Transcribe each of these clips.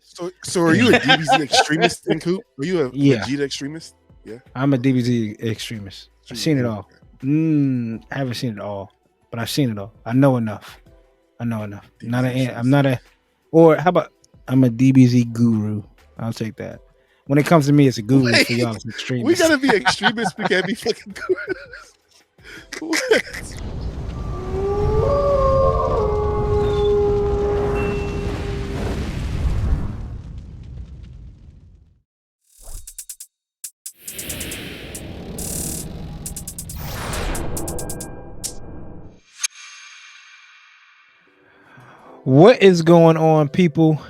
So are you a DBZ extremist in Coop? Are you a Yeah, Vegeta extremist? Yeah. I'm a DBZ extremist. I've seen it all. I haven't seen it all, but I've seen it all. I know enough. DBZ I'm extremist. not a. Or how about I'm a DBZ guru? I'll take that. When it comes to me, it's a guru. For y'all, Wait, it's we extremist. gotta be extremists. We can't be fucking what? What is going on, people?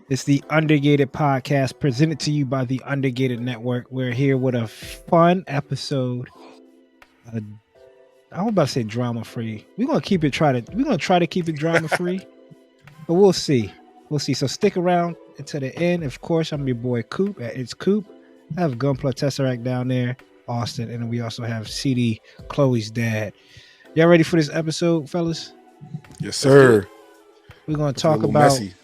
It's the Undergated podcast presented to you by the Undergated Network. We're here with a fun episode. I'm about to say drama free. We're gonna try to keep it drama free, but we'll see. We'll see. So stick around until the end. Of course, I'm your boy Coop at It's Coop. I have Gunpla Tesseract down there, Austin, and we also have CD, Chloe's dad. Y'all ready for this episode, fellas? Yes, sir. We're gonna Let's get a talk little about messy.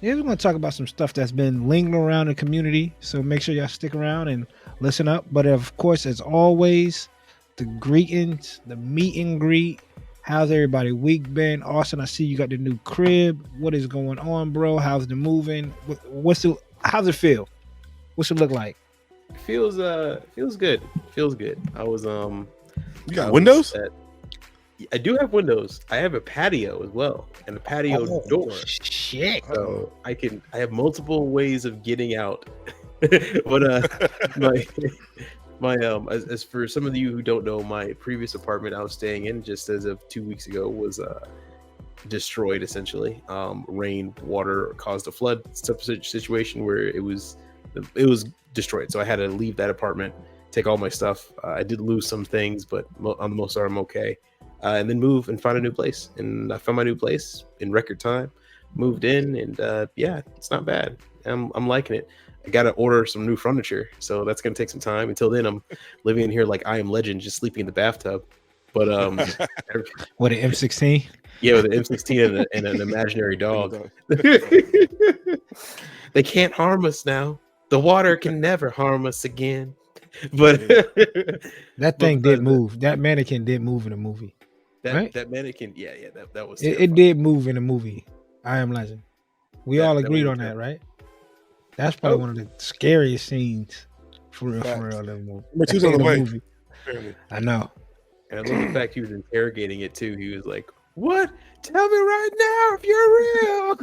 Yeah, we're going to talk about some stuff that's been lingering around the community. So make sure y'all stick around and listen up. But of course, as always, the greetings, the meet and greet. How's everybody week been? Austin, I see you got the new crib. What is going on, bro? How's the moving? How's it feel? What's it look like? Feels good. Feels good. I was You got windows? I do have windows. I have a patio as well, and a patio door. Shit. So I have multiple ways of getting out. But my as for some of you who don't know, my previous apartment I was staying in just as of 2 weeks ago was destroyed essentially. Rain, water caused a flood situation where it was destroyed. So I had to leave that apartment, take all my stuff. I did lose some things, but on the most part, I'm okay. And then move and find a new place. And I found my new place in record time. Moved in, and it's not bad. I'm liking it. I got to order some new furniture, so that's gonna take some time. Until then, I'm living in here like I Am Legend, just sleeping in the bathtub. But What, an M16? Yeah, with an M16 and an imaginary dog. They can't harm us now. The water can never harm us again. But that thing did move. That mannequin did move in the movie. That mannequin, that was it did move in the movie. I Am Legend. We all agreed on that, right? That's probably one of the scariest scenes for real. Number two's on the way. Movie. I know. And I love the fact he was interrogating it too. He was like, "What? Tell me right now if you're real."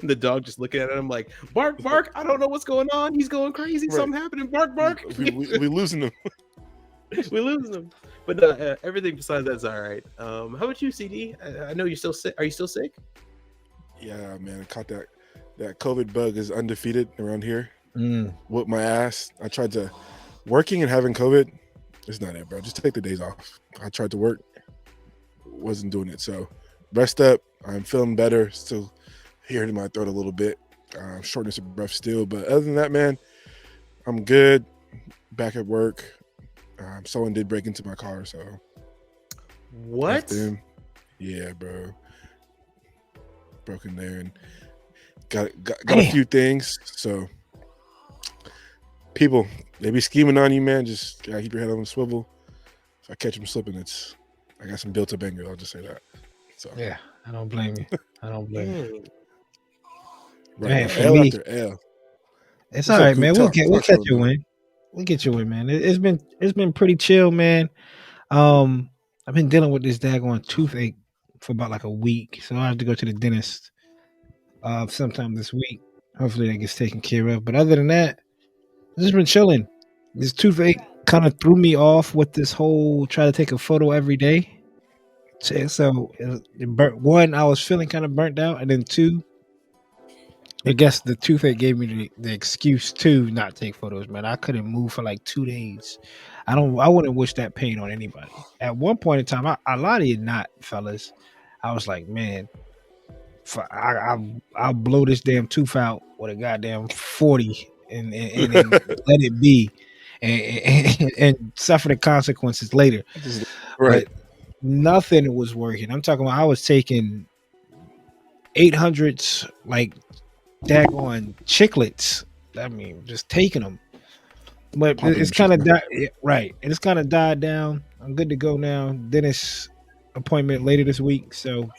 And the dog just looking at him like, "Bark, bark! I don't know what's going on. He's going crazy. Right. Something happening. Bark, bark!" We losing him. We losing him. But everything besides that's all right. How about you, CD? I know you're still sick. Are you still sick? Yeah, man. I caught that COVID bug is undefeated around here. Whooped my ass. I tried to working and having COVID. It's not it, bro. Just take the days off. I tried to work, wasn't doing it. So rest up. I'm feeling better. Still hearing in my throat a little bit. Shortness of breath still, but other than that, man, I'm good. Back at work. Someone did break into my car, so what? Yeah, bro. Broke in there and got a few things. So people, they be scheming on you, man. Just gotta keep your head on the swivel. If I catch them slipping, I got some built-up anger. I'll just say that. So yeah, I don't blame you. Right, man, for L me, after L. It's all right, man. We'll catch you win. We'll get you in, man. It's been pretty chill, man. I've been dealing with this daggone toothache for about like a week, so I have to go to the dentist sometime this week. Hopefully that gets taken care of. But other than that, I've just been chilling. This toothache kind of threw me off with this whole try to take a photo every day. So one, I was feeling kind of burnt out, and then two, I guess the toothache gave me the excuse to not take photos, man. I couldn't move for like 2 days. I wouldn't wish that pain on anybody. At one point in time, I lie to you not, fellas. I was like, man, I'll blow this damn tooth out with a goddamn 40 and let it be and suffer the consequences later. Right. But nothing was working. I'm talking about I was taking 800s like daggone chiclets. I mean, just taking them. But it's kind of right. It's kind of died down. I'm good to go now. Dentist appointment later this week. So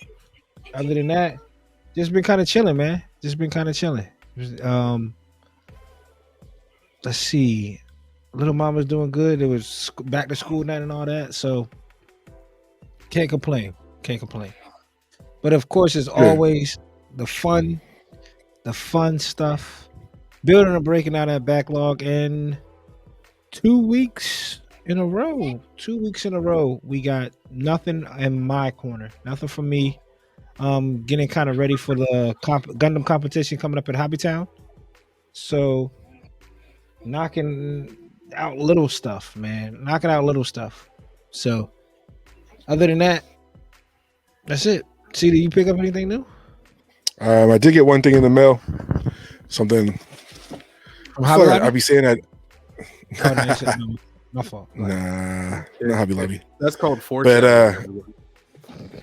other than that, just been kind of chilling, man. Just been kind of chilling. Let's see. Little mama's doing good. It was back to school night and all that. So can't complain. Can't complain. But of course, it's always the fun stuff. Building and breaking out that backlog. And 2 weeks in a row. 2 weeks in a row, we got nothing in my corner. Nothing from me. Getting kind of ready for the Gundam competition coming up at Hobbytown. So knocking out little stuff, man. Knocking out little stuff. So other than that, that's it. See, did you pick up anything new? I did get one thing in the mail. Something. I feel like I'd be saying that. No, my fault. Nah, not Hobby Lobby. That's called fortune.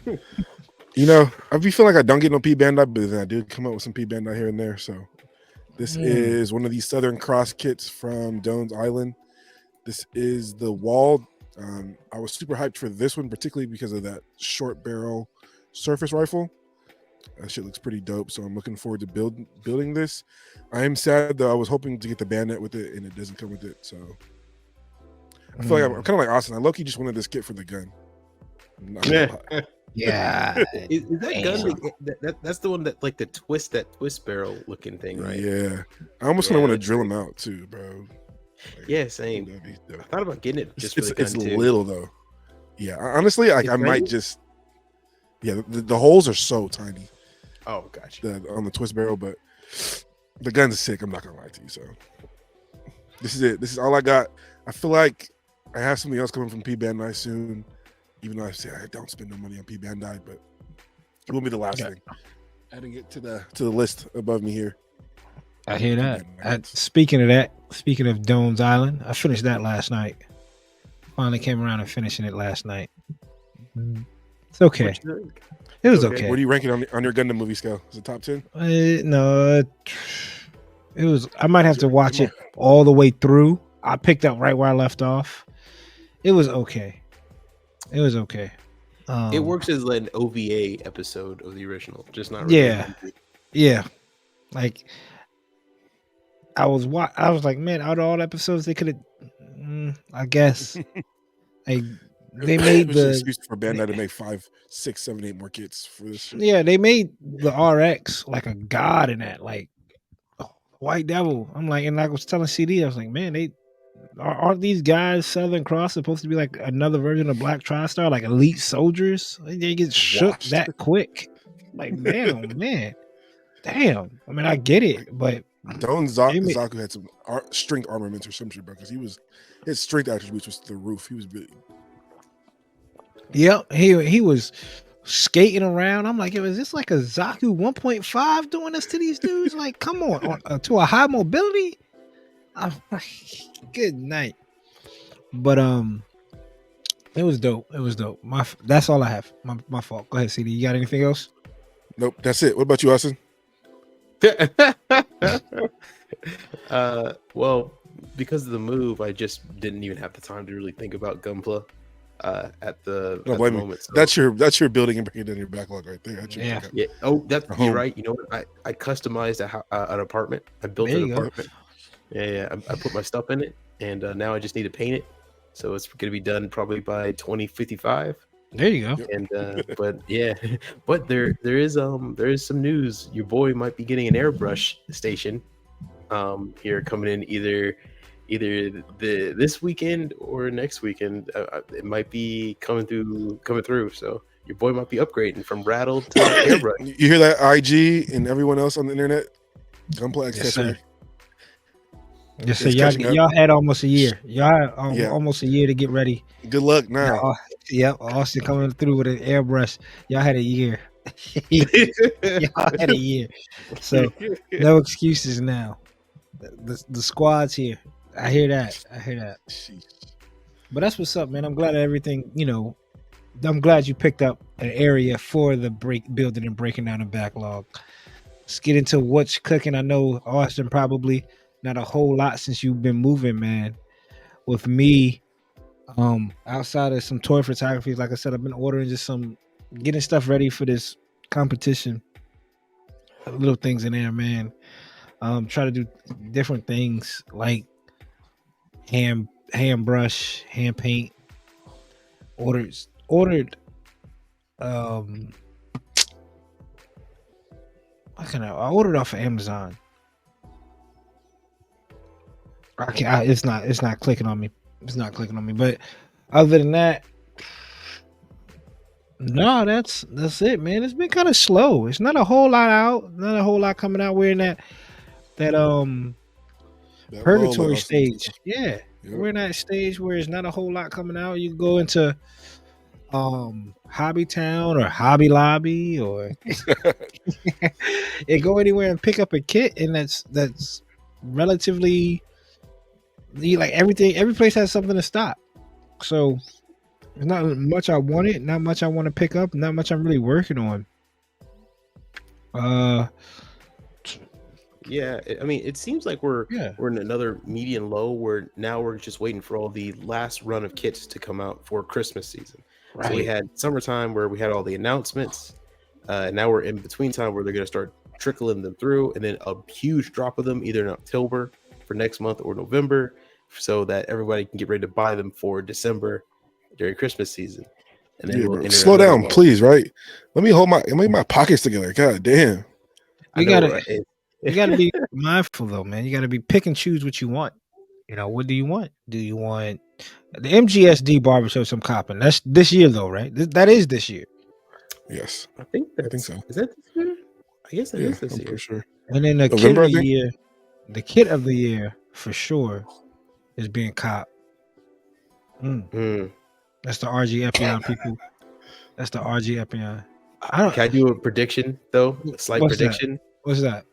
But you know, I be feeling like I don't get no P Bandai, but then I do come up with some P Bandai here and there. So this is one of these Southern Cross kits from Doan's Island. This is the wall. I was super hyped for this one, particularly because of that short barrel surface rifle. That shit looks pretty dope. So I'm looking forward to building this. I am sad though. I was hoping to get the bayonet with it, and it doesn't come with it. So I feel like I'm kind of like Austin. I low-key just wanted this kit for the gun. Yeah. Is that gun? That's the one that like the twist barrel looking thing, right? Yeah. I almost kind of want to drill them out too, bro. Like, yeah, same. I thought about getting it just for the gun it's too. little though. Yeah, honestly, like I might just. Yeah, the holes are so tiny. Oh, gotcha. On the twist barrel, but the gun's sick. I'm not gonna lie to you. So this is it. This is all I got. I feel like I have something else coming from P Bandai soon. Even though I say I don't spend no money on P Bandai, but it will be the last thing. Adding it to the list above me here. I hear that. Speaking of Doan's Island, I finished that last night. Finally came around and finishing it last night. It's okay. It was okay. What do you rank it on your Gundam movie scale? Is it top 10? No, it was. I might have to watch it all the way through. I picked up right where I left off. It was okay. It was okay. It works as an OVA episode of the original, just not. Yeah. Like I was like, man, out of all episodes, they could have. I guess. Like they made the excuse for Bandai to make 5, 6, 7, 8 more kits for this shit. Yeah, they made the RX like a god in that, like White Devil. I'm like, and I was telling CD, I was like, man, they aren't these guys Southern Cross supposed to be like another version of Black TriStar, like elite soldiers? They get shook that quick. Like, man, oh man, damn. I mean, I get it, but Don Zaku had some strength armaments or some shit, bro, because his strength attributes was through the roof. He was really. Yep, he was skating around. I'm like, is this like a Zaku 1.5 doing this to these dudes? Like, come on, to a high mobility. I'm like, good night. But it was dope. It was dope. That's all I have. My fault. Go ahead, CD. You got anything else? Nope, that's it. What about you, Austin? Well, because of the move, I just didn't even have the time to really think about Gunpla. At the moment, so. That's your building and bringing down your backlog right there. Yeah. Oh, you're right. You know what? I customized an apartment. I built an apartment. Yeah. I put my stuff in it, and now I just need to paint it. So it's going to be done probably by 2055. There you go. And but there is some news. Your boy might be getting an airbrush station here coming in either this weekend or next weekend. It might be coming through. So your boy might be upgrading from rattle to airbrush. You hear that, IG and everyone else on the internet? Gunpla accessory. Yes, sir. Y'all had almost a year. Y'all had almost a year to get ready. Good luck now. Yep, Austin coming through with an airbrush. Y'all had a year. Y'all had a year. So no excuses now. The squad's here. I hear that. But that's what's up, man. I'm glad that everything, I'm glad you picked up an area for the building and breaking down the backlog. Let's get into what's cooking. I know Austin probably not a whole lot since you've been moving, man. With me, outside of some toy photography, like I said, I've been ordering just some getting stuff ready for this competition. Little things in there, man. Try to do different things like hand brush, hand paint. Ordered um I ordered off of Amazon. It's not clicking on me. It's not clicking on me. But other than that, no, that's it, man. It's been kind of slow. It's not a whole lot out, not a whole lot coming out. We're in that purgatory stage. Yeah. Yep. We're in that stage where it's not a whole lot coming out. You go into Hobby Town or Hobby Lobby or and go anywhere and pick up a kit, and that's relatively like everything. Every place has something to stock, so there's not much I wanted, not much I want to pick up, not much I'm really working on. Yeah, I mean, it seems like we're in another median low where now we're just waiting for all the last run of kits to come out for Christmas season. Right. So we had summertime where we had all the announcements. Now we're in between time where they're going to start trickling them through, and then a huge drop of them either in October for next month or November, so that everybody can get ready to buy them for December during Christmas season. And then we'll slow down, please. Right? Let me hold my pockets together. God damn. You gotta be mindful though, man. You gotta be pick and choose what you want. You know, what do you want? Do you want the MGSD barbershop some copping? That's this year though, right? That is this year. Yes. I think so. Is that this year? I guess it is this year. For sure. And then the kit of the year, the kit of the year for sure is being copped. That's the RG Epion, people. That's the RG Epion. Can I do a prediction though? A slight prediction. What's that?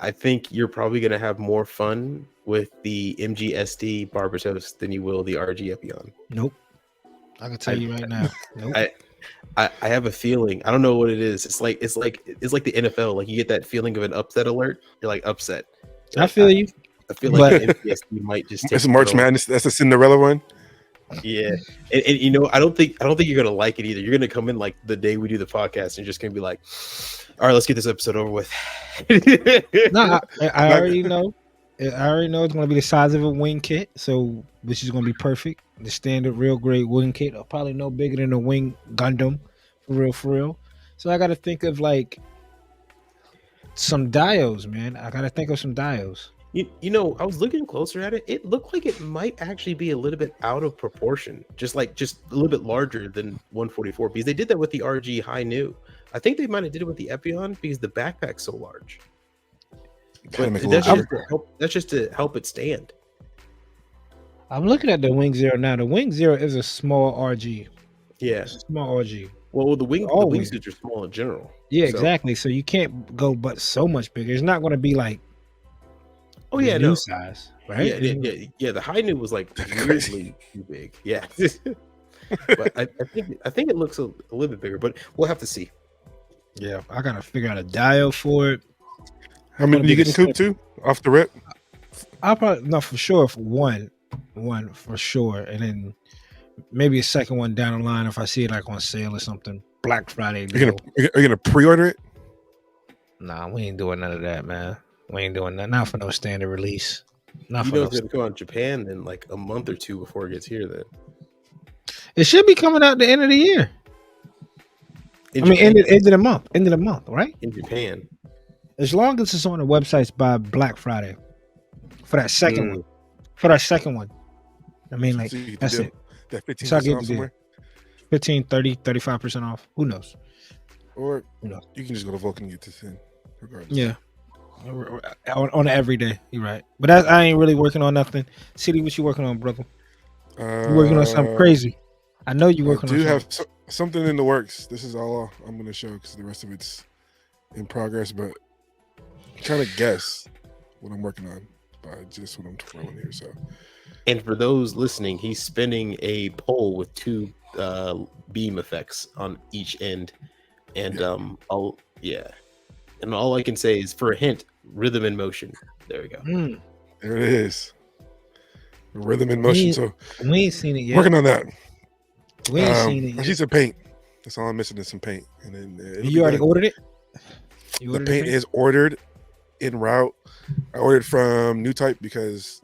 I think you're probably going to have more fun with the MGSD barber toast than you will the RG Epion. Nope. I can tell you right now. Nope. I have a feeling. I don't know what it is. It's like the NFL. Like you get that feeling of an upset alert. You're like upset. I feel you. I feel like MGSD might just take it's March Madness. That's a Cinderella one. Yeah, and you know, I don't think you're gonna like it either. You're gonna come in like the day we do the podcast and just gonna be like, all right, let's get this episode over with. No, I already know. I already know it's gonna be the size of a wing kit, so which is gonna be perfect. The standard real grade wing kit, probably no bigger than a wing Gundam, for real. So I got to think of like some diodes, man. I got to think of some diodes. You know, I was looking closer at it. It looked like it might actually be a little bit out of proportion, just a little bit larger than 144, because they did that with the RG High New. I think they might have did it with the Epion because the backpack's so large. That's just to help it stand. I'm looking at the Wing Zero now. The Wing Zero is a small RG. Yeah, small RG. Well, the wingsuits are small in general. Yeah, exactly. So you can't go but so much bigger. It's not going to be like new size, right? Yeah. The High New was like weirdly too big. Yeah, but I think it looks a little bit bigger, but we'll have to see. Yeah, I gotta figure out a dial for it. How many do you get in too? Off the rip? I'll probably for sure for one for sure, and then maybe a second one down the line if I see it like on sale or something. Black Friday. Are you gonna pre-order it? Nah, we ain't doing none of that, man. We ain't doing that. Not for no standard release. It's gonna come out in Japan in like a month or two before it gets here. Then it should be coming out the end of the year. End of the month, right? In Japan, as long as it's on the websites by Black Friday for that second one. For that second one, I mean, like that's it. That 15% off somewhere. 15, 30, 35% off. Who knows? Or you can just go to Vulcan and get this in, regardless. Yeah. On everyday, you're right. But I ain't really working on nothing. City, what you working on, brother? You working on something crazy? I know you working on. I do have something in the works. This is all I'm going to show because the rest of it's in progress. But I'm trying to guess what I'm working on by just what I'm twirling here. So, and for those listening, he's spinning a pole with two beam effects on each end, and all I can say is, for a hint, rhythm and motion. There we go. There it is. Rhythm and motion. So we ain't seen it yet. Working on that. We ain't seen it I yet. need some paint. That's all I'm missing is some paint, and then you already ordered it. The paint is ordered en route. I ordered from New Type because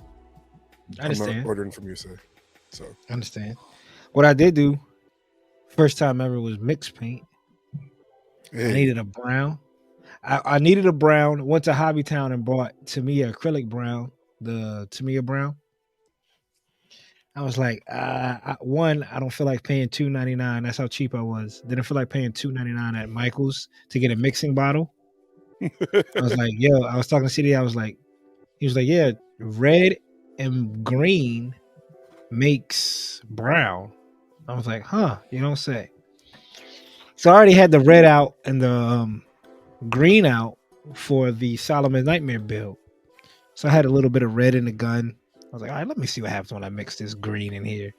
I'm not ordering from USA. So I understand. What I did do, first time ever, was mix paint. Hey. I needed a brown. I needed a brown. Went to Hobbytown and bought Tamiya acrylic brown, the Tamiya brown. I was like, I don't feel like paying $2.99. That's how cheap I was. Didn't feel like paying $2.99 at Michael's to get a mixing bottle. I was like, yo, I was talking to CD. He was like, yeah, red and green makes brown. I was like, huh, you don't say. So I already had the red out and the green out for the Solomon Nightmare build. So I had a little bit of red in the gun. I was like, all right, let me see what happens when I mix this green in here.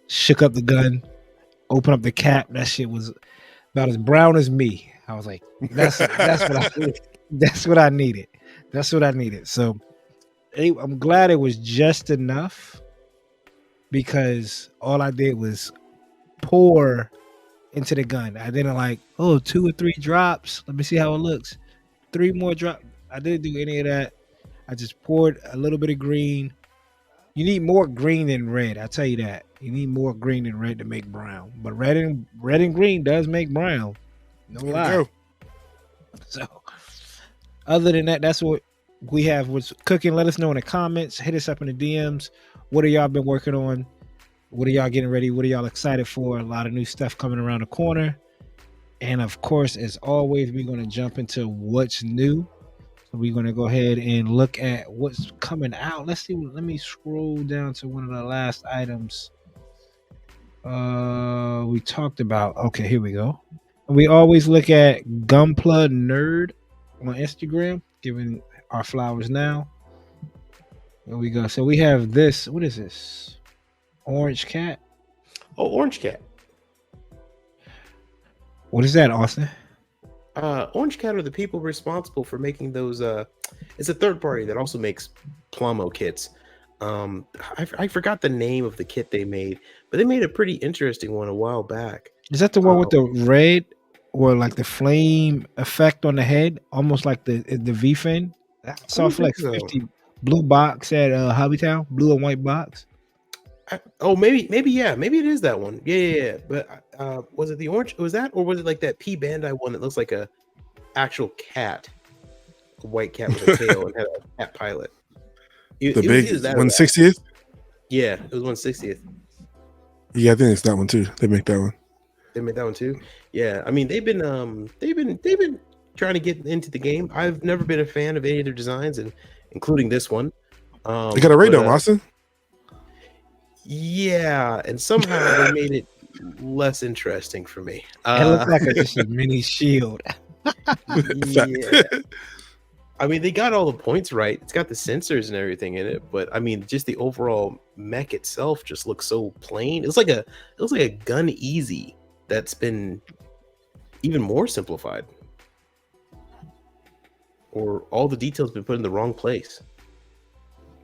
Shook up the gun, open up the cap. That shit was about as brown as me. I was like, that's what I needed. That's what I needed. So I'm glad it was just enough, because all I did was pour into the gun. I didn't 2 or 3 drops. Let me see how it looks. 3 more drops. I didn't do any of that. I just poured a little bit of green. You need more green than red. I tell you that. You need more green than red to make brown. But red and green does make brown. No lie. So other than that, that's what we have was cooking. Let us know in the comments. Hit us up in the DMs. What have y'all been working on? What are y'all getting ready? What are y'all excited for? A lot of new stuff coming around the corner. And of course, as always, we're going to jump into what's new. So we're going to go ahead and look at what's coming out. Let's see. Let me scroll down to one of the last items we talked about. Okay, here we go. We always look at Gunpla Nerd on Instagram, giving our flowers now. There we go. So we have this. What is this? Orange Cat. Oh, Orange Cat. What is that, Austin? Orange Cat are the people responsible for making those. It's a third party that also makes Plomo kits. I forgot the name of the kit they made, but they made a pretty interesting one a while back. Is that the one with the red or like the flame effect on the head, almost like the V-fin? I saw for like 50 blue box at Hobbytown, blue and white box. Maybe yeah, maybe it is that one. Yeah. But was it the orange? Was that, or was it like that P Bandai one that looks like a actual cat, a white cat with a tail and had a cat pilot? The big 160th. Yeah, it was 160th. Yeah, I think it's that one too. They make that one. They made that one too. Yeah, I mean they've been trying to get into the game. I've never been a fan of any of their designs, and including this one. They got a radar, Austin. Yeah, and somehow they made it less interesting for me. It looks like just a mini shield. Yeah. I mean, they got all the points right. It's got the sensors and everything in it, but I mean, just the overall mech itself just looks so plain. It looks like a Gun Easy that's been even more simplified, or all the details been put in the wrong place.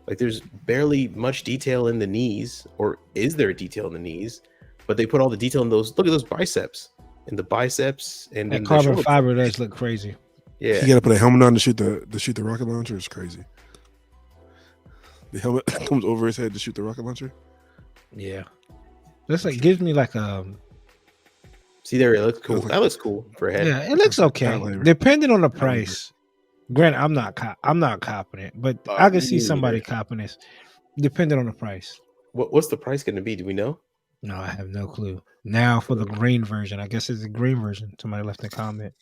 Like there's barely much detail in the knees, or is there a detail in the knees? But they put all the detail in those. Look at those biceps, and the biceps, and that carbon fiber does look crazy. Yeah, you got to put a helmet on to shoot the rocket launcher. It's crazy. The helmet comes over his head to shoot the rocket launcher. Yeah, that's like gives me like See there, it looks cool. That looks cool for a head. Yeah, it looks okay, depending on the price. Granted, I'm not copping it, but I can see somebody copping this, depending on the price. What's the price going to be? Do we know? No, I have no clue. Now for the green version, I guess it's the green version. Somebody left a comment.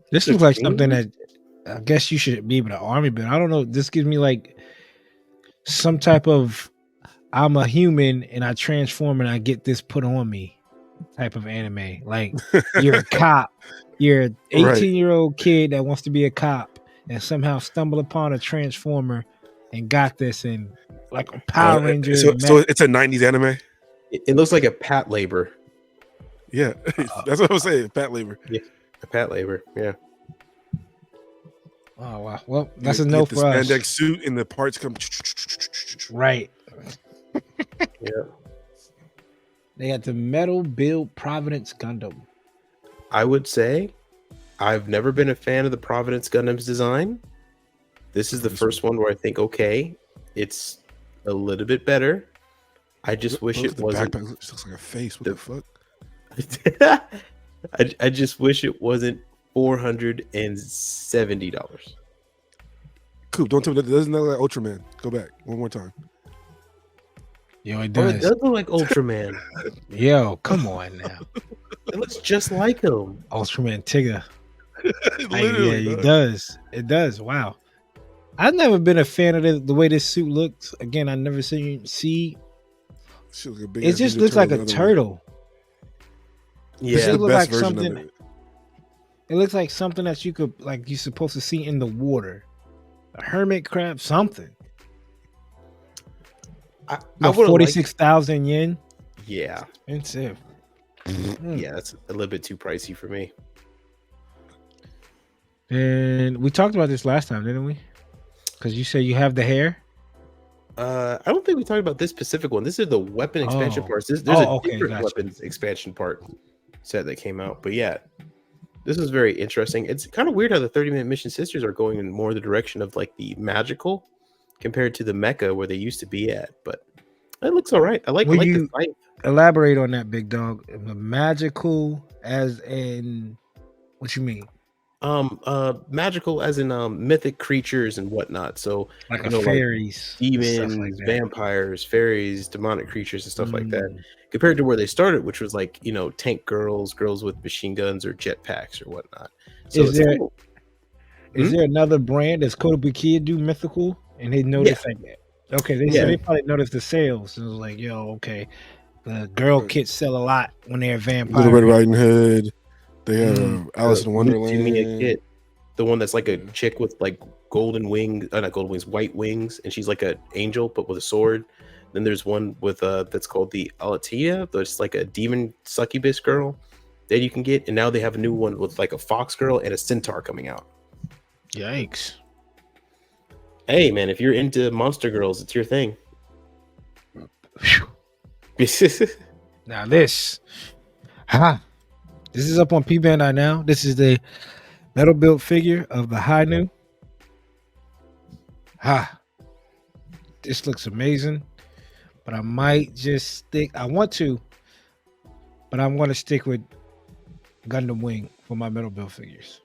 This looks like something that I guess you should be able to army build. I don't know. This gives me like some type of I'm a human and I transform and I get this put on me type of anime. Like you're a cop. You're an 18-year-old kid that wants to be a cop and somehow stumble upon a transformer and got this, and like a Power Ranger. So it's a 90s anime. It looks like a Pat Labor. Yeah, that's what I was saying. Pat Labor. Yeah, a Pat Labor. Yeah. Oh wow. Well, that's a no for us. The spandex suit and the parts come. Right. Yeah. They got the metal build Providence Gundam. I would say I've never been a fan of the Providence Gundam's design. This is the first one where I think, okay, it's a little bit better. I just wish it wasn't. The backpack looks like a face. What the fuck? I just wish it wasn't $470. Coop, don't tell me that doesn't look like Ultraman. Go back one more time. Yo, it does. Oh, it does look like Ultraman. Yo, come on now. It looks just like him. Ultraman Tigger. Yeah, it does. It does. Wow. I've never been a fan of the way this suit looks. Again, I've never seen it just looks like a turtle. Yeah, it looks like something. It looks like something that you could you're supposed to see in the water. A hermit crab, something. I 46,000 yen. Yeah, expensive. Yeah, that's a little bit too pricey for me. And we talked about this last time, didn't we? Because you say you have the hair. I don't think we talked about this specific one. This is the weapon expansion parts. There's a different weapons expansion part set that came out. But yeah, this is very interesting. It's kind of weird how the 30-minute mission sisters are going in more the direction of like the magical compared to the mecha where they used to be at. But it looks all right. I like the fight. Elaborate on that, big dog. The magical as in what you mean? Magical as in mythic creatures and whatnot. So like fairies, like demons, vampires, fairies, demonic creatures and stuff like that. Compared to where they started, which was like, tank girls with machine guns or jetpacks or whatnot. So is there another brand that's Kotobukiya do mythical and they noticed like that? Okay, they probably noticed the sales and it was like, okay, the girl kits sell a lot when they're vampires. Little Red Riding Hood. They have Alice in Wonderland. Kit, the one that's like a chick with like golden wings, not golden wings, white wings, and she's like an angel but with a sword. Then there's one with that's called the Alatia, that's like a demon succubus girl that you can get, and now they have a new one with like a fox girl and a centaur coming out. Yikes! Hey man, if you're into monster girls, it's your thing. Now this is up on P Bandai now. This is the metal built figure of the Hainu. This looks amazing, but I might just stick. I'm going to stick with Gundam Wing for my metal build figures.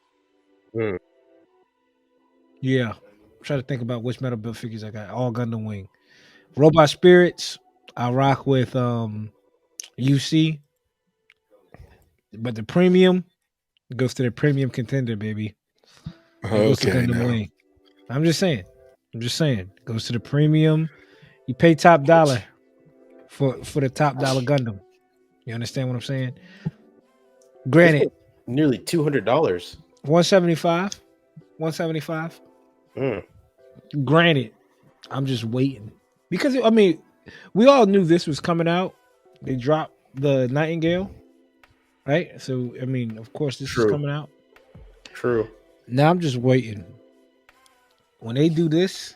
Yeah, I'm trying to think about which metal build figures I got. All Gundam Wing. Robot Spirits, I rock with UC. But the premium goes to the premium contender, baby. Goes to Gundam Wing. I'm just saying. Goes to the premium. You pay top dollar for the top dollar Gundam. You understand what I'm saying? Granted, nearly $200. 175. 175. Granted, I'm just waiting because we all knew this was coming out. They dropped the Nightingale. Right, so of course, this is coming out. True. Now I'm just waiting. When they do this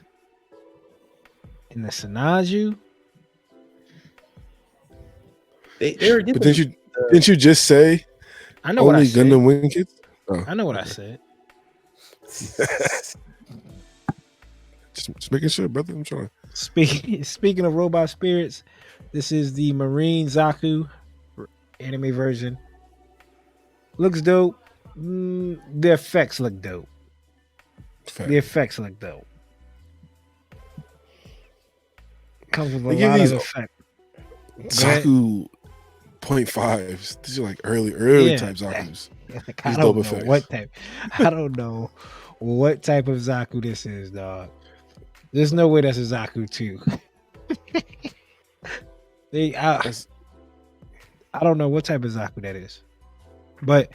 in the Sanaju, but didn't you just say? I know what I said. Gundam Wing kits. Oh, I know what I said. just making sure, brother. I'm trying. Speaking of robot spirits, this is the Marine Zaku anime version. Looks dope. The effects look dope. Comes with a lot of effect. Zaku 0.5s. These are like early type Zakus. I don't know what type. I don't know what type of Zaku this is, dog. There's no way that's a Zaku 2. I don't know what type of Zaku that is. But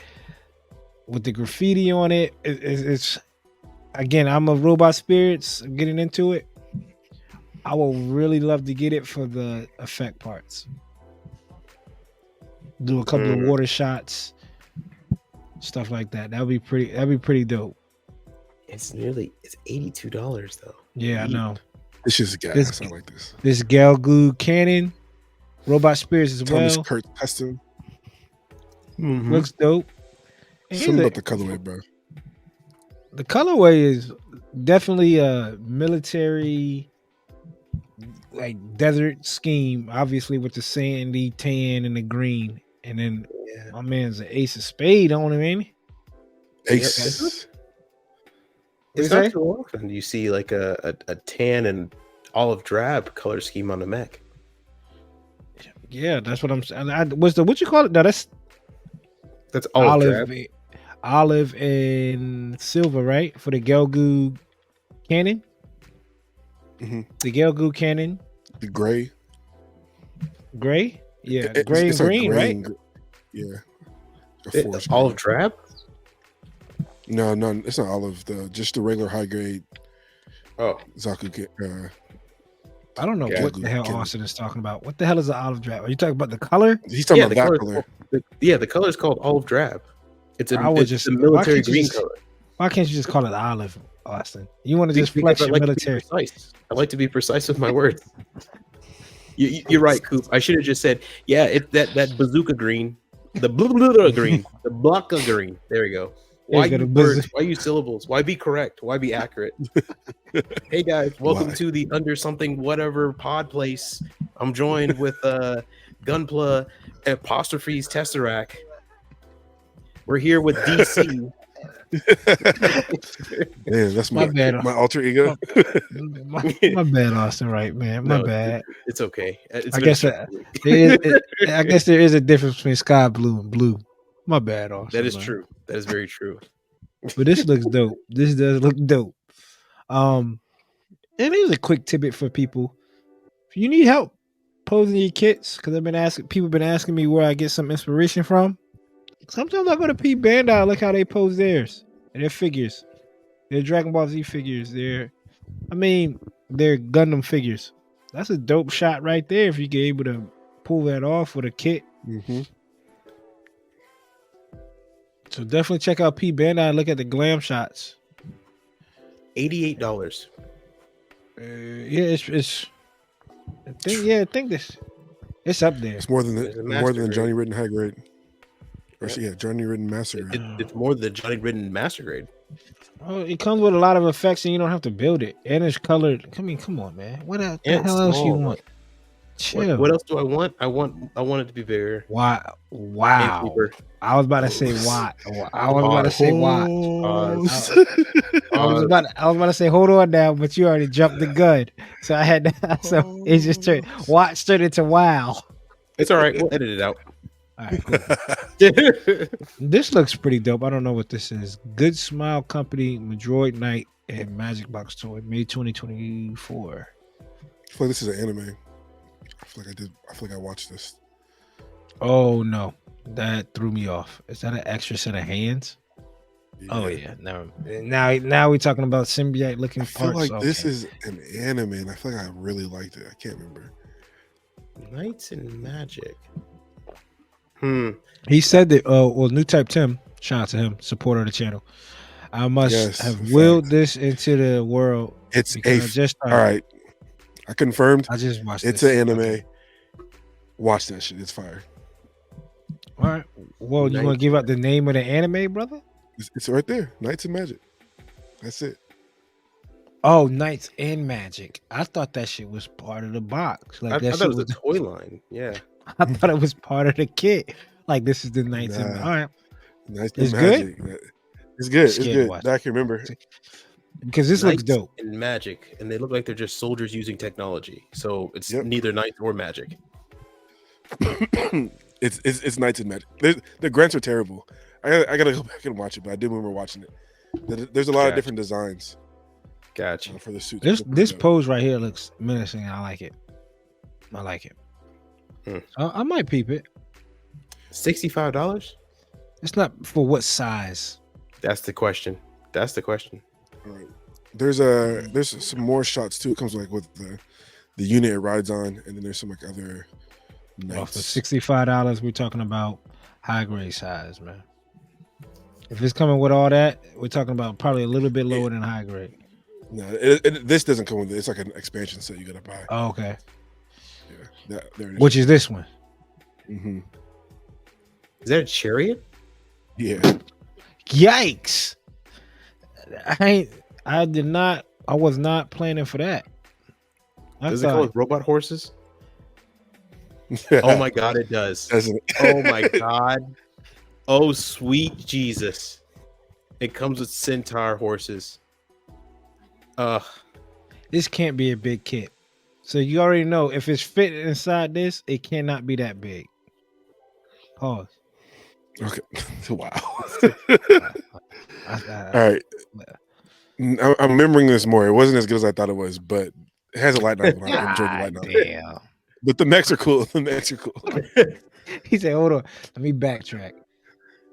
with the graffiti on it, it's again, I'm a Robot Spirits. I'm getting into it. I would really love to get it for the effect parts. Do a couple of water shots, stuff like that. That'd be pretty dope. It's $82 though. Yeah, I know. It's just gas. I like this. This Galgoo cannon, robot spirits as Thomas well. Kurt custom. Looks dope. Something about the colorway, bro. The colorway is definitely a military, like desert scheme. Obviously, with the sandy tan and the green, and then my man's an ace of spade on him, ain't he? Ace. It's not too often you see like a tan and olive drab color scheme on the mech. Yeah, that's what I'm saying. What you call it? No, that's olive and silver, right? For the Galgoo cannon. The Galgoo cannon. The gray. Yeah, gray and green, right? Yeah. Olive drab. No, it's not olive. Just the regular high grade. Oh, Zaku. I don't know what the hell Austin is talking about. What the hell is an olive drab? Are you talking about the color? He's talking about that color. The color is called olive drab. It's a military green color. Why can't you just call it olive, Austin? You want to just flex your military? I like to be precise with my words. You're right, Coop. I should have just said, it's that bazooka green, the blue green, the blocka green. There we go. Why use words? Why use syllables? Why be correct? Why be accurate? Hey guys, welcome to the Under Something Whatever pod place. I'm joined with Gunpla apostrophes Tesseract. We're here with DC. Man, that's my my alter ego. my bad, Austin. Right, man. My bad. It's okay. I guess there is a difference between sky blue and blue. My bad, Austin. That is true. That is very true. But this looks dope. This does look dope. And here's a quick tidbit for people. If you need help posing your kits, because people have been asking me where I get some inspiration from. Sometimes I go to P Bandai, look how they pose theirs and their figures. Their Dragon Ball Z figures. They're Gundam figures. That's a dope shot right there if you get able to pull that off with a kit. So definitely check out P Bandai and look at the glam shots. $88. I think it's up there. It's more than Johnny Ridden High Grade. Or Johnny Ridden Master Grade. It's more than Johnny Ridden Master Grade. Oh, it comes with a lot of effects and you don't have to build it. And it's colored. I mean, come on, man. What the hell else you want? Chill. What else do I want? I want it to be bigger. Wow. I was about to say what? I was about to say what? I was about to say hold on now, but you already jumped the gun. So I had to, so it just turned into wow. It's all right. We'll edit it out. All right, cool. This looks pretty dope. I don't know what this is. Good Smile Company, Madroid Knight, and Magic Box Toy, May 2024. I feel like this is an anime. I feel like I watched this. Oh no, that threw me off. Is that an extra set of hands? Yeah. Oh yeah, now we're talking about symbiote looking parts. I feel like this is an anime, and I feel like I really liked it. I can't remember. Knights and Magic. He said that. New Type Tim, shout out to him, supporter of the channel. I must have willed this into the world. It's all right. I confirmed. I just watched. It's an anime. Okay. Watch that shit. It's fire. All right. Well, you want to give out the name of the anime, brother? It's right there. Knights and Magic. That's it. Oh, Knights and Magic. I thought that shit was part of the box. Like I thought it was a toy line. Yeah. I thought it was part of the kit. Like this is the Knights and all right. Knights and Magic. Good? It's good. It's good. That I can remember. Because this looks dope. And Magic, and they look like they're just soldiers using technology. So it's neither Knights or Magic. It's Knights and Magic. The grants are terrible. I gotta go back and watch it, but I do remember watching it. There's a lot of different designs. Gotcha. For the suit. This pose right here looks menacing. I like it. I might peep it. $65? It's not for what size. That's the question. All right. There's some more shots too. It comes like with the unit it rides on, and then there's some like other Well, for nights. $65, we're talking about high grade size, man. If it's coming with all that, we're talking about probably a little bit lower than high grade. No, this doesn't come with it. It's like an expansion set you gotta buy. Oh, okay. Yeah, there it is. Which is this one? Mm-hmm. Is that a chariot? Yeah. Yikes! I was not planning for that. Does it come with robot horses? Oh my god, it does. Oh my god. Oh sweet Jesus. It comes with centaur horses. This can't be a big kit. So you already know if it's fit inside this, it cannot be that big. Pause. Okay. Wow. All right. I'm remembering this more. It wasn't as good as I thought it was, but it has a light novel. I enjoyed the light novel. Damn. But the mechs are cool. The mechs are cool. He said, "Hold on, let me backtrack."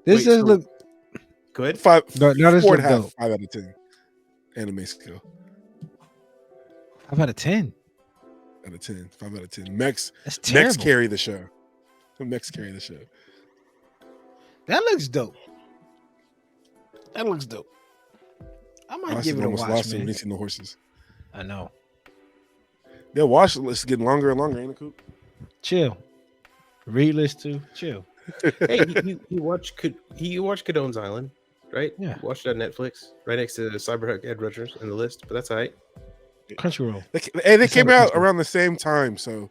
This does look good. 4.5 out of 10. Anime skill. 5 out of 10. Out of 10. 5 out of 10. Mechs carry the show. The mechs carry the show. That looks dope. I might give it a watch, lost man. when you see the horses. I know. Yeah, watch list is getting longer and longer, ain't it, Coop? Chill. Read list too. Chill. Hey, you watch Cadone's Island, right? Yeah. You watched it on Netflix, right next to Cyberhunt Ed Rogers in the list, but that's all right. Crunchyroll. They came out around the same time, so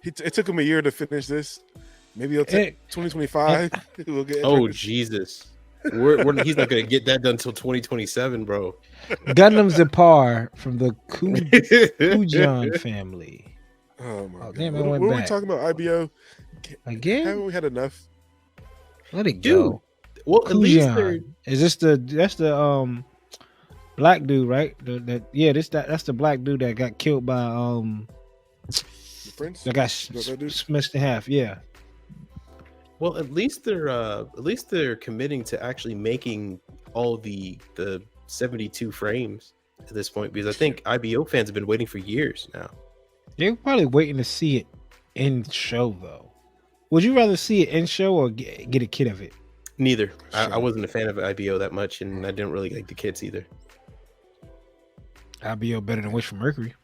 it took him a year to finish this. Maybe it'll take 2025. We'll get Jesus. He's not going to get that done until 2027, bro. Gundam Zipar from the Kujan family. Oh my god! Damn, what are we talking about? IBO again? Haven't we had enough? Let it go. Well, at least is this that's the black dude, right? That's the black dude that got killed by the prince that got smashed in half. Yeah. Well, at least they're committing to actually making all the 72 frames at this point, because I think IBO fans have been waiting for years now. They're probably waiting to see it in show though. Would you rather see it in show or get a kit of it? Neither. I wasn't a fan of IBO that much, and I didn't really like the kits either. IBO better than Wish for Mercury.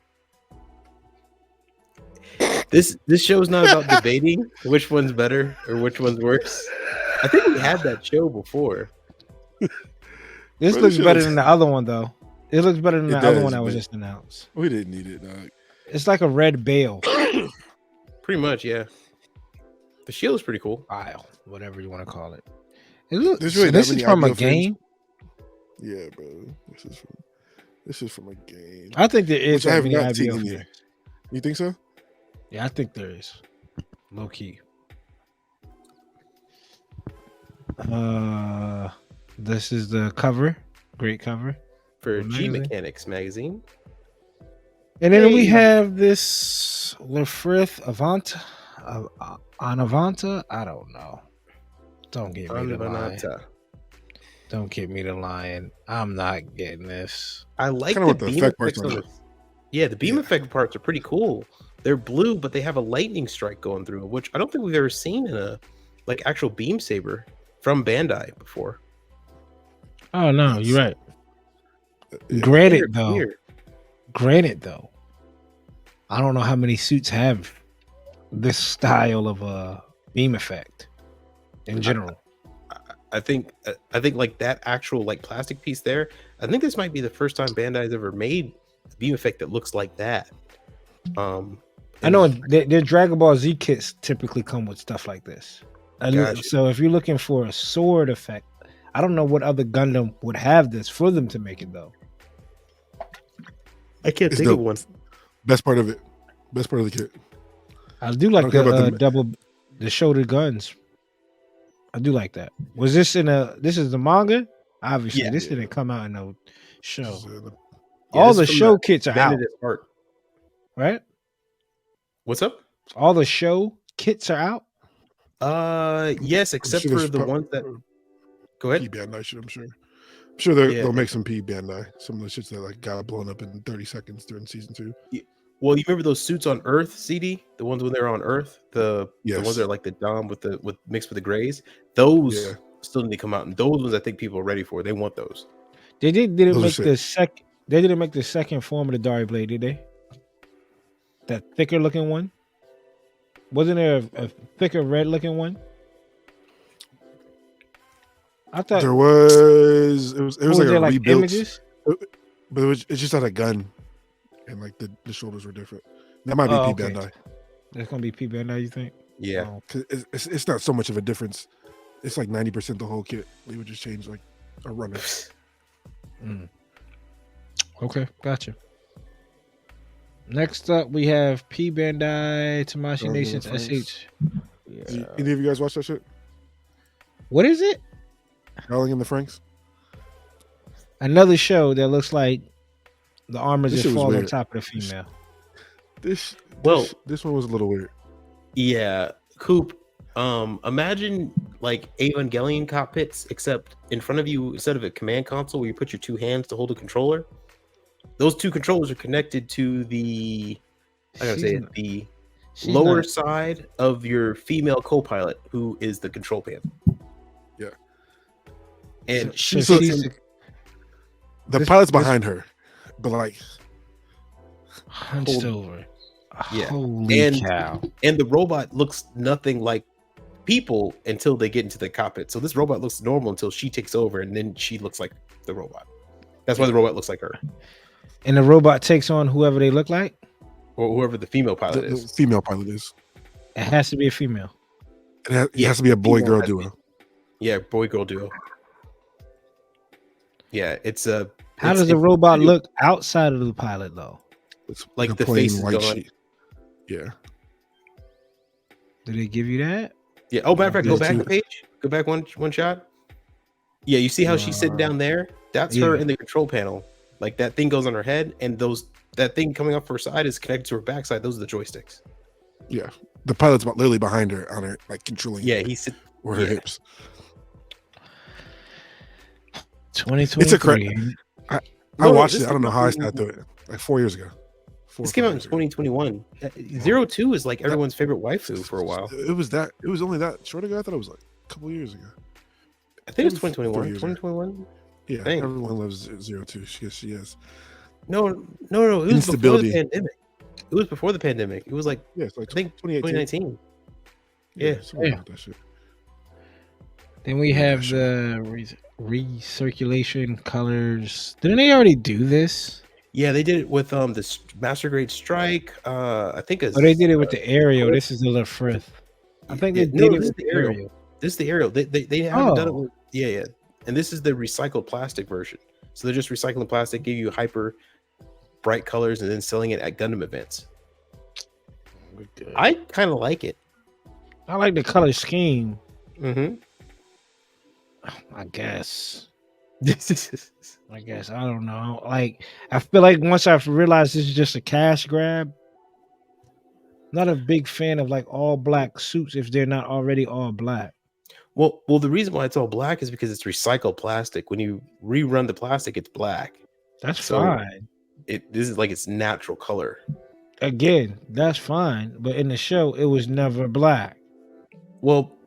This show's not about debating which one's better or which one's worse. I think we had that show before. This looks better than the other one, though. It looks better than the other one that was just announced. We didn't need it, dog. It's like a red bale. Pretty much, yeah. The shield is pretty cool. Aisle, whatever you want to call it. This is from a game? Yeah, bro. This is from a game. I think there is. I have not seen yet. You think so? Yeah, I think there is. Low key. This is the cover. Great cover. For G Mechanics magazine. And then we have this Lefrith Avanta. Anavanta? I don't know. Don't get me to lying. Don't get me to lying. I'm not getting this. I like the beam effects on this. Yeah, the beam effect parts are pretty cool. They're blue, but they have a lightning strike going through it, which I don't think we've ever seen in a actual beam saber from Bandai before. Oh no, you're right. Granted though, I don't know how many suits have this style of a beam effect in general. I think like that actual like plastic piece there. I think this might be the first time Bandai's ever made a beam effect that looks like that. I know their Dragon Ball Z kits typically come with stuff like this. So if you're looking for a sword effect, I don't know what other Gundam would have this for them to make it though. I can't think of one. Best part of it. Best part of the kit. I do like the shoulder guns. I do like that. Was this this is the manga? Obviously, this didn't come out in no show. All the show kits are out. Right? What's up? All the show kits are out? Yes, except for the ones that go ahead. Bandai shit, I'm sure. I'm sure they'll make some Bandai. Some of the shits that got blown up in 30 seconds during season 2. Well, you remember those suits on Earth, CD? The ones when they were on Earth, the ones that are like the dom with mixed with the grays. Those still need to come out, and those ones I think people are ready for. They want those. They didn't make the second. They didn't make the second form of the Dari blade, did they? That thicker looking one. Wasn't there a thicker red looking one? I thought there was. It was like a rebuilt. Images? But it just had a gun, and like the shoulders were different. That might be P Bandai. That's gonna be P Bandai, you think? Yeah, it's not so much of a difference. It's like 90% the whole kit. They would just change like a runner. Okay, gotcha. Next up, we have P Bandai Tamashii Nations SH. Yeah. Any of you guys watch that shit? What is it? Howling in the Franks. Another show that looks like the armor just falls on top of the female. This one was a little weird. Yeah, Coop. Imagine like Evangelion cockpits, except in front of you, instead of a command console where you put your two hands to hold a controller, those two controllers are connected to the lower side of your female co-pilot, who is the control panel. Yeah, and the pilot's behind her, but like hunched over. Yeah, holy cow! And the robot looks nothing like people until they get into the cockpit. So this robot looks normal until she takes over, and then she looks like the robot. That's why the robot looks like her. And the robot takes on whoever they look like, or whoever the female pilot is. The female pilot is. It has to be a female. It has to be a boy-girl duo. Yeah, boy-girl duo. Yeah, it's a. How does the robot look outside of the pilot though? It's like the face is white gone. sheet. Yeah. Did they give you that? Yeah. Oh, matter of fact, go back a page. Go back one shot. Yeah, you see how she's sitting down there? That's her in the control panel. Like that thing goes on her head, and that thing coming up her side is connected to her backside. Those are the joysticks. Yeah, the pilot's literally behind her on her, like controlling. Yeah, he's or her hips. 2023. It's a crazy. I watched it. I don't know how I sat through it. Like 4 years ago. This came out in 2021. 02 is like everyone's favorite waifu for a while. It was only that short ago. I thought it was like a couple years ago. I think it was 2021. 2021. Yeah, everyone loves 02. She is. No. It was before the pandemic. It was before the pandemic. It was like I think 2019. Yeah. That shit. Then we have the recirculation colors. Didn't they already do this? Yeah, they did it with the Master Grade Strike. I think they did it with the Aerial. This is the Lefrith. I think they did it with the Aerial. This is the Aerial. They haven't done it with and this is the recycled plastic version. So they're just recycling plastic, give you hyper bright colors, and then selling it at Gundam events. I kind of like it. I like the color scheme. Mm-hmm. I guess. I don't know. Like, I feel like once I've realized this is just a cash grab, not a big fan of like all black suits if they're not already all black. Well, the reason why it's all black is because it's recycled plastic. When you rerun the plastic, it's black. That's fine. This is like its natural color. Again, that's fine. But in the show, it was never black. Well,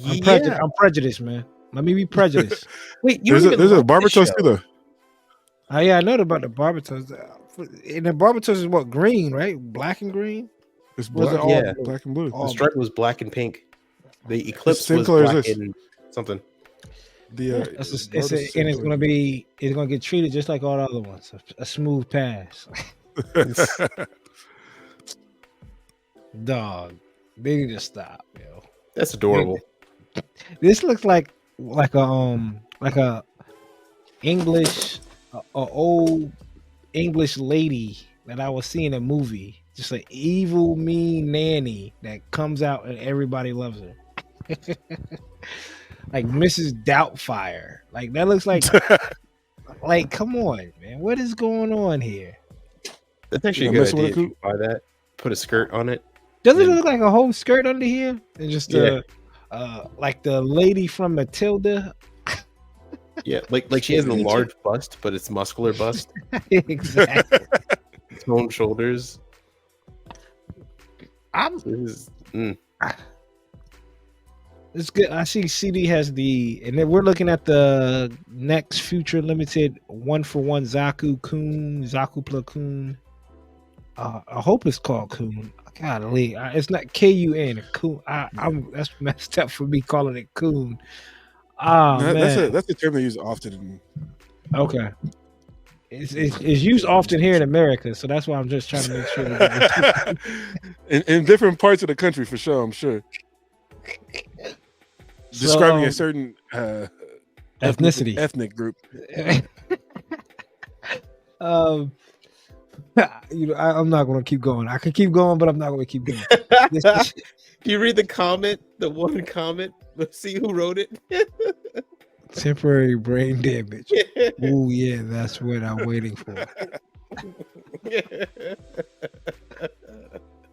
I'm prejudiced, man. Let me be prejudiced. Wait, there's a Barbatos too, though. Yeah, I know about the Barbatos. And the Barbatos is what, green, right? Black and green. It's black, black and blue. The stripe was black and pink. The Eclipse was black and something. It's gonna get treated just like all the other ones. A smooth pass. Dog, they need to stop, yo. That's adorable. This looks like a old English lady that I was seeing in a movie. Just an evil, mean nanny that comes out and everybody loves her. Like Mrs. Doubtfire. Like that looks like like come on, man. What is going on here? That's actually a good idea. If you buy that, put a skirt on it. Doesn't it look like a whole skirt under here? And just like the lady from Matilda. Yeah, like she has a large bust, but it's muscular bust. Exactly. toned shoulders. It's good. I see CD has and then we're looking at the next future limited 1-for-1 Zaku Platoon. I hope it's called Kun. Golly, it's not Kun. Kun. That's messed up for me calling it Kun. No, Man, that's a term they use often. Okay. It's used often here in America, so that's why I'm just trying to make sure. in different parts of the country, for sure, I'm sure. Describing a certain ethnicity, ethnic group. I'm not going to keep going. I could keep going, but I'm not going to keep going. Can you read the comment? The one comment. Let's see who wrote it. Temporary brain damage. Oh yeah, that's what I'm waiting for.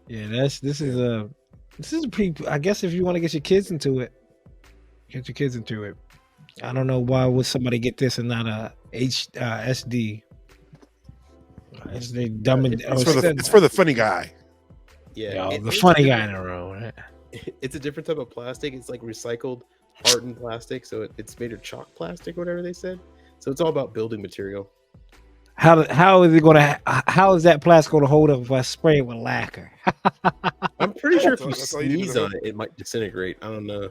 Yeah, this is a pretty. I guess if you want to get your kids into it, get your kids into it. I don't know why would somebody get this and not a SD. It's for the funny guy. Yeah, the funny guy in the room. Right? It's a different type of plastic. It's like recycled hardened plastic, so it's made of chalk plastic, whatever they said. So it's all about building material. How is it going to? How is that plastic going to hold up if I spray it with lacquer? I'm pretty sure if you sneeze on it, it might disintegrate. I don't know.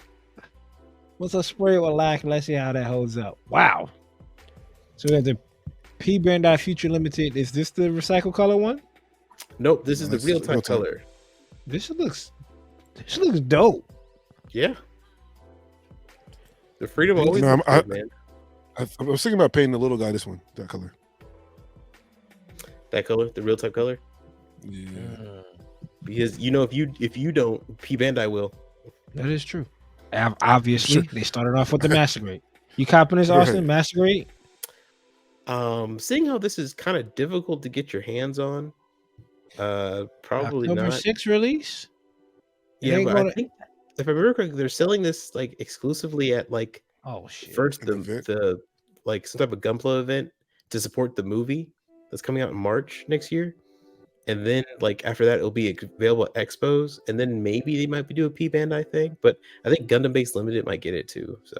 Once I spray it with lacquer, let's see how that holds up. Wow. So we have the P Bandai Future Limited. Is this the recycled color one? Nope, this is the real type color. This looks dope. Yeah. The freedom always man. I was thinking about painting the little guy this one, that color. That color, the real type color. Yeah. Because if you don't, P Bandai will. That is true. Obviously, they started off with the Master Grade. You copping this, Austin? Right. Master Grade. Seeing how this is kind of difficult to get your hands on, probably October not. 6th release. Yeah, but I think if I remember correctly, they're selling this like exclusively at like first the like some type of Gunpla event to support the movie that's coming out in March next year, and then like after that it'll be available at expos, and then maybe they might do a P Bandai thing. But I think Gundam Base Limited might get it too. So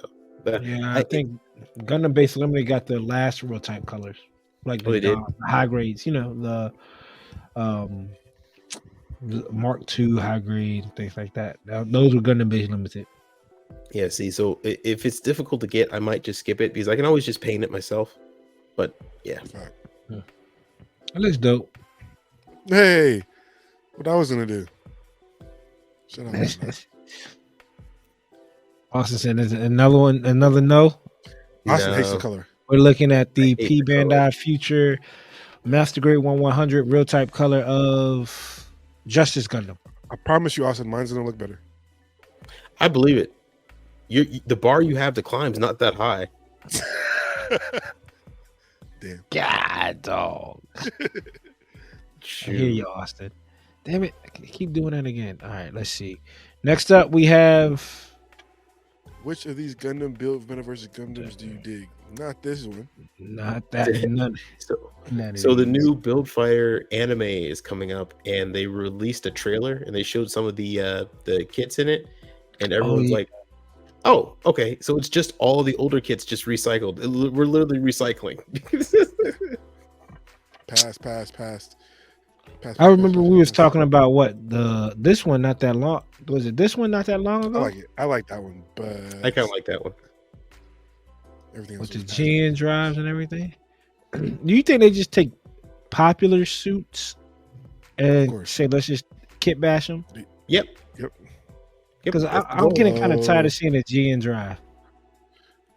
I think Gundam Base Limited got the last real type colors, like the high grades. You know the Mark II high grade, things like that. Those were Gundam Base Limited. Yeah, see, so if it's difficult to get, I might just skip it because I can always just paint it myself. But yeah. It looks dope. Hey, what I was gonna do? Shut up. Austin said there's another no. Austin hates the color. We're looking at the P Bandai Future Master Grade 1/100 real type color of Justice Gundam. I promise you, Austin, mine's gonna look better. I believe it. The bar you have to climb is not that high. Damn. God, dog. I hear you, Austin. Damn it. I keep doing that again. All right, let's see. Next up, we have... Which of these Gundam Build versus Gundams do you dig? Not this one. Not that. None. So the new Build Fire anime is coming up, and they released a trailer, and they showed some of the kits in it, and everyone's like, "Oh, okay, so it's just all the older kits just recycled. We're literally recycling." Pass. I remember we was talking about this one not that long. Was it this one not that long ago? I like it. I like that one, but I kind of like that one. Everything with the GN drives and everything. Do you think they just take popular suits and say let's just kit bash them? Yep. Because I'm getting kind of tired of seeing the GN drive.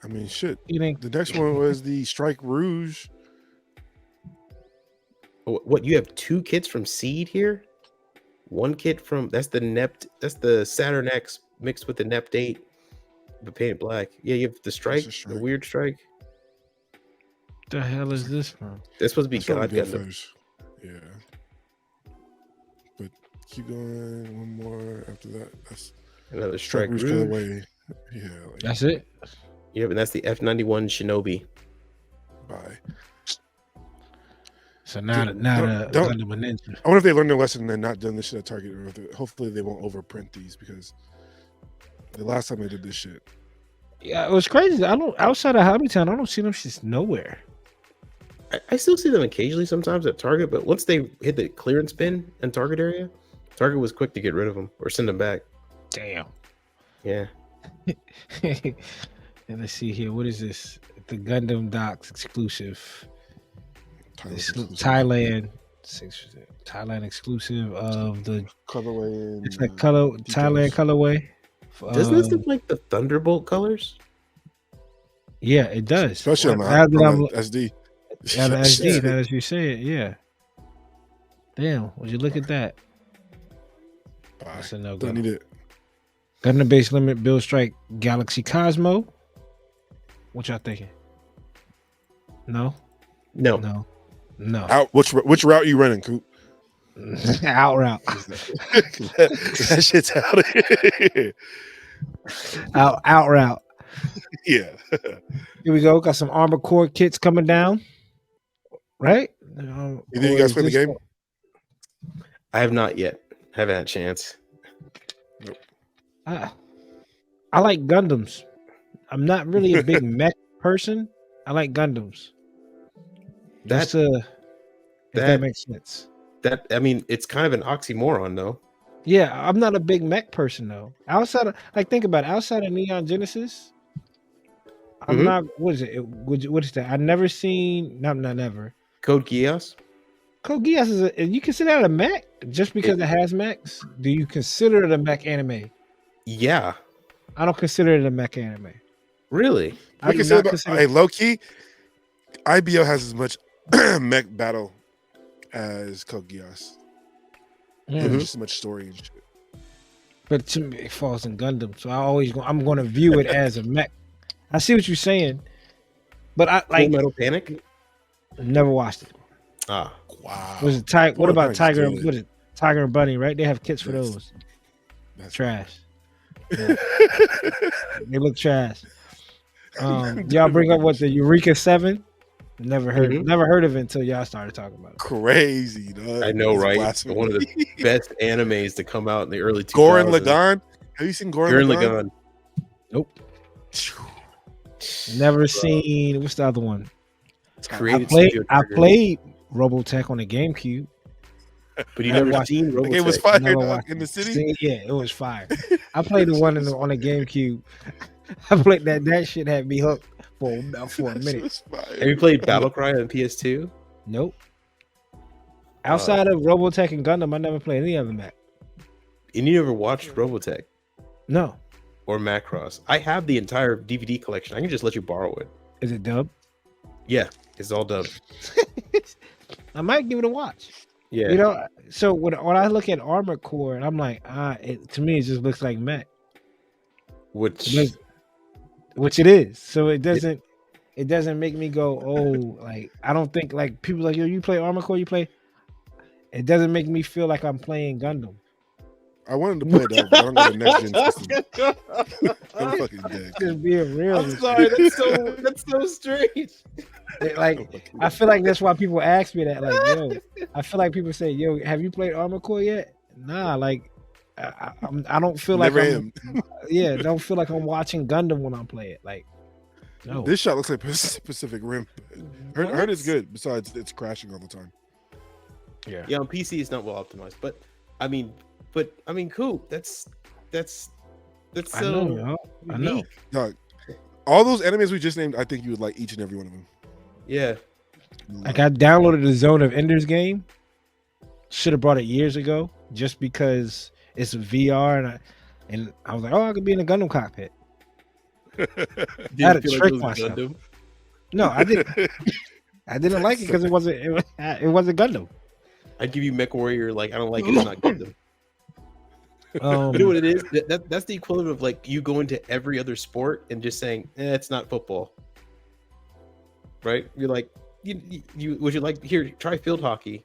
I mean, shit. You think the next one was the Strike Rouge? What, you have two kits from Seed here? One kit from that's the Saturn X mixed with the Nept 8, but painted black. Yeah, you have the Strike, the weird Strike. The hell is this from? This supposed to be God Gundam. Yeah. But keep going. One more after that. That's another Strike Rouge. Colorway. Yeah. That's it. Yeah, and that's the F91 Shinobi. Bye. So now the Gundam and Ninja. I wonder if they learned their lesson and they're not doing this shit at Target. Or hopefully they won't overprint these because the last time they did this shit. Yeah, it was crazy. Outside of Hobbytown, I don't see them shits nowhere. I still see them occasionally sometimes at Target, but once they hit the clearance bin in Target area, Target was quick to get rid of them or send them back. Damn. Yeah. And let's see here. What is this? The Gundam Docs exclusive. Thailand exclusive of the colorway. It's like Thailand colorway. Doesn't this look like the Thunderbolt colors? Yeah, it does. Especially on the SD. Yeah, the SD. Now as you say it, yeah. Damn, would you look at that? That's a no go. Don't need it. Gundam Base Limit Build Strike Galaxy Cosmo. What y'all thinking? No. Out. Which route you running, Coop? Out route. That shit's out of here. Out route. Yeah. Here we go. Got some Armor Core kits coming down. Right? You think you guys play the game? I have not yet. Haven't had a chance. Nope. I like Gundams. I'm not really a big mech person. I like Gundams. If that makes sense. It's kind of an oxymoron, though. Yeah, I'm not a big mech person though. Think about it. Outside of Neon Genesis, I'm not. What is it? What is that? I've never seen. Not never. Code Geass. Code Geass is you consider that a mech just because it has mechs? Do you consider it a mech anime? Yeah. I don't consider it a mech anime. Really? I consider low key. IBO has as much mech battle as Code Geass. There's just so much story and shit. But to me, it falls in Gundam, so I'm going to view it as a mech. I see what you're saying, but I like Full Metal Panic. Never watched it. Ah, wow. Was it Tiger? What about Tiger? What is it? Tiger and Bunny? Right? They have kits for those. That's trash. Yeah. They look trash. Y'all bring up what the Eureka 7? Never heard of it until y'all started talking about it. Crazy, dog. I know, right? One of the best animes to come out in the early 2000s. Gurren Lagann. Have you seen Gurren Lagann? Nope. Never seen. What's the other one? I played Robotech on the GameCube. But you never seen Robotech. It was fire in the city. Yeah, it was fire. I played the one on the GameCube. I played that. That shit had me hooked for a minute. Have you played Battlecry on PS2? Nope. Outside of Robotech and Gundam, I never played any other Mac. And you never watched Robotech? No. Or Macross? I have the entire DVD collection. I can just let you borrow it. Is it dubbed? Yeah, it's all dubbed. I might give it a watch. Yeah. You know, so when I look at Armor Core, and I'm like, to me, it just looks like Mac. Which it is. So it doesn't make me go, oh, like, I don't think, like, people like, yo, you play Armor Core, it doesn't make me feel like I'm playing Gundam. I wanted to play that, but I don't got a next gen system. I'm fucking dead. Just being real. I'm sorry, that's so strange. Like, I feel like that's why people ask me that. Like, yo, I feel like people say, yo, have you played Armor Core yet? Nah, like, I don't feel like don't feel like I'm watching Gundam when I play it. Like, no. This shot looks like Pacific Rim. Heard it's good. Besides, it's crashing all the time. Yeah, on PC it's not well optimized, but I mean, cool. That's so I know. Dog, all those animes we just named, I think you would like each and every one of them. Yeah. Like, I downloaded the Zone of Enders game. Should have brought it years ago, just because it's VR, and I was like, oh, I could be in a Gundam cockpit. I had to trick myself. No, I didn't. I didn't like it because it wasn't Gundam. I'd give you MechWarrior. Like, I don't like it. It's not Gundam. You know what it is? That's the equivalent of, like, you go into every other sport and just saying, it's not football. Right? You're like, you would you like, here, try field hockey,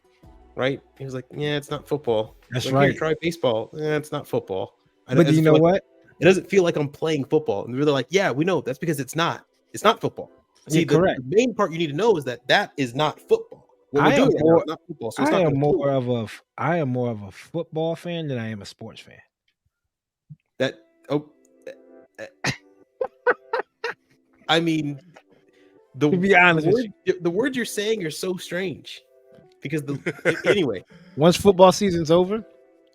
right? He was like, yeah, it's not football. That's like, right. Here, try baseball. It's not football. But you know what? It doesn't feel like I'm playing football. And they're like, yeah, we know. That's because it's not football. See, the main part you need to know is that is not football. What we're doing right now is not football, so it's I not am more of a football fan than I am a sports fan. I mean, to be honest, the words you're saying are so strange. Because anyway, once football season's over,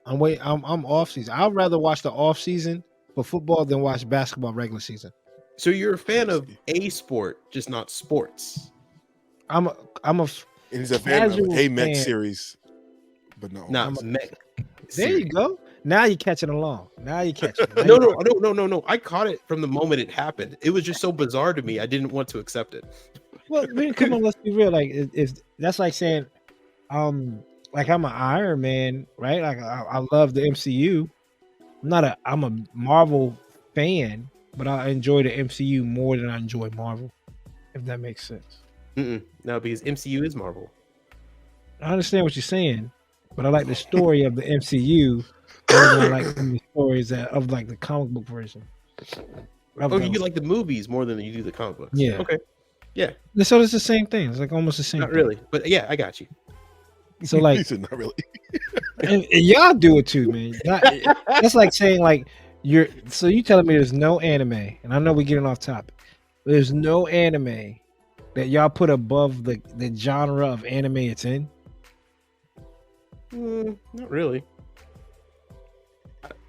I'm off season. I'd rather watch the off season for football than watch basketball regular season. So you're a fan of a sport, just not sports. I'm a he's a fan of a mech series, but no. Not mech. There you go. Now you're catching along. Now you're catching. No. I caught it from the moment it happened. It was just so bizarre to me. I didn't want to accept it. Well, man, come on, let's be real. Like, if that's like saying, like I'm an Iron Man, right? Like I love the MCU. I'm a Marvel fan, but I enjoy the MCU more than I enjoy Marvel. If that makes sense. No, because MCU is Marvel. I understand what you're saying, but I like the story of the MCU more than I like the stories of like the comic book version. You like the movies more than you do the comic books. Yeah. Okay. Yeah. So it's the same thing. It's like almost the same. Not really, but yeah, I got you. So like, not really. and y'all do it too, man. That's like saying like you telling me there's no anime, and I know we're getting off topic. There's no anime that y'all put above the genre of anime it's in. Not really.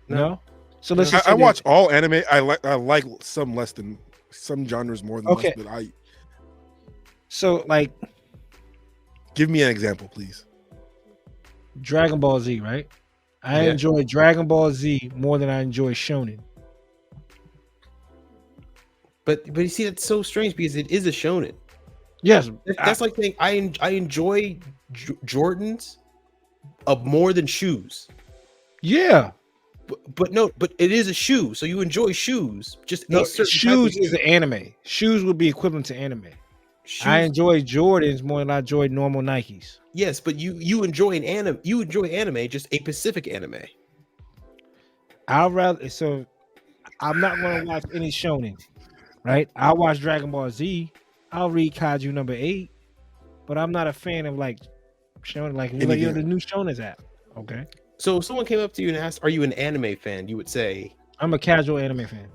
No. So let's. I watch all anime. I like some less than some genres more than okay. Less, but So like, give me an example, please. Dragon Ball Z, right? I enjoy Dragon Ball Z more than I enjoy Shonen. But you see, that's so strange because it is a shonen. Yes, that's like saying I enjoy Jordans more than shoes. Yeah, but it is a shoe, so you enjoy shoes. Just shoes is the anime. Shoes would be equivalent to anime. I enjoy Jordans more than I enjoy normal Nikes. Yes, but you enjoy an anime. You enjoy anime, just a specific anime. I'm not going to watch any shonen, right? I'll watch Dragon Ball Z. I'll read Kaiju number 8, but I'm not a fan of like shonen. Like the new shonen's app. Okay. So if someone came up to you and asked, "Are you an anime fan?" You would say, "I'm a casual anime fan."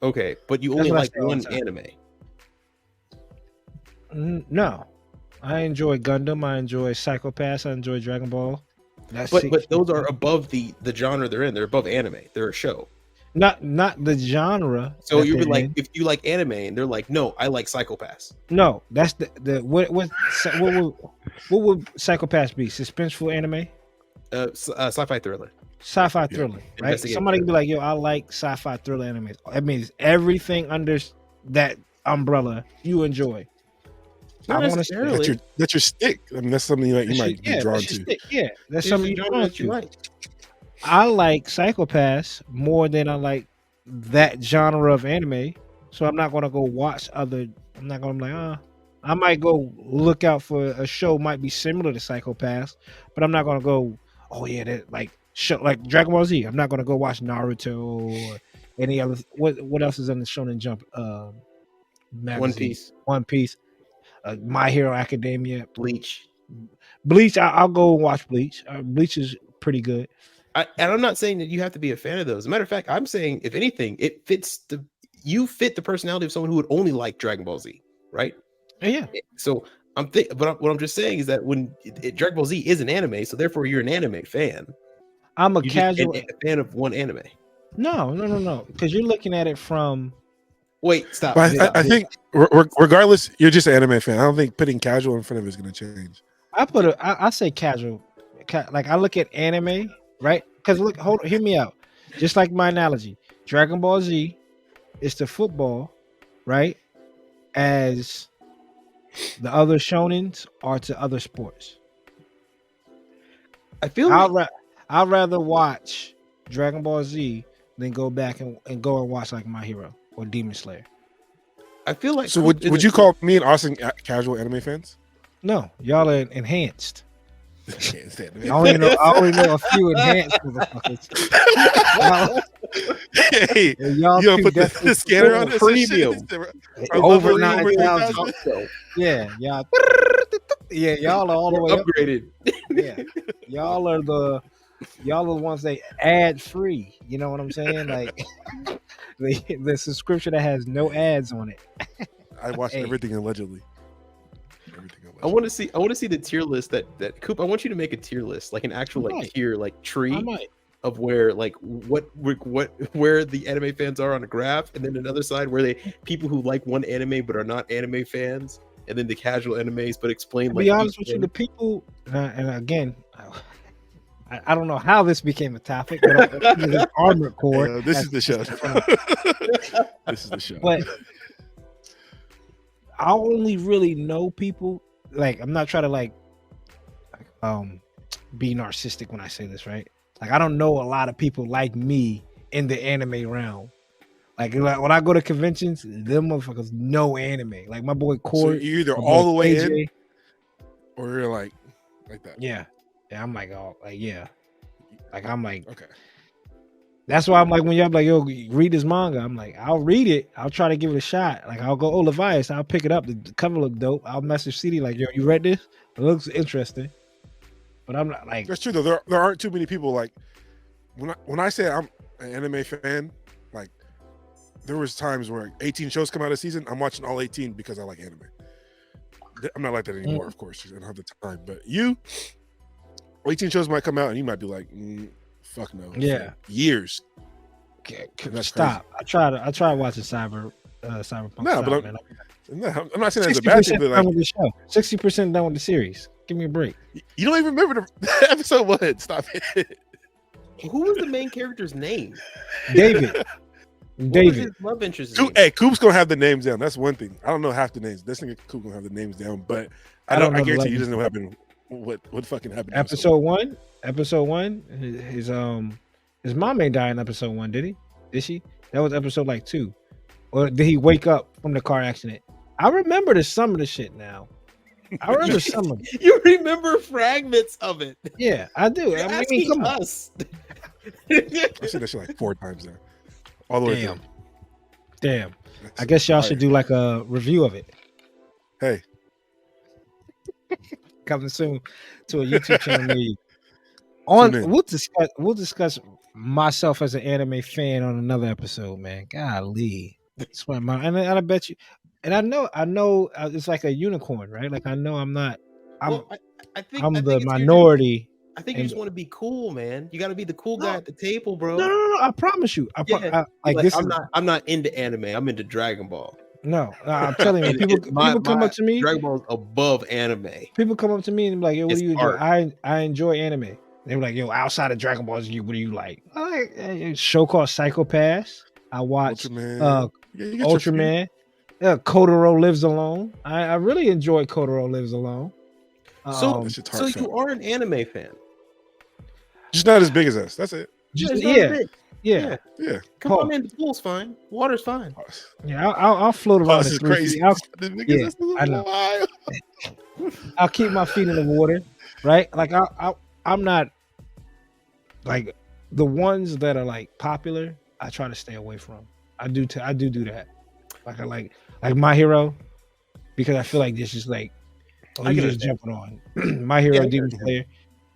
Okay, but you only like one anime. No, I enjoy Gundam. I enjoy Psycho Pass. I enjoy Dragon Ball. But those are above the genre they're in. They're above anime. They're a show. Not the genre. So you would like if you like anime and they're like, no, I like Psycho Pass. No, that's what would Psycho Pass be? Suspenseful anime? Sci-fi thriller. Sci-fi thriller, right? Somebody can be like, yo, I like sci-fi thriller anime. That means everything under that umbrella you enjoy. Not necessarily. That's your stick. I mean, that's something you might be drawn to. Yeah, that's something you're drawn to. Like. I like Psycho Pass more than I like that genre of anime, so I'm not gonna go watch other. I'm not gonna be like, I might go look out for a show might be similar to Psycho Pass, but I'm not gonna go. Oh yeah, that like Dragon Ball Z. I'm not gonna go watch Naruto or any other. What else is on the Shonen Jump? Magazine? One Piece. My Hero Academia. Bleach. I'll go and watch Bleach. Bleach is pretty good. And I'm not saying that you have to be a fan of those. As a matter of fact, I'm saying if anything, you fit the personality of someone who would only like Dragon Ball Z, right? Yeah. So but what I'm just saying is that when Dragon Ball Z is an anime, so therefore you're an anime fan. I'm a casual fan of one anime. No, because you're looking at it from. Wait, stop. I think regardless, you're just an anime fan. I don't think putting casual in front of it is going to change. I say casual, like I look at anime. Right? Because hear me out. Just like my analogy, Dragon Ball Z is to football, right? As the other shonens are to other sports. I feel I'd rather watch Dragon Ball Z than go back and go and watch like My Hero or Demon Slayer. I feel like so. Would you call me and Austin casual anime fans? No, y'all are enhanced. I only know a few enhanced motherfuckers. Hey, y'all you put the scanner on premium over 9,000. Yeah, y'all. Yeah, y'all are all the way upgraded. Yeah, y'all are the ones that ad free. You know what I'm saying? Like the subscription that has no ads on it. I watch everything allegedly. I want to see the tier list that Coop. I want you to make a tier list, like an actual tier, like tree of where like what where the anime fans are on a graph, and then another side where they people who like one anime but are not anime fans, and then the casual animes but explain. To be honest with you, the people and again. I don't know how this became a topic, but this Armored Core. This is the show. This is the show. But I only really know people. Like, I'm not trying to be narcissistic when I say this, right? Like, I don't know a lot of people like me in the anime realm. Like when I go to conventions, them motherfuckers know anime. Like my boy Corey. So you're either all the way in, or you're like that. Yeah. Yeah, I'm like, oh, like, yeah. Like, I'm like, okay. That's why I'm like, when y'all like, yo, read this manga, I'm like, I'll read it. I'll try to give it a shot. Like, I'll go, oh, Levias, I'll pick it up. The cover look dope. I'll message CD like, yo, you read this? It looks interesting. But I'm not like. That's true, though. There aren't too many people like, when I say I'm an anime fan, like, there was times where 18 shows come out a season, I'm watching all 18 because I like anime. I'm not like that anymore, of course. I don't have the time. But 18 shows might come out and you might be like, fuck no. Yeah. Years. Stop. Crazy. I tried watching Cyberpunk. No, but I'm not saying that's a bad thing. But like, with the show. 60% done with the series. Give me a break. You don't even remember the episode 1. Stop it. Who was the main character's name? David. David. Love interest. Hey, Coop's gonna have the names down. That's one thing. I don't know half the names. This nigga Coop gonna have the names down, but I guarantee he doesn't know what happened. What fucking happened? Episode 1. His mom ain't die in episode 1, did he? Did she? That was episode like 2. Or did he wake up from the car accident? I remember some of the shit now. I remember some of it. You remember fragments of it. Yeah, I do. I mean, come on. I've seen that shit like 4 times now. All the way through. Damn. I guess y'all should do like a review of it. Hey. Coming soon to a YouTube channel. We'll discuss myself as an anime fan on another episode, man. Golly. And I bet you, and I know it's like a unicorn, right? Like I know I'm not. I think I'm the minority. I think you just want to be cool, man. You got to be the cool guy at the table, bro. No. I promise you. I'm not into anime. I'm into Dragon Ball. No, I'm telling you, people come up to me. Dragon Ball is above anime. People come up to me and be like, "Yo, what do you enjoy?" I enjoy anime. They were like, "Yo, outside of Dragon Ball, what do you like?" I like a show called Psychopaths. I watch Ultraman. Kotaro Lives Alone. I really enjoy Kotaro Lives Alone. So you are an anime fan, just not as big as us. That's it. Yeah. Come on, man. The pool's fine. Water's fine. Yeah, I'll float around. This is crazy. I know. I'll keep my feet in the water, right? Like I'm not like the ones that are like popular. I try to stay away from. I do that. Like I like My Hero, because I feel like this is like you just jumping on My Hero Demon Slayer.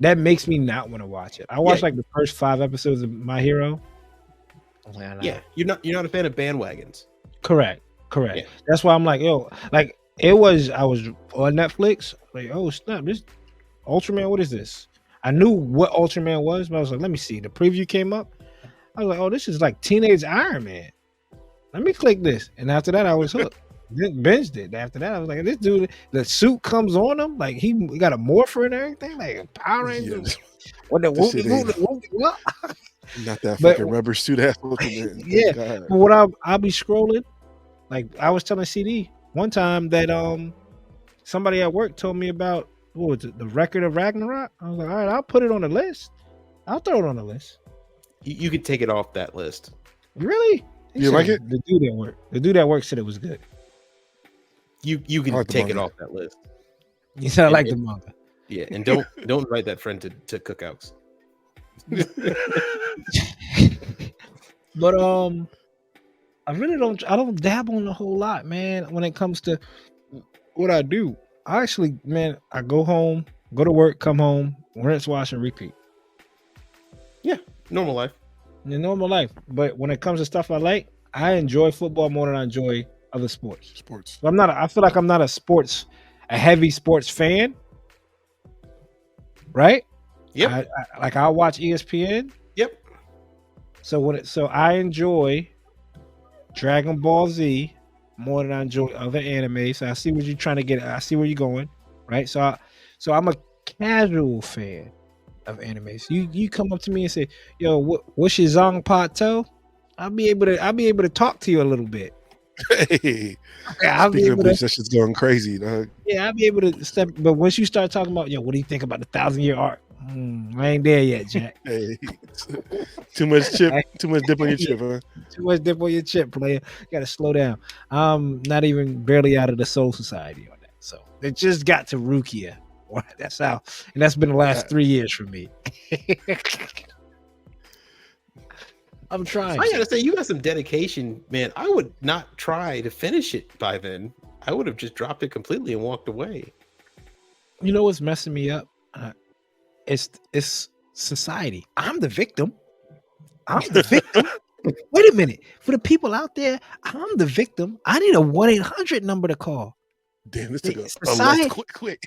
That makes me not want to watch it. I watched like the first 5 episodes of My Hero. Yeah, you're not a fan of bandwagons. Correct. Yeah. That's why I'm like, yo, like I was on Netflix, like, oh snap, this Ultraman, what is this? I knew what Ultraman was, but I was like, let me see. The preview came up. I was like, oh, this is like Teenage Iron Man. Let me click this. And after that, I was hooked. Then binged it. After that, I was like, this dude, the suit comes on him, like he got a morpher and everything, like a Power Ranger. What the what? Not that fucking rubber suit ass looking. Yeah, but what I'll be scrolling, like I was telling CD one time that somebody at work told me about what was it, the Record of Ragnarok. I was like, all right, I'll put it on the list. I'll throw it on the list. You could take it off that list. Really? You like it? The dude that worked said it was good. You can like take it off that list. You said I like the manga. Yeah, and don't invite that friend to cookouts. But I don't dabble in a whole lot, man, when it comes to what I do. I actually, man, I go home, go to work, come home, rinse, wash, and repeat. Yeah, normal life. The normal life. But when it comes to stuff I like, I enjoy football more than I enjoy other sports. So I'm not. I feel like I'm not a heavy sports fan. Right? Yep. I'll watch ESPN. Yep. So I enjoy Dragon Ball Z more than I enjoy other anime. So I see what you're trying to get. I see where you're going. Right? So I'm a casual fan of animes. You come up to me and say, "Yo, what's your Zong Pato?" I'll be able to talk to you a little bit. Hey, I'll be able to. That shit's going crazy, dog. Yeah, I'll be able to step. But once you start talking about, what do you think about the 1,000-year arc? I ain't there yet, Jack. Hey, too much dip on your chip, huh? Too much dip on your chip, player. You got to slow down. I'm not even barely out of the Soul Society on that. So it just got to Rukia. That's how, and that's been the last 3 years for me. I'm trying. I gotta say, you got some dedication, man. I would not try to finish it by then. I would have just dropped it completely and walked away. You know what's messing me up? It's society. I'm the victim. Wait a minute. For the people out there, I'm the victim. I need a 1-800 number to call. Damn, this took a quick.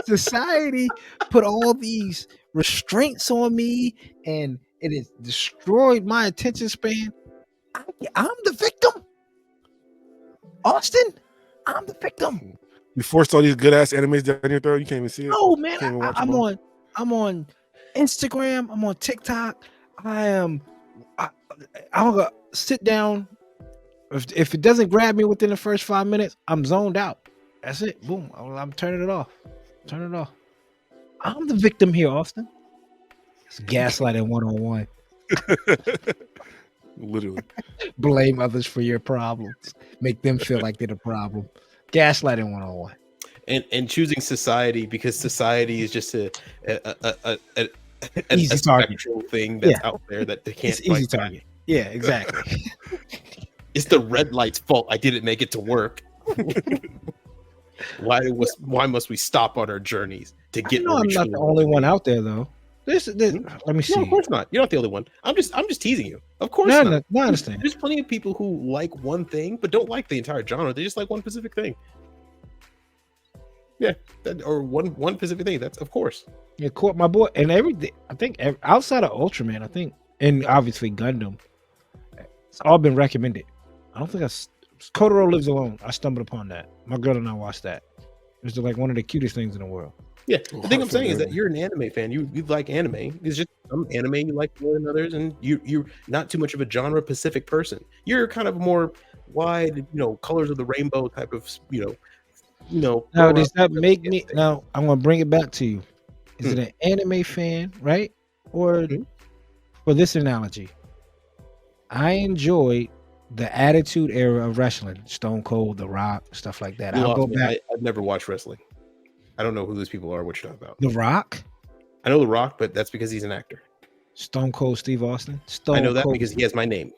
Society put all these restraints on me, and it has destroyed my attention span. I'm the victim. Austin, I'm the victim. You forced all these good ass animes down your throat. You can't even see it. Oh man, I'm on Instagram. I'm on TikTok. I'm gonna sit down. If it doesn't grab me within the first 5 minutes, I'm zoned out. That's it. Boom. I'm turning it off. Turn it off. I'm the victim here, Austin. It's gaslighting 101. Literally. Blame others for your problems. Make them feel like they're the problem. Gaslighting 101. And choosing society because society is just a easy target thing that's out there that they can't. It's easy target. Yeah, exactly. It's the red light's fault. I didn't make it to work. Why must we stop on our journeys to get? I'm not the only one out there though. Let me see. No, of course not. You're not the only one. I'm just teasing you. Of course not. No, I understand. There's plenty of people who like one thing but don't like the entire genre. They just like one specific thing. Yeah, or one specific thing. That's of course. Yeah, caught my boy, and everything. I think outside of Ultraman, I think, and obviously Gundam, it's all been recommended. I don't think Kotaro Lives Alone. I stumbled upon that. My girl and I watched that. It's like one of the cutest things in the world. Yeah, the thing I'm saying is that you're an anime fan. You like anime. It's just some anime you like more than others, and you're not too much of a genre specific person. You're kind of more wide, colors of the rainbow type of, Now does that make me? Now I'm gonna bring it back to you. Is it an anime fan, right? Or for this analogy, I enjoyed the Attitude Era of wrestling, Stone Cold, The Rock, stuff like that. I'll go back. I've never watched wrestling. I don't know who those people are. What you're talking about? The Rock. I know The Rock, but that's because he's an actor. Stone Cold Steve Austin. I know that because he has my name.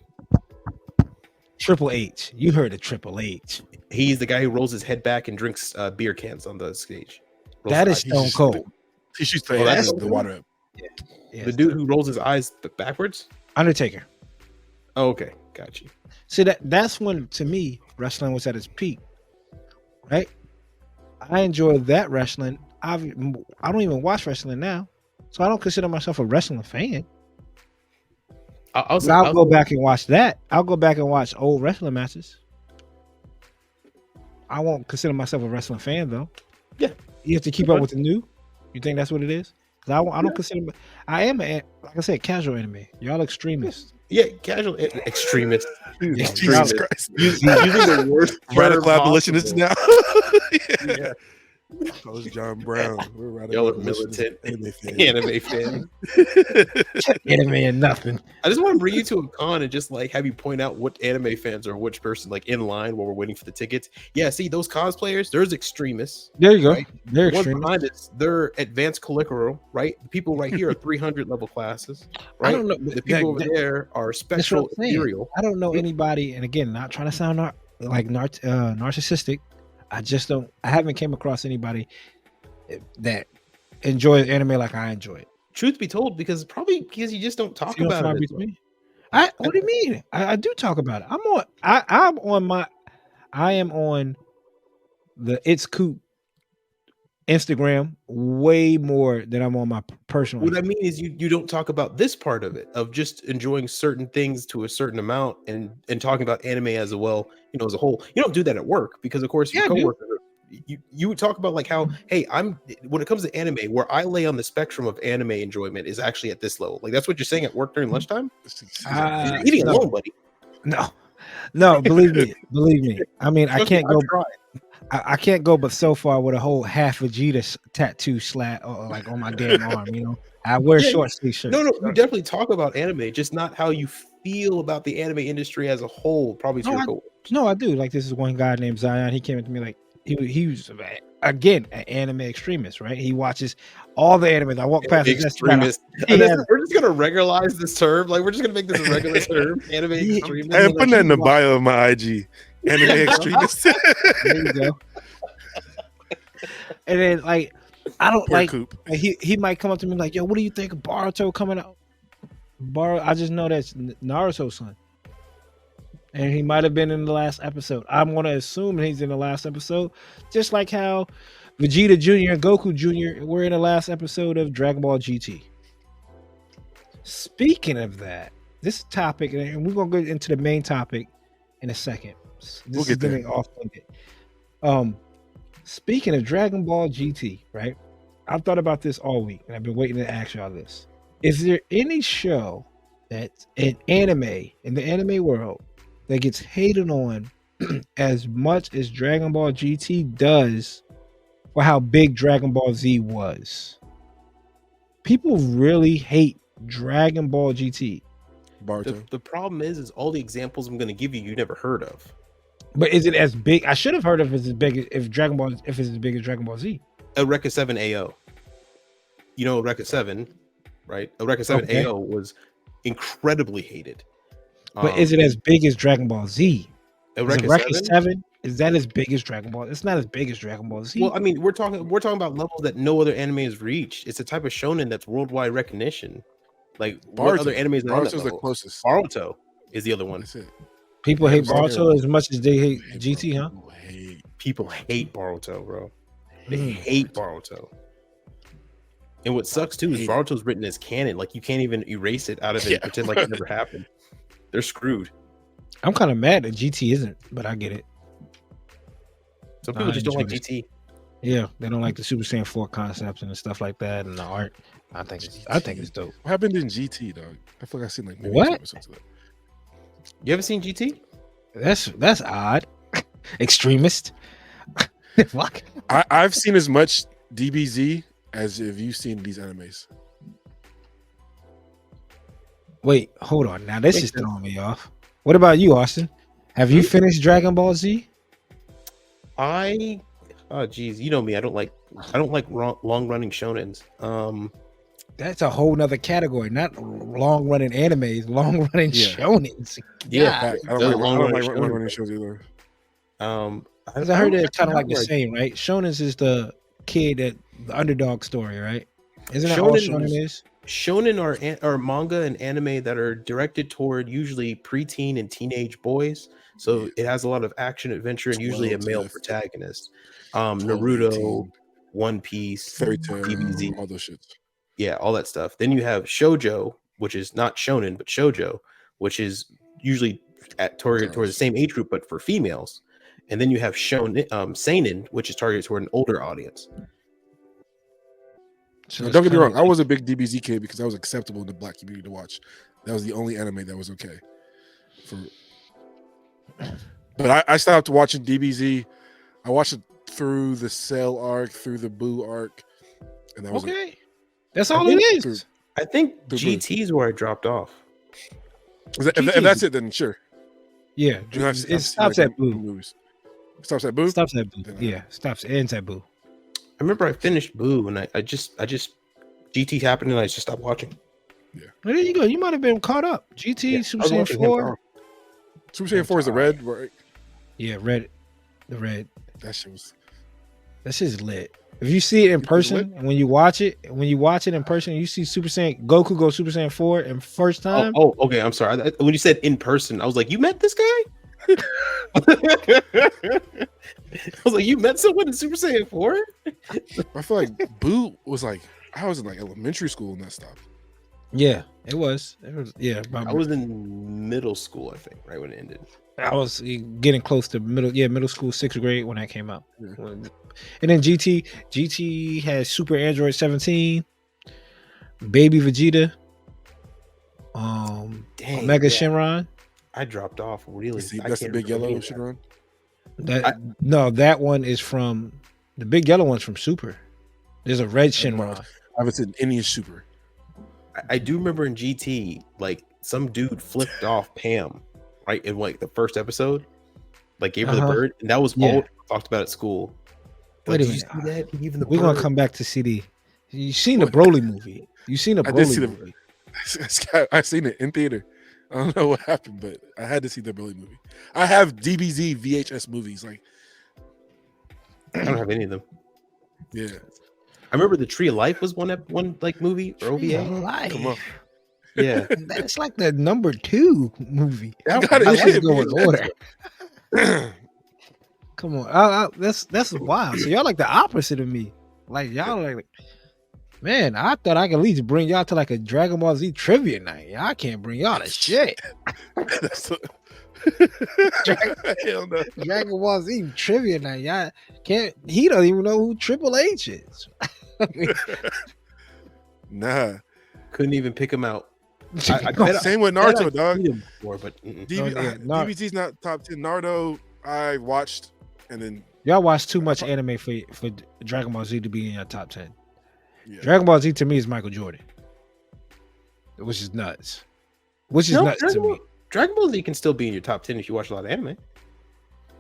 Triple H. You heard of Triple H. He's the guy who rolls his head back and drinks beer cans on the stage. That is Stone Cold. He shoots the water up. Yeah. The dude who rolls his eyes backwards? Undertaker. Oh, okay. Got you. See, that's when, to me, wrestling was at its peak. Right? I enjoy that wrestling. I don't even watch wrestling now, so I don't consider myself a wrestling fan. I'll go back and watch that. I'll go back and watch old wrestling matches. I won't consider myself a wrestling fan, though. Yeah. You have to keep up with the new? You think that's what it is? I don't consider... I am, like I said, casual anime. Y'all extremists. Yeah, casual extremists. Jesus Christ. Using the worst radical abolitionists now. Yeah. That was John Brown. Y'all are militant anime fans. Anime and nothing. I just want to bring you to a con and just have you point out what anime fans or which person in line while we're waiting for the tickets. Yeah, see those cosplayers. There's extremists. There you go. Right? They're extremists. Behind it, they're advanced Calicoro, right? The people right here are 300 level classes. Right. I don't know. The people over there are special ethereal. I don't know anybody, and again, not trying to sound narcissistic. I haven't came across anybody that enjoys anime like I enjoy it. Truth be told, because you just don't talk about it. What do you mean? I do talk about it. I am on the It's Coop Instagram way more than I'm on my personal. What I mean is you don't talk about this part of it, of just enjoying certain things to a certain amount and talking about anime as well, as a whole. You don't do that at work because, of course, your coworkers. You would talk about like how, hey, when it comes to anime, where I lay on the spectrum of anime enjoyment is actually at this level. Like that's what you're saying at work during lunchtime. You're eating alone, buddy. No, believe me. I mean, I can't go. I can't go, but so far with a whole half Vegeta tattoo like on my damn arm. I wear short sleeve shirts. No, you definitely talk about anime, just not how you feel about the anime industry as a whole. Probably to your coworkers. No, I do. Like this is one guy named Zion. He came up to me like he was again an anime extremist, right? He watches all the anime. I walk past extremist. We're just gonna regularize this term. Like we're just gonna make this a regular term. Anime extremist. Hey, I'm putting that in the bio of my IG. Anime extremist. There you go. And then like I don't like he might come up to me like, yo, what do you think of Boruto coming out? I just know that's Naruto's son. And he might have been in the last episode. I'm gonna assume he's in the last episode. Just like how Vegeta Jr. and Goku Jr. were in the last episode of Dragon Ball GT. Speaking of that, this topic, and we're gonna go into the main topic in a second. We'll get there. Speaking of Dragon Ball GT, right? I've thought about this all week, and I've been waiting to ask y'all this. Is there any show that's an anime in the anime world that gets hated on as much as Dragon Ball GT does for how big Dragon Ball Z was? People really hate Dragon Ball GT. The problem is all the examples I'm going to give you never heard of. But is it as big? I should have heard of it as big if Dragon Ball, if it's as big as Dragon Ball Z. Eureka 7 AO. Eureka 7, right? Eureka 7 AO was incredibly hated. But is it as big as Dragon Ball Z? Eureka 7? Is that as big as Dragon Ball? It's not as big as Dragon Ball Z. Well, I mean, we're talking about levels that no other anime has reached. It's a type of shonen that's worldwide recognition. Like what other animes are on that level? The closest. Boruto is the other one. That's it. People hate Boruto as much as they hate GT, huh? People hate Boruto, bro. They hate Boruto. And what sucks too is Boruto's written as canon. Like you can't even erase it out of it and pretend like it never happened. They're screwed. I'm kind of mad that GT isn't, but I get it. Some people just don't like GT. Yeah, they don't like the Super Saiyan 4 concepts and the stuff like that and the art. I think it's dope. What happened in GT, dog? I feel like I've seen like maybe 2 episodes of that. You ever seen GT? That's odd. Extremist. Fuck. I've seen as much DBZ as if you've seen these animes. Wait, hold on. Now this is throwing me off. What about you, Austin? Have you finished Dragon Ball Z? Oh geez, you know me. I don't like long running shonens. That's a whole nother category, not long running animes, long running shonens. Yeah, I don't like long running shows either. I heard it's kind of like the same, right? Shonens is the kid that the underdog story, right? Isn't that all shonen is? Shonen are manga and anime that are directed toward usually preteen and teenage boys. So it has a lot of action, adventure, and usually a male protagonist. Naruto, 18. One Piece, Fairy Tail, DBZ, all those shits. Yeah, all that stuff. Then you have shoujo, which is not shonen, but shoujo, which is usually towards the same age group, but for females. And then you have seinen, which is targeted toward an older audience. So don't get me wrong, I was a big DBZ kid because that was acceptable in the black community to watch. That was the only anime that was okay. But I stopped watching DBZ. I watched it through the Cell arc, through the Boo arc, and that was okay. That's all it is. I think GT is where I dropped off. If that's it, then sure. Yeah, it stops at Boo. Movies. Stops at Boo. Stops at Boo. Yeah, ends at Boo. I remember I finished Boo, and I just GT happened, and I just stopped watching. Yeah, well, there you go. You might have been caught up. GT, Super Saiyan 4. Super Saiyan 4 is the red, right? Yeah, red. The red. That shit was. That shit's lit. If you see it in person, and when you watch it in person, you see Super Saiyan Goku go Super Saiyan 4 and first time. Oh, okay. I'm sorry. When you said in person, I was like, you met this guy? I was like, you met someone in Super Saiyan 4? I feel like Boo was like, I was in like elementary school and that stuff. Yeah, it was. Yeah. I was in middle school, I think, right when it ended. I was getting close to middle school, 6th grade when that came out. Yeah. And then GT has Super Android 17, Baby Vegeta, Omega Shenron. I dropped off really. That's the big yellow Shenron. That one is from the big yellow one's from Super. There's a red Shenron. I haven't seen any Super. I do remember in GT, like some dude flipped off Pam, right in like the first episode, like gave her the bird, and that was all we talked about at school. Wait a minute. We're gonna come back to CD. You seen the Broly movie? You seen the Broly movie? I seen it in theater. I don't know what happened, but I had to see the Broly movie. I have DBZ VHS movies. Like, I don't have any of them. Yeah, I remember the Tree of Life was one like movie or OVA. Come on. Yeah, that's like the number 2 movie. That should go in order. Come on, that's wild. So y'all like the opposite of me. Like y'all like, man, I thought I could at least bring y'all to like a Dragon Ball Z trivia night. I can't bring y'all to shit. Dragon Ball Z trivia night. Y'all can't. He don't even know who Triple H is. Nah, couldn't even pick him out. Same with Naruto, dog. Before, but DBZ's not top 10. Naruto, I watched, and then y'all watch too much anime for Dragon Ball Z to be in your top 10. Yeah. Dragon Ball Z to me is Michael Jordan, which is nuts. Nuts to me. Dragon Ball Z can still be in your top 10 if you watch a lot of anime.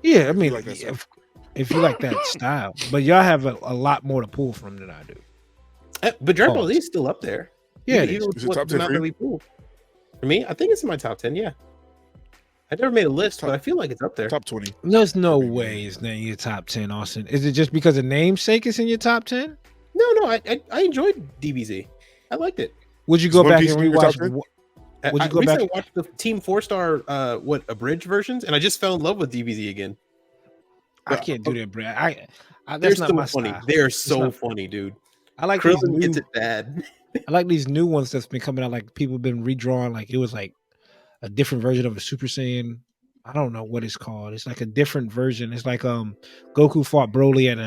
Yeah, I mean, like if you like that style, but y'all have a lot more to pull from than I do. But Dragon Ball Z is still up there. Yeah, is it top 10 really cool. For me, I think it's in my top 10. Yeah, I never made a list, but I feel like it's up there. Top 20. There's no way it's in your top 10, Austin. Is it just because of namesake it's in your top 10? No, I enjoyed DBZ. I liked it. Would you go back and rewatch? Would you go back and watch the Team 4-star abridged versions, and I just fell in love with DBZ again. I can't do that, Brad. They're so funny. They are so funny, dude. I like Krillin gets it bad. I like these new ones that's been coming out. Like people have been redrawing. Like it was like a different version of a Super Saiyan. I don't know what it's called. It's like a different version. It's like Goku fought Broly at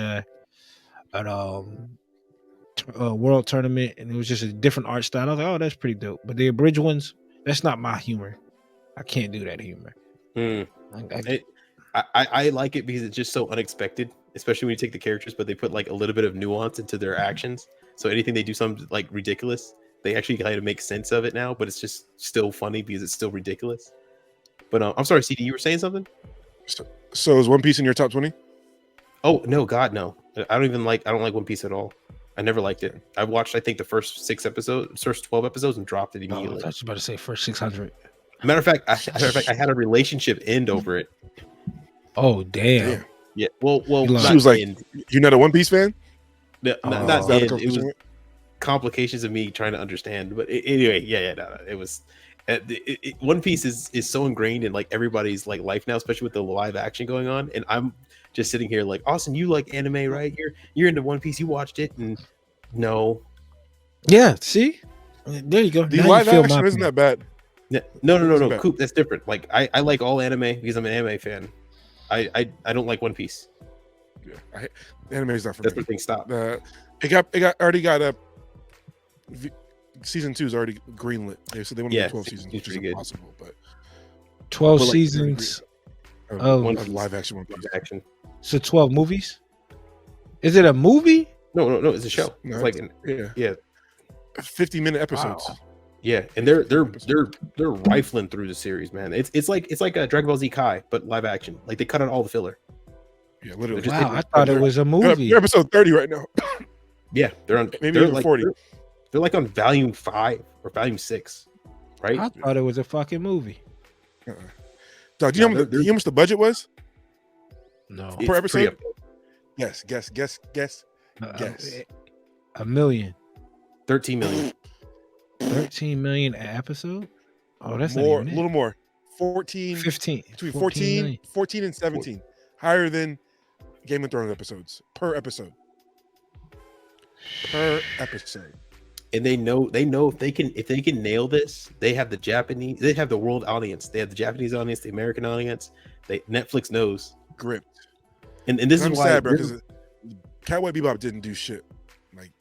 a world tournament, and it was just a different art style. I was like, oh, that's pretty dope. But the abridged ones, that's not my humor. I can't do that humor. I like it because it's just so unexpected, especially when you take the characters, but they put like a little bit of nuance into their actions. So anything they do something like ridiculous, they actually kind of make sense of it now, but it's just still funny because it's still ridiculous. But I'm sorry, CD, you were saying something? So is One Piece in your top 20? Oh no, God no! I don't like One Piece at all. I never liked it. I watched, I think, the first 12 episodes, and dropped it immediately. I was about to say first 600. Matter of fact, I had a relationship end over it. Oh damn! Yeah. Well, she was like, "You're not a One Piece fan?" No, not end. It was complications of me trying to understand. But anyway, no, it was. One Piece is so ingrained in like everybody's like life now, especially with the live action going on. And I'm just sitting here like, Austin, you like anime, right? You're into One Piece. You watched it, and no. Yeah. See, there you go. The live action isn't that bad. No. Coop, that's different. Like I like all anime because I'm an anime fan. I don't like One Piece. Yeah, anime is not for that's me. Where things stop. It already got a season 2 is already greenlit. So they want to do 12 seasons, which is impossible. But 12 seasons of live action One Piece. Action. So 12 movies. Is it a movie? No. It's a show. No, it's like 50-minute episodes. Wow. Yeah, and they're rifling through the series, man. It's like a Dragon Ball Z Kai, but live action. Like they cut out all the filler. Yeah, literally. Wow, I thought it was a movie. They're episode 30 right now. Yeah, they're on maybe even 40. They're like on volume 5 or volume 6, right? I thought it was a fucking movie. Dog, do you know how much the budget was? No. Per episode? Guess. A million. 13 million. 13 million an episode? Oh, that's more, not even a little more. 14, 15. between 14 14 and 17. Higher than Game of Thrones episodes per episode. And they know if they can nail this, they have the world audience, they have the Japanese audience, the American audience. Netflix knows. Gripped. And this is I'm why, sad, bro, because Cowboy Bebop didn't do shit. Like,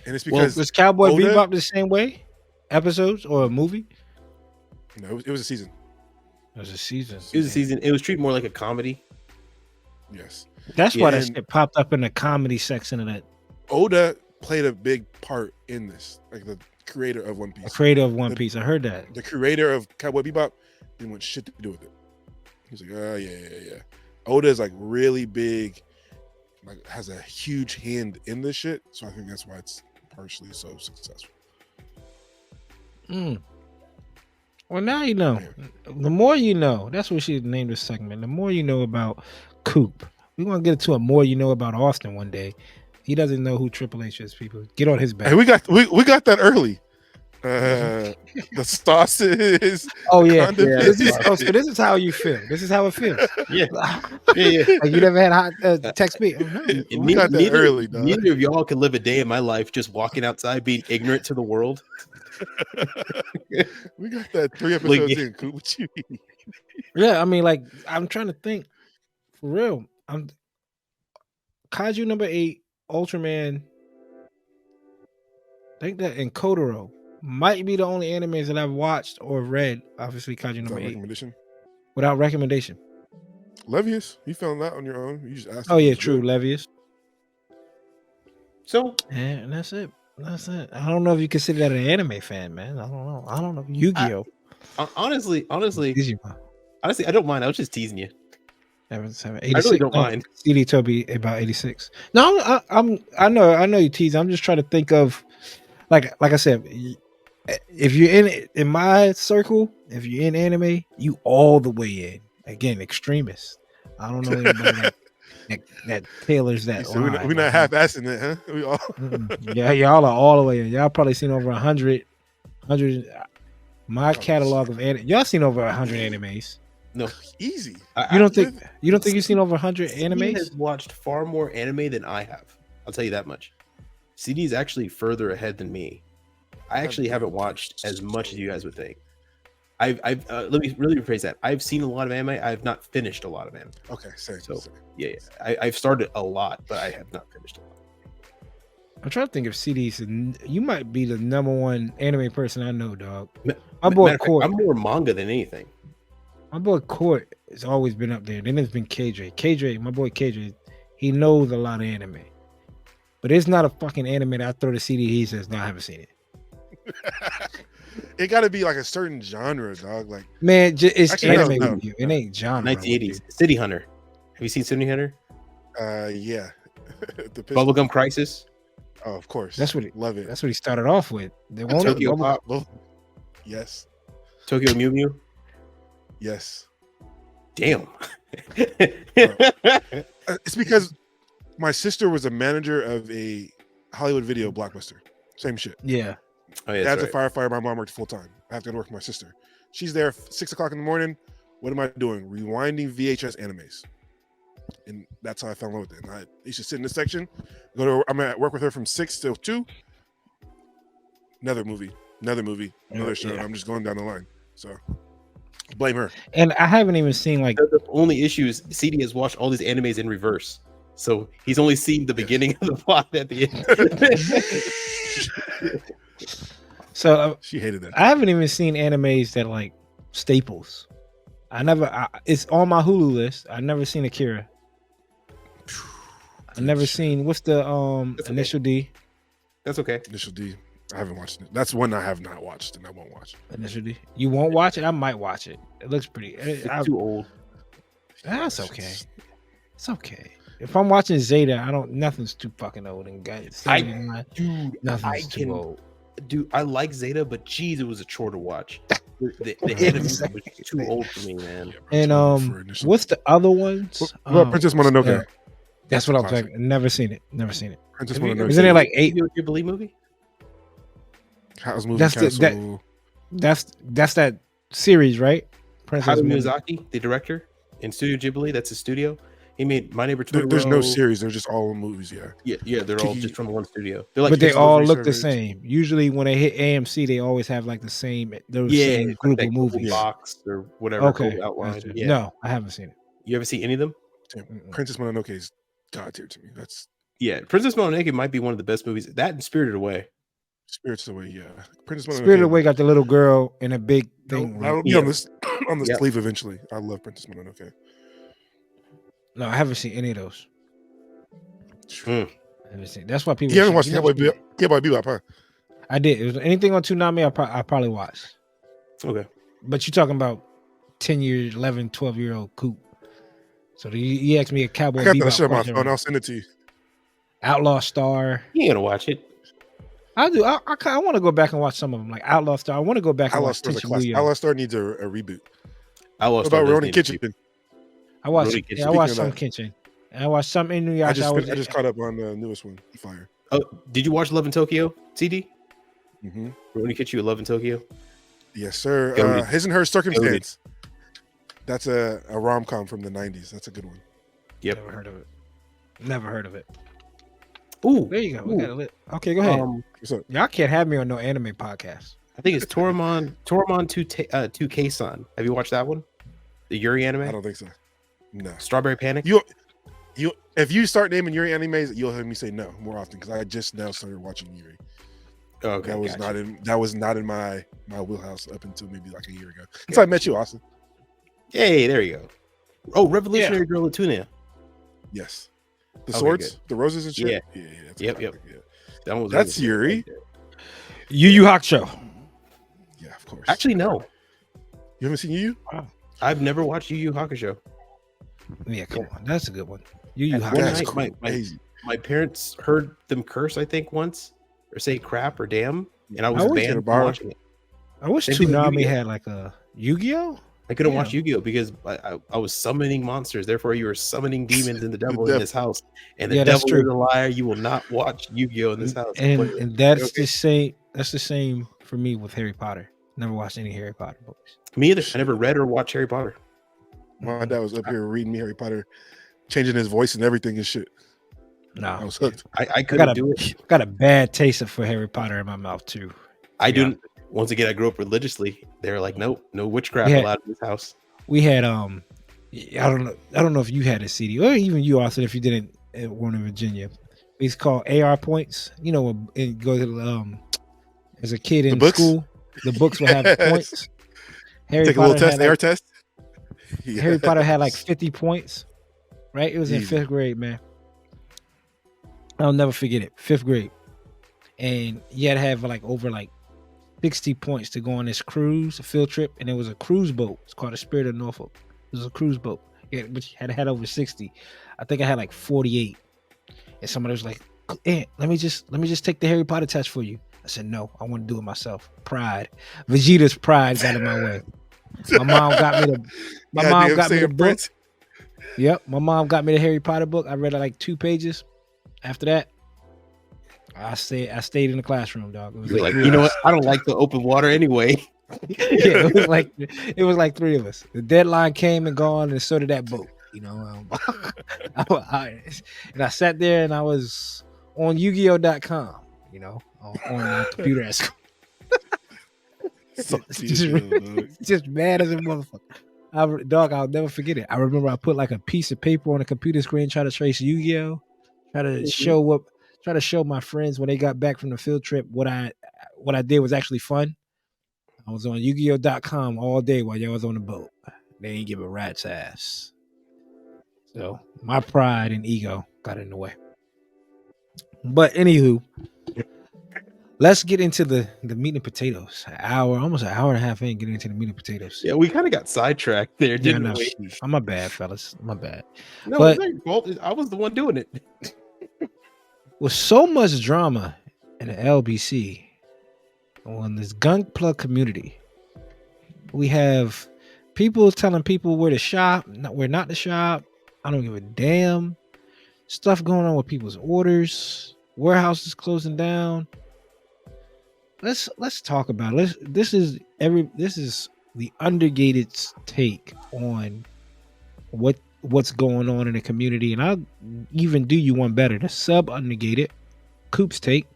and it's because was Cowboy Bebop the same way? Episodes or a movie? No, it was a season. It was a season. It was treated more like a comedy. Yes. That's why that shit popped up in the comedy section of that. Oda played a big part in this, like the creator of One Piece. The creator of One Piece. I heard that. The creator of Cowboy Bebop didn't want shit to do with it. He's like, oh yeah. Oda is like really big, like has a huge hand in this shit. So I think that's why it's partially so successful. Well, now you know. The more you know, that's what we should name this segment. The more you know about Coop. We're gonna get into a more you know about Austin one day. He doesn't know who Triple H is, people. Get on his back. Hey, we got that early. The sauces. Oh yeah. This is how you feel. This is how it feels. Yeah. Like you never had hot text me. Oh, no. We got that early, dog. Neither of y'all can live a day in my life just walking outside being ignorant to the world. We got that 3 episodes in. Cool. What you mean? Yeah, I mean, like, I'm trying to think. For real. I'm Kaiju number 8, Ultraman. I think that and Kotaro might be the only animes that I've watched or read. Obviously, Kaiju number 8. Without recommendation. Levius, you found that on your own. You just asked. Oh yeah, true, Levius. So, and that's it. I don't know if you consider that an anime fan, man. I don't know. Yu-Gi-Oh. Honestly, I don't mind. I was just teasing you. 86. I really don't mind. CD Toby about 86. No, I know you tease. I'm just trying to think of, like I said, if you're in my circle, if you're in anime, you all the way in. Again, extremist. I don't know anybody that tailors that. So we're not half-assing it, huh? We all. Yeah, y'all are all the way in. Y'all probably seen over 100. My catalog of anime. Y'all seen over 100 animes. No, easy. You don't think you've seen over 100 animes? CD has watched far more anime than I have. I'll tell you that much. CD is actually further ahead than me. I actually haven't watched as much as you guys would think. I've let me really rephrase that. I've seen a lot of anime. I have not finished a lot of anime. Okay, same. Yeah. I've started a lot, but I have not finished a lot. I'm trying to think of CDs. You might be the number one anime person I know, dog. My boy Court. I'm more manga than anything. My boy Court has always been up there. Then there's been KJ. My boy KJ, he knows a lot of anime. But it's not a fucking anime that I throw the CD. He says, "No, I haven't seen it." It got to be like a certain genre, dog. Like, man, it's actually, anime with you. It ain't genre. 1980s. City Hunter. Have you seen City Hunter? Yeah. Bubblegum Crisis. Oh, of course. Love it. That's what he started off with. They won't Tokyo Pop. Yes. Tokyo Mew Mew. Yes. Damn. It's because my sister was a manager of a Hollywood video blockbuster. Same shit. Yeah. Oh, yeah, Dad's a firefighter. My mom worked full time. I have to go to work with my sister. She's there 6 o'clock in the morning. What am I doing? Rewinding VHS animes. And that's how I fell in love with it. And I used to sit in this section. I'm at work with her from 6 till 2. Another movie, another show. Yeah. I'm just going down the line. So blame her. And I haven't even seen like the only issue is CD has watched all these animes in reverse. So he's only seen the beginning of the plot at the end. So she hated that. I haven't even seen animes that like staples. It's on my Hulu list. I've never seen Akira. I've never seen what's the Initial D. That's okay. Initial D. I haven't watched it. That's one I have not watched and I won't watch. Initial D. You won't watch it? I might watch it. It looks pretty. It's too old. That's okay. It's okay. If I'm watching Zeta, nothing's too fucking old and guys. Nothing's too old. Dude, I like Zeta, but geez, it was a chore to watch. The anime was too old for me, man. And what's the other ones? Princess Mononoke. That's what I'm saying. Never seen it. Never seen it. Isn't it like 8 Studio Ghibli movie? House Moving Castle. That's that series, right? Hayao Miyazaki, the director in Studio Ghibli. That's his studio. He made My Neighbor Totoro. There's no series. They're just all movies. Yeah. They're all just from one studio. They're like, but they all look the same. Usually, when they hit AMC, they always have like the same. Same group of movies. Box or whatever. Okay. Outline. Yeah. No, I haven't seen it. You ever see any of them? Princess Mononoke is god tier to me. That's Princess Mononoke might be one of the best movies. That and Spirited Away. Spirited Away, yeah. Princess Mononoke. Spirited Away got the little girl in a big thing. That'll be on the sleeve eventually. I love Princess Mononoke. No, I haven't seen any of those. I haven't seen. That's why people. You haven't watched Cowboy Bebop, huh? I did. It was anything on Toonami. I probably watched. Okay, but you're talking about 10 years, 11, 12-year-old Coop. So you asked me a Cowboy Bebop. I got that shit on my phone. I'll send it to you. Outlaw Star. You ain't gonna watch it. I do. I want to go back and watch some of them, like Outlaw Star. I want to go back and watch Tenchi. Outlaw Star needs a reboot. Outlaw Star. What about Ronin Kitchen? I watched some Kitchen. And I watched some in New York. I just caught up on the newest one, Fire. Oh, did you watch Love in Tokyo, CD? Mm-hmm. Ronin Kitchen, Love in Tokyo. Yes, sir. His and Her Circumstance. That's a rom-com from the 90s. That's a good one. Yep. Never heard of it. Ooh, there you go. We got okay, go ahead. What's up? Y'all can't have me on no anime podcast. I think it's Toromon 2K-san. Have you watched that one? The Yuri anime? I don't think so. No. Strawberry Panic? You if you start naming Yuri animes, you'll hear me say no more often because I just now started watching Yuri. Okay, that was not in my wheelhouse up until maybe like a year ago. Until I met you, Austin. Hey, there you go. Oh, Revolutionary Girl Latunia. Yes. The swords, good. the roses and shit. Yeah. Yep. Yeah. That's Yuri. Yu Yu Hakusho. Yeah, of course. Actually, no. You haven't seen Yu Yu? Wow. I've never watched Yu Yu Hakusho. Yeah, come on. That's a good one. Yu Yu Hakusho. My parents heard them curse, I think, once, or say crap or damn, and I was banned from watching it. I wish Toonami had like a Yu-Gi-Oh! I couldn't watch Yu-Gi-Oh! Because I was summoning monsters. Therefore, you were summoning demons and the devil in this house. And the devil is a liar. You will not watch Yu-Gi-Oh! In this house. And that's the same. That's the same for me with Harry Potter. Never watched any Harry Potter books. Me either. I never read or watched Harry Potter. My dad was up here reading me Harry Potter, changing his voice and everything and shit. No, I was hooked. I couldn't do it. Got a bad taste for Harry Potter in my mouth too. I do. Once again, I grew up religiously. They were like, no witchcraft allowed in this house. We had I don't know if you had a CD or even you, Austin, if you didn't weren't in Virginia. It's called AR points. You know, it goes to as a kid in school, the books would have points. Take a little test, AR test. Harry Potter had like 50 points, right? It was in 5th grade, man. I'll never forget it. 5th grade, and you had to have over 60 points to go on this cruise, a field trip, and it was a cruise boat. It's called the Spirit of Norfolk. It was a cruise boat, but you had over 60. I think I had like 48, and somebody was like, "Hey, let me just take the Harry Potter test for you." I said, "No, I want to do it myself." Pride, Vegeta's pride got in my way. My mom got me the book. Yep, my mom got me the Harry Potter book. I read like 2 pages. After that, I stayed in the classroom, dog. It was like you know what? I don't like the open water anyway. Yeah, it was like 3 of us. The deadline came and gone, and so did that boat. You know, and I sat there and I was on Yu-Gi-Oh.com. You know, on my computer at school. just mad as a motherfucker. Dog, I'll never forget it. I remember I put like a piece of paper on a computer screen, try to trace Yu-Gi-Oh, try to show my friends when they got back from the field trip what I did was actually fun. I was on Yu-Gi-Oh.com all day while y'all was on the boat. They ain't give a rat's ass. So my pride and ego got in the way. But anywho, let's get into the meat and potatoes. Almost an hour and a half in getting into the meat and potatoes. Yeah, we kind of got sidetracked there, didn't we? I'm my bad, fellas. My bad. No, it's not your fault. I was the one doing it. With so much drama in the LBC on this Gunpla community, we have people telling people where to shop, where not to shop. I don't give a damn. stuff going on with people's orders, warehouses closing down. Let's talk about it. This is the Undergated's take on what's going on in the community, and I'll even do you one better. The sub Undergated, Coop's take.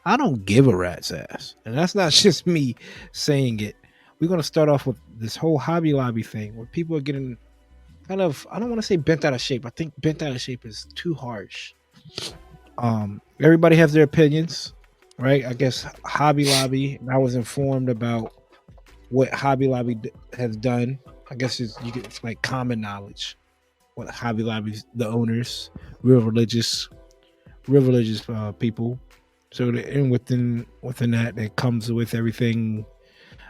I don't give a rat's ass, and that's not just me saying it. We're gonna start off with this whole Hobby Lobby thing, where people are getting kind of, I don't want to say bent out of shape. I think bent out of shape is too harsh. Everybody has their opinions, right? I guess Hobby Lobby, and I was informed about what Hobby Lobby has done. I guess it's like common knowledge what Hobby Lobby's, the owners, real religious people. So and within that, it comes with everything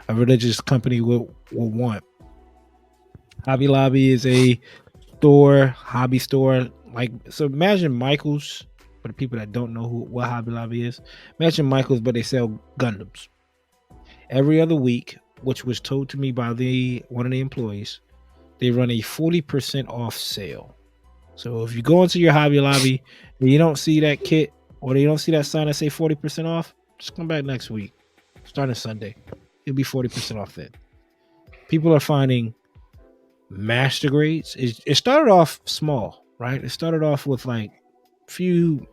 a religious company will want. Hobby Lobby is a hobby store. Like, so imagine Michael's, for the people that don't know what Hobby Lobby is. Imagine Michael's, but they sell Gundams. Every other week, which was told to me by one of the employees, they run a 40% off sale. So if you go into your Hobby Lobby and you don't see that kit, or you don't see that sign that say 40% off, just come back next week, starting Sunday. It'll be 40% off then. People are finding master grades. It started off small, right? It started off with like few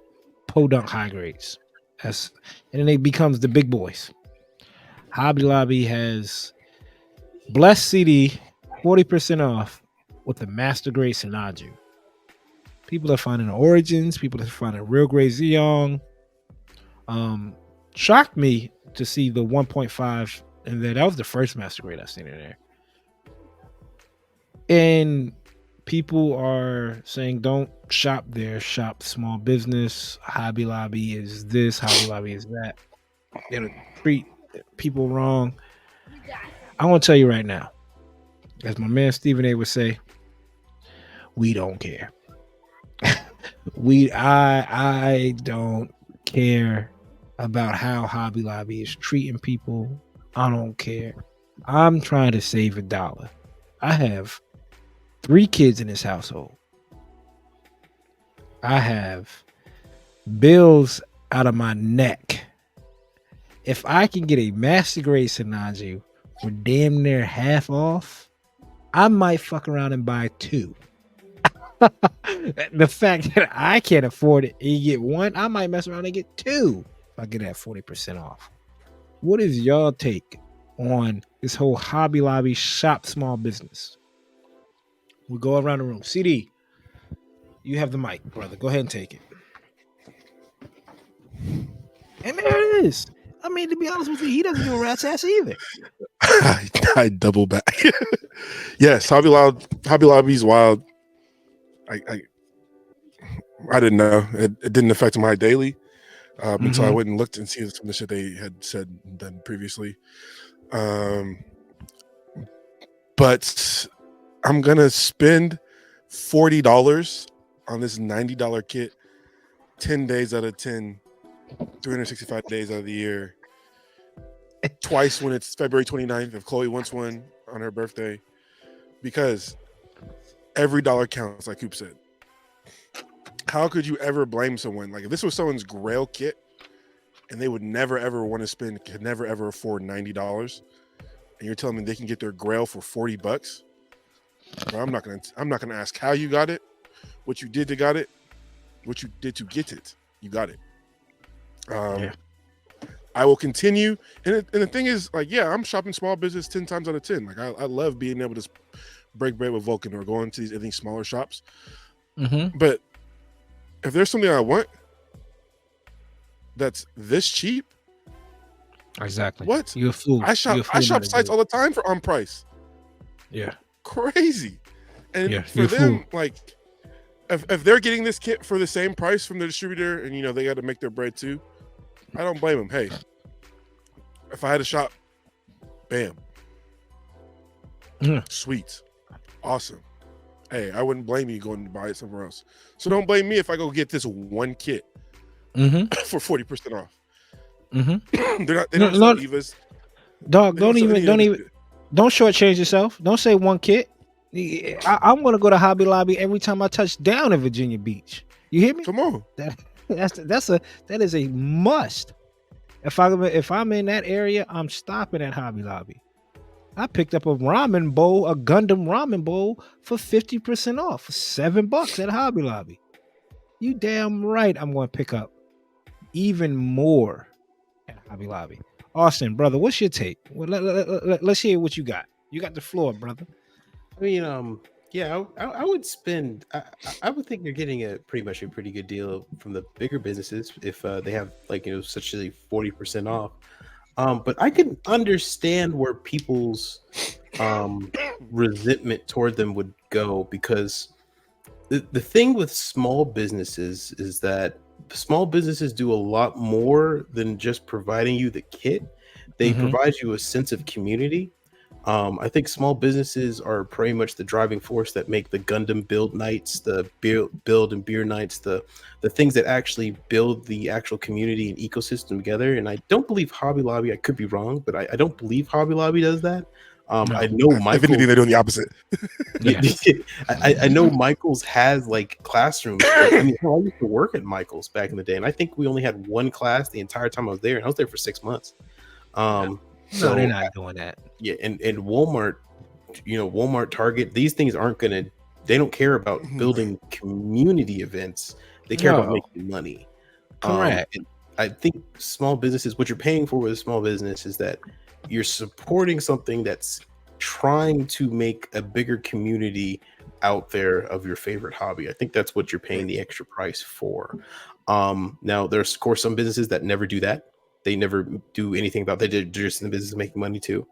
podunk high grades, and then it becomes the big boys. Hobby Lobby has blessed CD 40% off with the master grade Sinaju. People are finding Origins. People are finding real grade Xeon. Shocked me to see the 1.5, and then that was the first master grade I've seen in there. And people are saying, don't shop there, shop small business. Hobby Lobby is this, Hobby Lobby is that. They'll treat people wrong. I'm going to tell you right now, as my man Stephen A would say, we don't care. I don't care about how Hobby Lobby is treating people. I don't care. I'm trying to save $1. I have 3 kids in this household. I have bills out of my neck. If I can get a master grade Sinaju for damn near half off, I might fuck around and buy 2. The fact that I can't afford it and you get 1, I might mess around and get 2 if I get that 40% off. What is y'all take on this whole Hobby Lobby shop small business? We go around the room. CD, you have the mic, brother. Go ahead and take it. And there it is. I mean, to be honest with you, he doesn't give a rat's ass either. I double back. Yes, Hobby Lobby's wild. I didn't know. It didn't affect my daily until I went and looked and see some of the shit they had said and done previously. But I'm gonna spend $40 on this $90 kit 10 days out of 10, 365 days out of the year. Twice when it's February 29th, if Chloe wants one on her birthday, because every dollar counts, like Coop said. How could you ever blame someone? Like, if this was someone's Grail kit and they would never ever want to spend, could never ever afford $90, and you're telling me they can get their Grail for $40, bro, I'm not gonna ask how you got it, what you did to got it, what you did to get it. You got it. Yeah. I will continue, and the thing is, like, yeah, I'm shopping small business 10 times out of 10. Like, I love being able to break bread with Vulcan or going to these smaller shops. But if there's something I want that's this cheap, exactly. What? You're a fool. I shop sites all the time for on price. Yeah, crazy. And yeah, for them, like, if they're getting this kit for the same price from the distributor, and they got to make their bread too, I don't blame them. Hey, if I had a shop, bam, sweet, awesome. Hey, I wouldn't blame you going to buy it somewhere else. So don't blame me if I go get this one kit for 40% off. They don't sell Evas. Dog, don't shortchange yourself. Don't say one kit. I'm gonna go to Hobby Lobby every time I touch down in Virginia Beach. You hear me? Come on. That is a must. If I'm in that area, I'm stopping at Hobby Lobby. I picked up a Gundam ramen bowl for 50% off, for $7 at Hobby Lobby. You damn right I'm going to pick up even more at Hobby Lobby. Austin, brother, what's your take? Well, let's hear what you got. You got the floor, brother. I mean, yeah, I would spend. I would think you're getting a pretty good deal from the bigger businesses if they have such a 40% off. But I can understand where people's resentment toward them would go, because the thing with small businesses is that small businesses do a lot more than just providing you the kit. They provide you a sense of community. I think small businesses are pretty much the driving force that make the Gundam build nights, the build and beer nights, the things that actually build the actual community and ecosystem together. And I don't believe Hobby Lobby, I could be wrong, but I don't believe Hobby Lobby does that. No. I know If anything, they're doing the opposite. Yeah. I know Michael's has like classrooms. I mean, I used to work at Michael's back in the day, and I think we only had one class the entire time I was there, and I was there for 6 months. No, they're not doing that. Yeah, and Walmart, Walmart, Target, these things they don't care about building community events. They care about making money. Correct. I think small businesses, what you're paying for with a small business is that you're supporting something that's trying to make a bigger community out there of your favorite hobby. I think that's what you're paying the extra price for. Now there's of course some businesses that never do that. They never do anything about that. They're just in the business of making money too,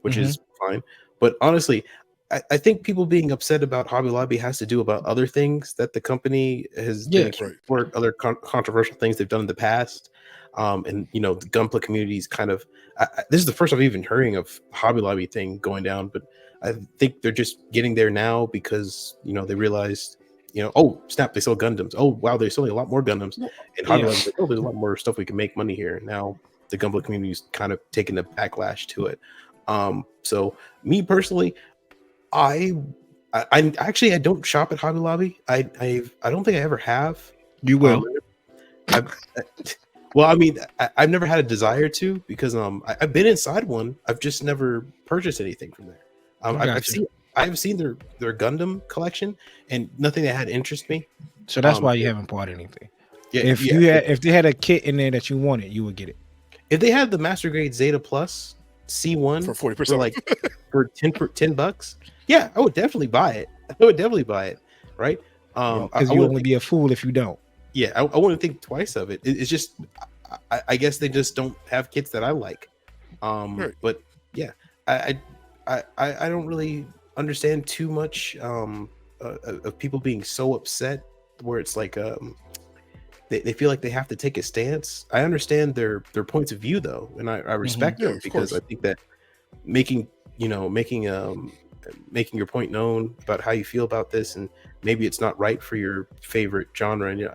which is fine. But honestly, I think people being upset about Hobby Lobby has to do about other things that the company has been accused for, other controversial things they've done in the past. And the Gunpla community is kind of this is the first I've even hearing of Hobby Lobby thing going down, but I think they're just getting there now because they realized oh snap, they sell Gundams. Oh wow, they're selling a lot more Gundams. And Hobby Lobby's like, oh, there's a lot more stuff we can make money here. Now the Gunpla community is kind of taking a backlash to it. So me personally, I actually I don't shop at Hobby Lobby. I don't think I ever have. You will. Well, I mean, I've never had a desire to, because I've been inside one. I've just never purchased anything from there. I've seen their Gundam collection, and nothing that had interest me. So that's why you haven't bought anything. Yeah, if they had a kit in there that you wanted, you would get it. If they had the Master Grade Zeta Plus C1 for 40%, for $10, yeah, I would definitely buy it. Right? Because you only be a fool if you don't. Yeah, I wouldn't think twice of it. It's just, I guess they just don't have kits that I like. But yeah, I don't really understand too much of people being so upset where it's like they feel like they have to take a stance. I understand their points of view though, and I respect them, because I think that making your point known about how you feel about this, and maybe it's not right for your favorite genre, and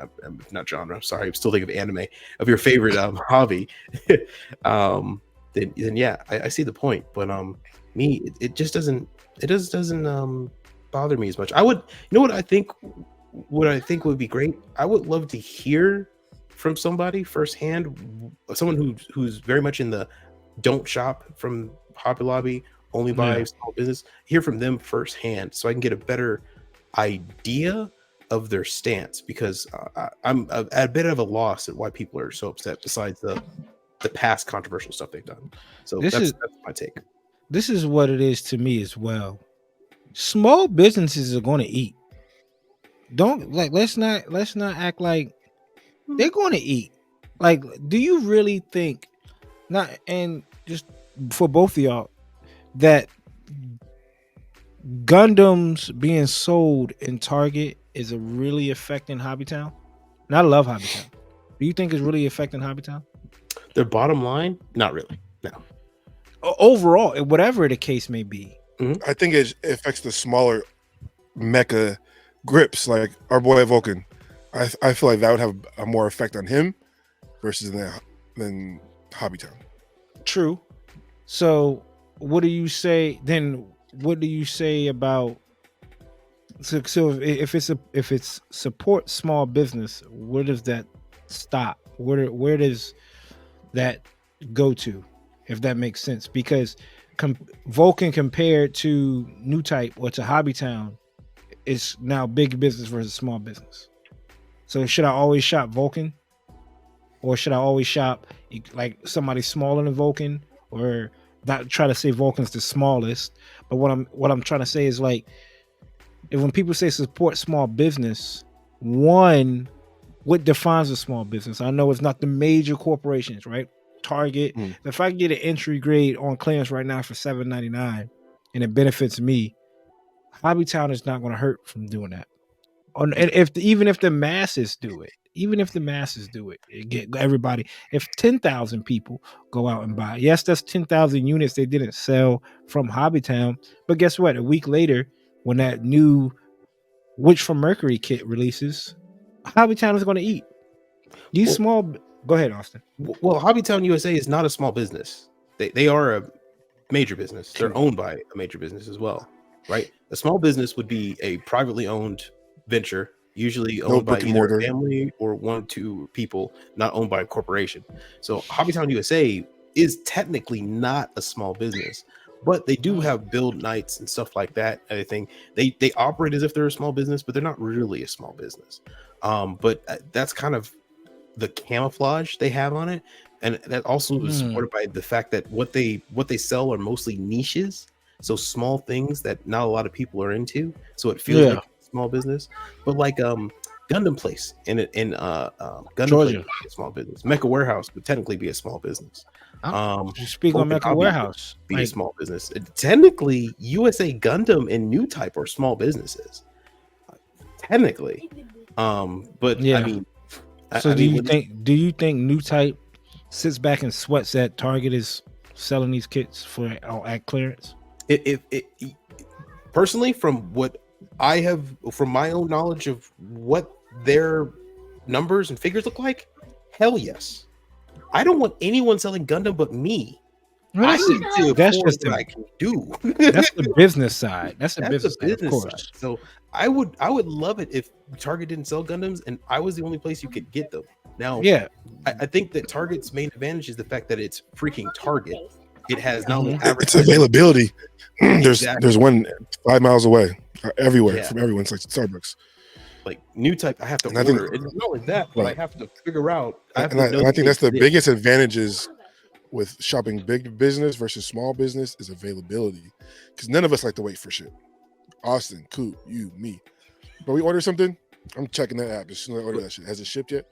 not genre, I'm sorry, I'm still thinking of anime, of your favorite hobby, then yeah, I see the point. But me, it just doesn't bother me as much. I would, what I think would be great, I would love to hear from somebody firsthand, someone who's very much in the don't shop from Hobby Lobby, only buy small business, hear from them firsthand, so I can get a better idea of their stance, because I'm at a bit of a loss at why people are so upset, besides the past controversial stuff they've done. So that's my take. This is what it is to me as well. Small businesses are going to eat. Let's not act like they're going to eat. Like, do you really think, not, and just for both of y'all, that Gundams being sold in Target is really affecting Hobbytown? And I love Hobbytown. Do you think it's really affecting Hobbytown? Their bottom line? Not really. No. Overall, whatever the case may be. I think it affects the smaller mecha grips, like our boy Vulcan. I feel like that would have a more effect on him versus than Hobbytown. True. So what do you say then? What do you say about So if it's support small business, where does that stop? Where does that go to, if that makes sense? Because Vulcan compared to New Type or to Hobbytown is now big business versus small business. So should I always shop Vulcan, or should I always shop like somebody smaller than Vulcan, or not try to say Vulcan's the smallest? But what I'm trying to say is, like, if when people say support small business, one, what defines a small business? I know it's not the major corporations, right? Target. If I get an entry grade on clearance right now for $7.99 and it benefits me, Hobbytown is not going to hurt from doing that. And even if the masses do it, it get everybody. If 10,000 people go out and buy, yes, that's 10,000 units they didn't sell from Hobbytown. But guess what? A week later, when that new Witch from Mercury kit releases, Hobbytown is going to eat. These small. Go ahead, Austin. Well, Hobbytown USA is not a small business. They are a major business. They're owned by a major business as well, right? A small business would be a privately owned venture, usually owned by either a family or 1-2 people, not owned by a corporation. So Hobbytown USA is technically not a small business, but they do have build nights and stuff like that. I think they operate as if they're a small business, but they're not really a small business. But that's kind of the camouflage they have on it, and that also is supported by the fact that what they sell are mostly niches, so small things that not a lot of people are into, so it feels like a small business. But like Gundam Place in Gundam Georgia, Place, a small business. Mecha Warehouse would technically be a small business. Speak on Mecha Warehouse, be a small business. Technically, USA Gundam and New Type are small businesses, technically. But I mean, so do you think New Type sits back and sweats that Target is selling these kits for at clearance? It personally, from what I have, from my own knowledge of what their numbers and figures look like, hell yes. I don't want anyone selling Gundam but me. That's just what I can do. That's the business side. That's the business side, of course. Side. So I would love it if Target didn't sell Gundams and I was the only place you could get them. Now, I think that Target's main advantage is the fact that it's freaking Target. It has not only it's availability. There's one 5 miles away, everywhere from everyone. It's like Starbucks. Like New Type, I have to order. It's not only that, but I have to figure out. I think that's the biggest advantages with shopping big business versus small business is availability, because none of us like to wait for shit. Austin, Coop, you, me. But we order something, I'm checking that app as soon as I order that shit. Has it shipped yet?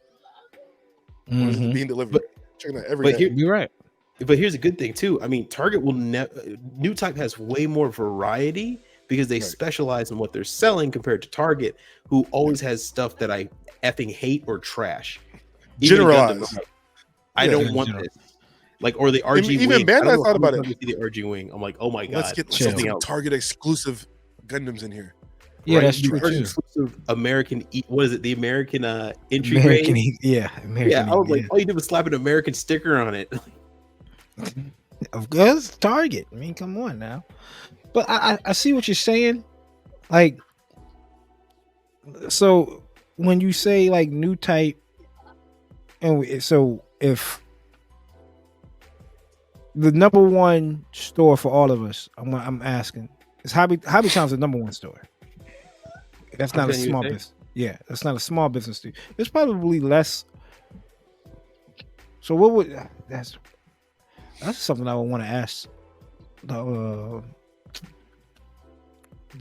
When is it being delivered? Checking that every day. You're right. But here's a good thing too. I mean, Target will New Type has way more variety because they specialize in what they're selling compared to Target, who always has stuff that I effing hate or trash. Generalize. I don't want this. Like, or the RG even wing. Bandai thought about it. The RG wing. I'm like, oh my god. Let's get something else. Target exclusive Gundams in here. Yeah, that's true. Exclusive American. What is it? The American entry grade. American. I was like, all you did was slap an American sticker on it. Of course, Target. I mean, come on now. But I see what you're saying. Like, so when you say like New Type, and so if the number one store for all of us, I'm asking, is Hobbytown's the number one store. That's not a small business. Yeah, that's not a small business. There's probably less. So what would that's something I would want to ask the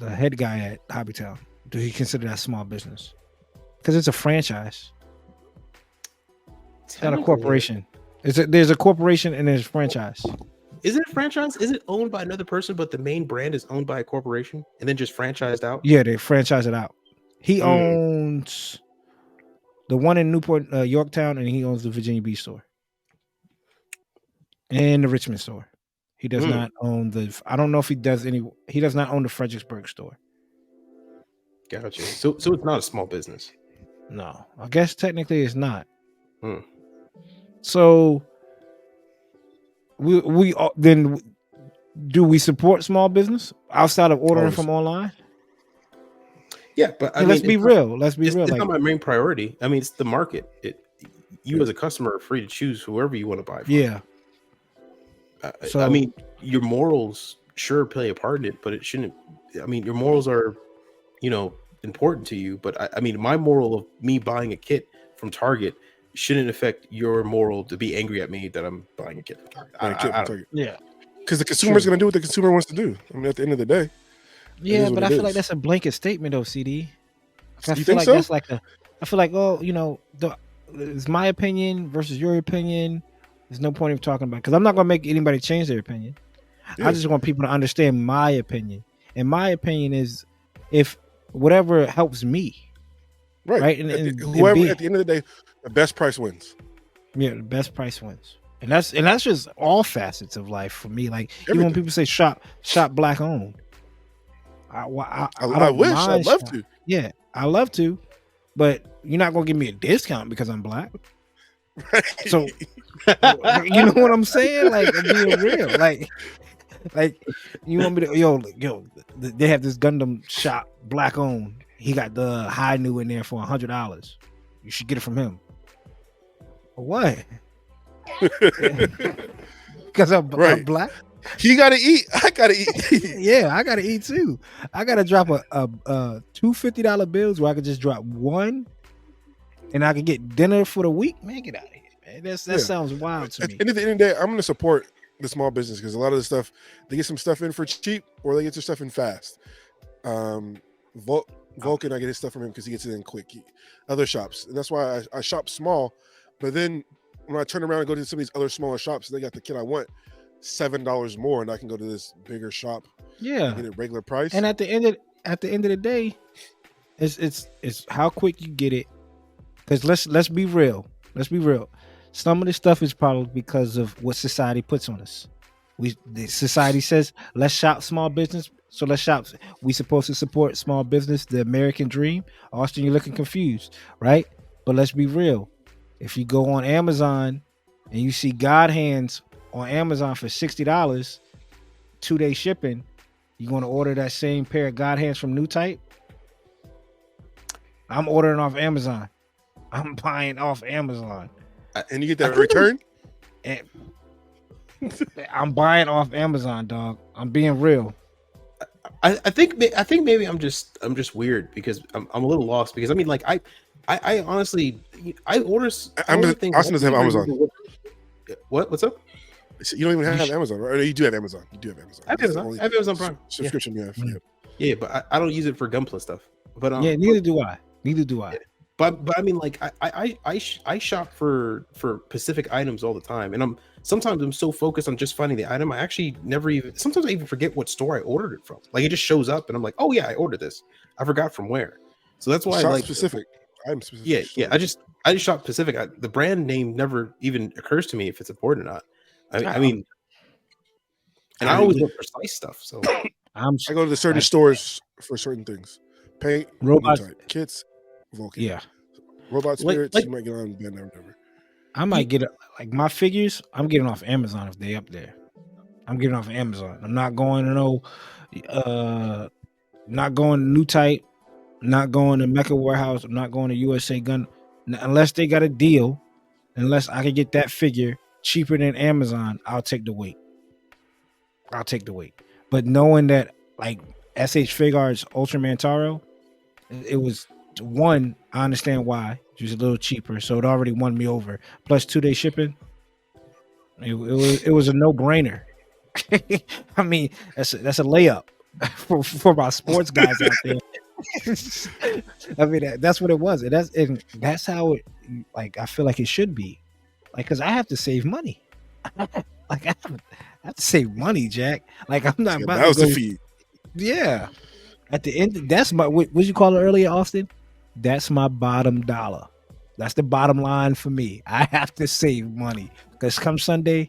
head guy at Hobbytown. Do he consider that small business? Because it's a franchise. It's not a corporation. There's a corporation and there's a franchise. Is it a franchise? Is it owned by another person, but the main brand is owned by a corporation and then just franchised out? Yeah, they franchise it out. He owns the one in Newport, Yorktown, and he owns the Virginia Beach store and the Richmond store. He does not own I don't know if he does he does not own the Fredericksburg store. Gotcha. So it's not a small business. No, I guess technically it's not. So we then do we support small business outside of ordering from online? Yeah, but I mean, let's be real. Let's be real. It's like, not my main priority. I mean, it's the market. You as a customer are free to choose whoever you want to buy from. Yeah. So I mean, your morals sure play a part in it, but it shouldn't. I mean, your morals are, important to you. But I mean, my moral of me buying a kit from Target shouldn't affect your moral to be angry at me that I'm buying a kit from Target. Yeah, because the consumer's going to do what the consumer wants to do. I mean, at the end of the day. Yeah, but I feel like that's a blanket statement, though, CD. I feel like that's like I feel like, it's my opinion versus your opinion. There's no point of talking about, because I'm not going to make anybody change their opinion. Yeah. I just want people to understand my opinion. And my opinion is, if whatever helps me, right? And at the end of the day, the best price wins. Yeah, the best price wins. And that's just all facets of life for me. Like, even when people say shop black owned, I wish I'd love to. Yeah, I love to, but you're not gonna give me a discount because I'm black. Right. So you know what I'm saying? Like, I'm being real. Like you want me to they have this Gundam shop black owned. He got the high new in there for $100. You should get it from him. For what? Because I'm black. He gotta eat. I gotta eat. Yeah, I gotta eat too. I gotta drop a two $50 bills where I could just drop one, and I could get dinner for the week. Man, get out of here, man. That sounds wild to me. At the end of the day, I'm gonna support the small business, because a lot of the stuff, they get some stuff in for cheap, or they get their stuff in fast. Vulcan, I get his stuff from him because he gets it in quick. Other shops, and that's why I shop small. But then when I turn around and go to some of these other smaller shops, they got the kit I want $7 more, and I can go to this bigger shop. Yeah, get it regular price. And at the end of the day, it's how quick you get it. Because let's be real. Some of this stuff is probably because of what society puts on us. The society says, let's shop small business, so let's shop. We supposed to support small business, the American dream. Austin, you're looking confused, right? But let's be real. If you go on Amazon and you see God Hands on Amazon for $60, 2-day shipping, you going to order that same pair of God Hands from New Type? I'm ordering off Amazon. I'm buying off Amazon. And you get that return? I'm buying off Amazon, dog. I'm being real. I think maybe I'm just weird, because I'm a little lost, because I mean, like, I honestly, I order things. Austin doesn't have Amazon. What's up? You don't even have Amazon, right? You do have Amazon. You do have Amazon. I have Amazon Prime subscription. Yeah. Yeah, but I don't use it for Gunpla stuff. But neither do I. Yeah. But I mean, like, I shop for specific items all the time, and sometimes I'm so focused on just finding the item, I actually sometimes I even forget what store I ordered it from. Like, it just shows up, and I'm like, oh yeah, I ordered this. I forgot from where. So that's why I like specific. I'm specific. Yeah. I just shop specific. The brand name never even occurs to me if it's important or not. I mean, and I always look precise stuff. So I go to the certain stores for certain things. Paint, robot kits, Vulcan. Yeah. Robot spirits, you might get on Bandai or whatever. I might get like my figures. I'm getting off Amazon if they up there. I'm getting off Amazon. I'm not going to not going to New Type, not going to Mecca Warehouse. I'm not going to USA Gun unless they got a deal. Unless I can get that figure cheaper than Amazon, I'll take the weight. But knowing that, like, SH Figuarts Ultraman Taro, it was one. I understand why. It was a little cheaper, so it already won me over. Plus 2-day shipping. It was a no-brainer. I mean, that's a layup for my sports guys out there. I mean, that's what it was, and that's how it. Like, I feel like it should be, like, because I have to save money. Like, I have to save money, Jack. Like, I'm not about that was the fee. Yeah. At the end, that's my what you call it earlier, Austin? That's my bottom dollar. That's the bottom line for me. I have to save money, because come Sunday,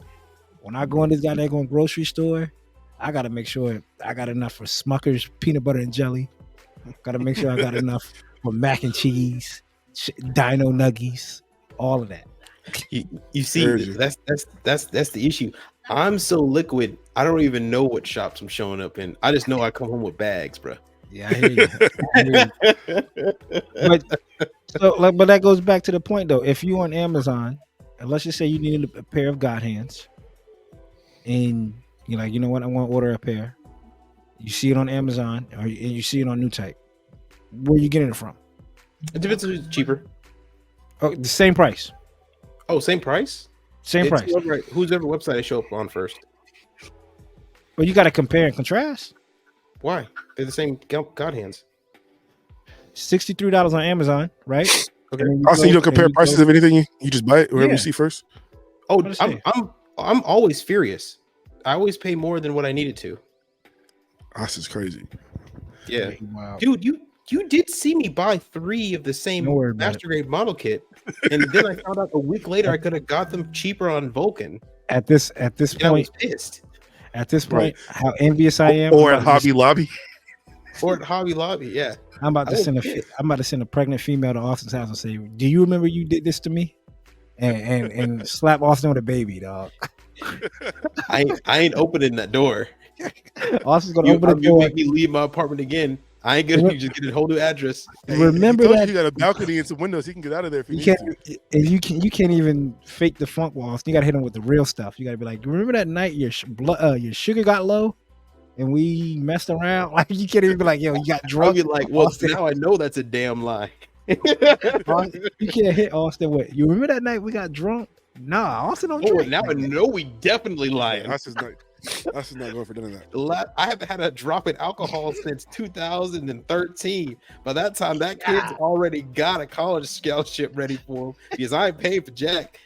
when I go in this goddamn grocery store, I got to make sure I got enough for Smucker's peanut butter and jelly. Got to make sure I got enough for mac and cheese, Dino Nuggies, all of that. You see, that's the issue. I'm so liquid, I don't even know what shops I'm showing up in. I just know I come home with bags, bro. Yeah, I hear you. But that goes back to the point though. If you on Amazon, and let's just say you need a pair of God hands, and you're like, you know what, I want to order a pair. You see it on Amazon, or you see it on New Type. Where are you getting it from? It depends if it's cheaper. Oh, the same price. Oh, same price? Same price. Whose ever website I show up on first. Well, you got to compare and contrast. Why? They're the same God hands. $63 on Amazon, right? Okay. Also, you don't compare prices of anything. You just buy it wherever you see first. Oh, I'm always furious. I always pay more than what I needed to. This is crazy. Yeah, wow. Dude, you did see me buy 3 of the same master grade model kit, and then I found out a week later I could have got them cheaper on Vulcan. At this point, I was pissed. At this point, how envious I am. Or at Hobby Lobby. Or at Hobby Lobby, yeah. I'm about to send a pregnant female to Austin's house and say, "Do you remember you did this to me?" And slap Austin with a baby, dog. I ain't opening that door. Austin's gonna open the door. Make me leave my apartment again. I ain't gonna just get a whole new address. Remember that you got a balcony and some windows. He can get out of there if he needs to. And you can't even fake the funk walls. You gotta hit him with the real stuff. You gotta be like, remember that night your sugar got low and we messed around? Like you can't even be like, yo, you got drunk. I'll be like, well, Austin. Now I know that's a damn lie. You can't hit Austin with. You remember that night we got drunk? Nah, Austin don't drink. Now I know we definitely lying. That's just not going for none of that. I haven't had a drop in alcohol since 2013. By that time, that kid's already got a college scholarship ready for him because I ain't paid for jack.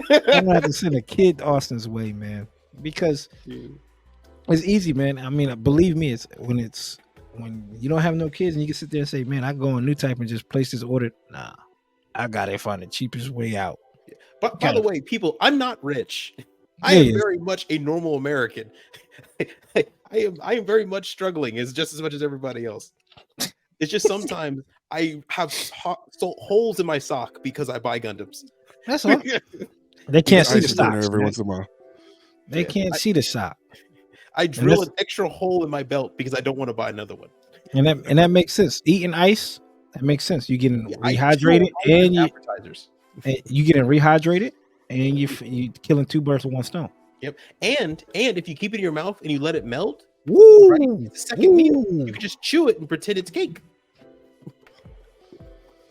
I'm gonna have to send a kid Austin's way, man, because it's easy, man. I mean, believe me, it's when you don't have no kids and you can sit there and say, man, I go on New Type and just place this order. Nah, I gotta find the cheapest way out. But by the way, people, I'm not rich. I am very much a normal American. I am very much struggling as much as everybody else. It's just sometimes I have holes in my sock because I buy Gundams. That's all. They can't see the sock every once in a while. They can't see the sock. I drill an extra hole in my belt because I don't want to buy another one. And that makes sense. Eating ice, that makes sense. You getting rehydrated and you getting rehydrated. And you killing 2 birds with 1 stone. Yep. And if you keep it in your mouth and you let it melt, woo, right, the second meal, you can just chew it and pretend it's cake.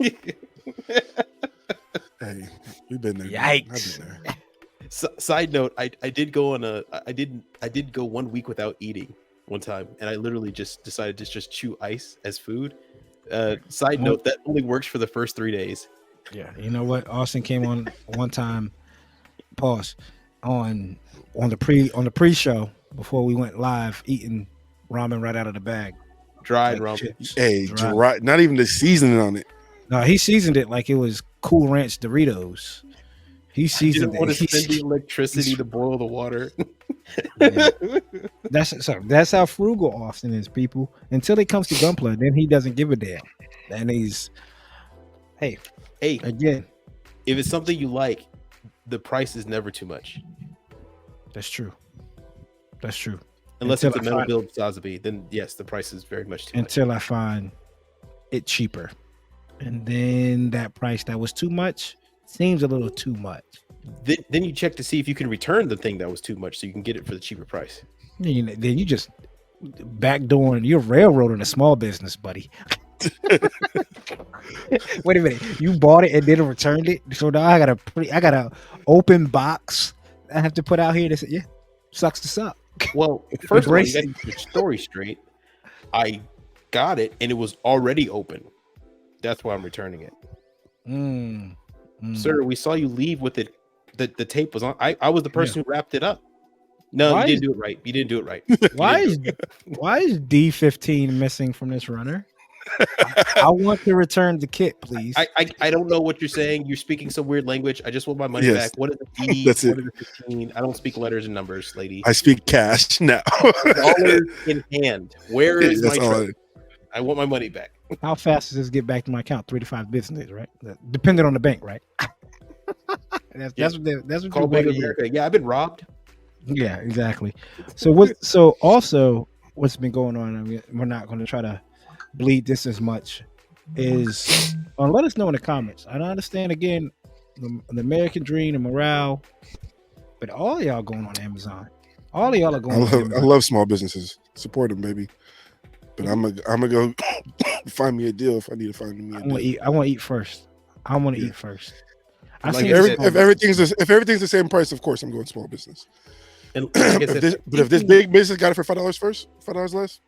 Hey, we've been there. Yikes. I've been there. Side note, I did go on I did go 1 week without eating one time, and I literally just decided to just chew ice as food. Side note, that only works for the first 3 days. Yeah, you know what? Austin came on one time. Pause on the pre-show before we went live, eating ramen right out of the bag, dried ramen. Hey, dry, not even the seasoning on it. No, he seasoned it like it was Cool Ranch Doritos. He seasoned it. Want to spend the electricity to boil the water. That's how frugal Austin is, people. Until it comes to Gunpla, then he doesn't give a damn. And he's hey again. If it's something you like, the price is never too much. That's true. Unless it's a metal build Sazabi, then yes, the price is very much too much. Until I find it cheaper. And then that price that was too much seems a little too much. Then you check to see if you can return the thing that was too much so you can get it for the cheaper price. Then you just backdooring, you're railroading a small business, buddy. Wait a minute, you bought it and then returned it, so now I got a open box I have to put out here to say, sucks to suck. Well, first of all, you got to get the story straight. I got it and it was already open. That's why I'm returning it. Sir, we saw you leave with it. The tape was on. I was the person who wrapped it up. No, you didn't do it right. You didn't do it right. Why is D15 missing from this runner? I want to return the kit, please. I don't know what you're saying. You're speaking some weird language. I just want my money back. What is the D? That's what it. is the 15? I don't speak letters and numbers, lady. I speak cash now. Dollars in hand. Where is my truck? I want my money back. How fast does this get back to my account? 3 to 5 business days, right? Depending on the bank, right? That's what Call Bank of America. Yeah, I've been robbed. Yeah, exactly. So also what's been going on? I mean, we're not going to try to bleed this as much is let us know in the comments. I understand again the American dream, the morale, but all y'all going on Amazon. All of y'all are going on Amazon. I love small businesses. Support them, baby. But I'm gonna go find me a deal if I need to find me a deal. I want to eat first. I want to eat first. Like if everything's the same price, of course I'm going small business. And like I said, if this big business got it for $5 less,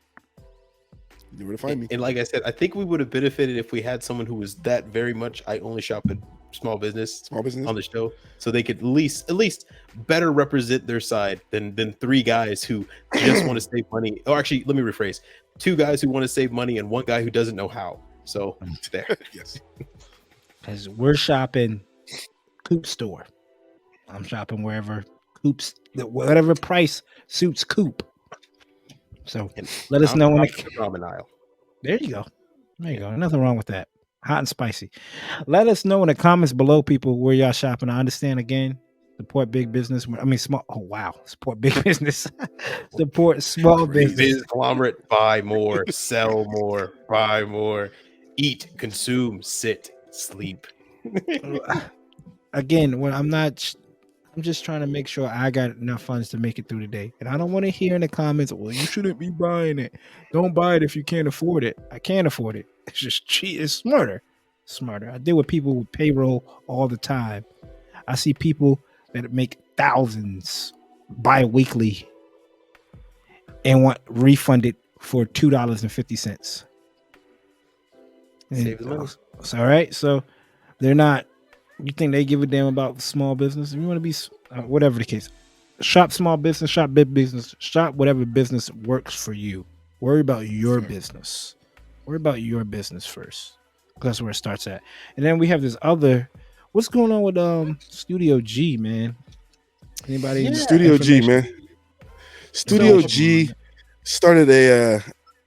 you know where to find me. And like I said, I think we would have benefited if we had someone who was that very much. I only shop at small business on the show, so they could at least better represent their side than 3 guys who just want to save money. Or actually, let me rephrase: 2 guys who want to save money and 1 guy who doesn't know how. So there, yes, because we're shopping Coop store. I'm shopping wherever Coop's whatever price suits Coop. So let us know in the ramen aisle. There you go. There you go. Nothing wrong with that. Hot and spicy. Let us know in the comments below, people, where y'all shopping. I understand again. Support big business. I mean, small. Oh wow. Support big business. Support small business. Conglomerate. Buy more. Sell more. Buy more. Eat. Consume. Sit. Sleep. Again, when I'm just trying to make sure I got enough funds to make it through the day. And I don't want to hear in the comments, well, you shouldn't be buying it. Don't buy it if you can't afford it. I can't afford it. It's just cheap. It's smarter. I deal with people with payroll all the time. I see people that make thousands bi-weekly and want refunded for $2.50. Save the money. It's all right. So they're not. You think they give a damn about small business? If you want to be whatever the case, shop small business, shop big business, shop whatever business works for you. Worry about your business. Worry about your business first. That's where it starts at. And then we have this other. What's going on with Studio G, man? Anybody? Yeah. Studio G, man. Studio G started a. I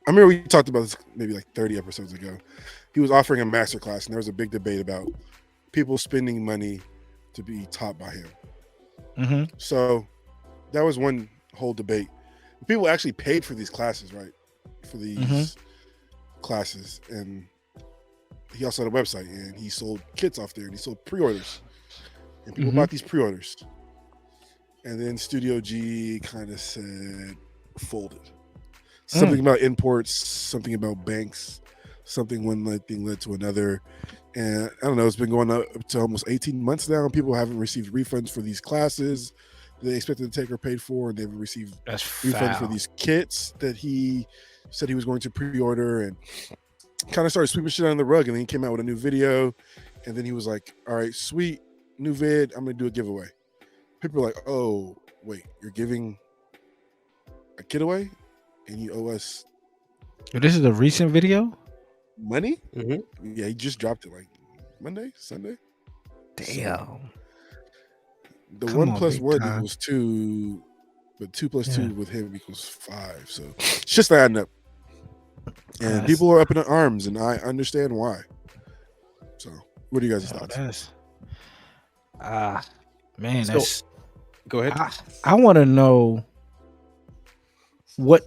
remember we talked about this maybe like 30 episodes ago. He was offering a masterclass, and there was a big debate about people spending money to be taught by him. Mm-hmm. So that was one whole debate. People actually paid for these classes, right? For these classes. And he also had a website, and he sold kits off there, and he sold pre-orders. And people bought these pre-orders. And then Studio G kind of said, folded. Something about imports, something about banks, something one thing led to another. And I don't know, it's been going up to almost 18 months now, and people haven't received refunds for these classes that they expected to take or paid for, and they haven't received refunds for these kits that he said he was going to pre-order, and kind of started sweeping shit under the rug. And then he came out with a new video, and then he was like, all right, sweet, new vid, I'm going to do a giveaway. People are like, oh, wait, you're giving a kit away? And you owe us... This is a recent video? Money? Mm-hmm. Yeah, he just dropped it like Sunday. Damn. So, the 1 + 1 equals 2, but 2 + 2 with him equals 5. So it's just adding up. And people are up in arms, and I understand why. So what are you guys' thoughts? Man, so, go ahead. I want to know what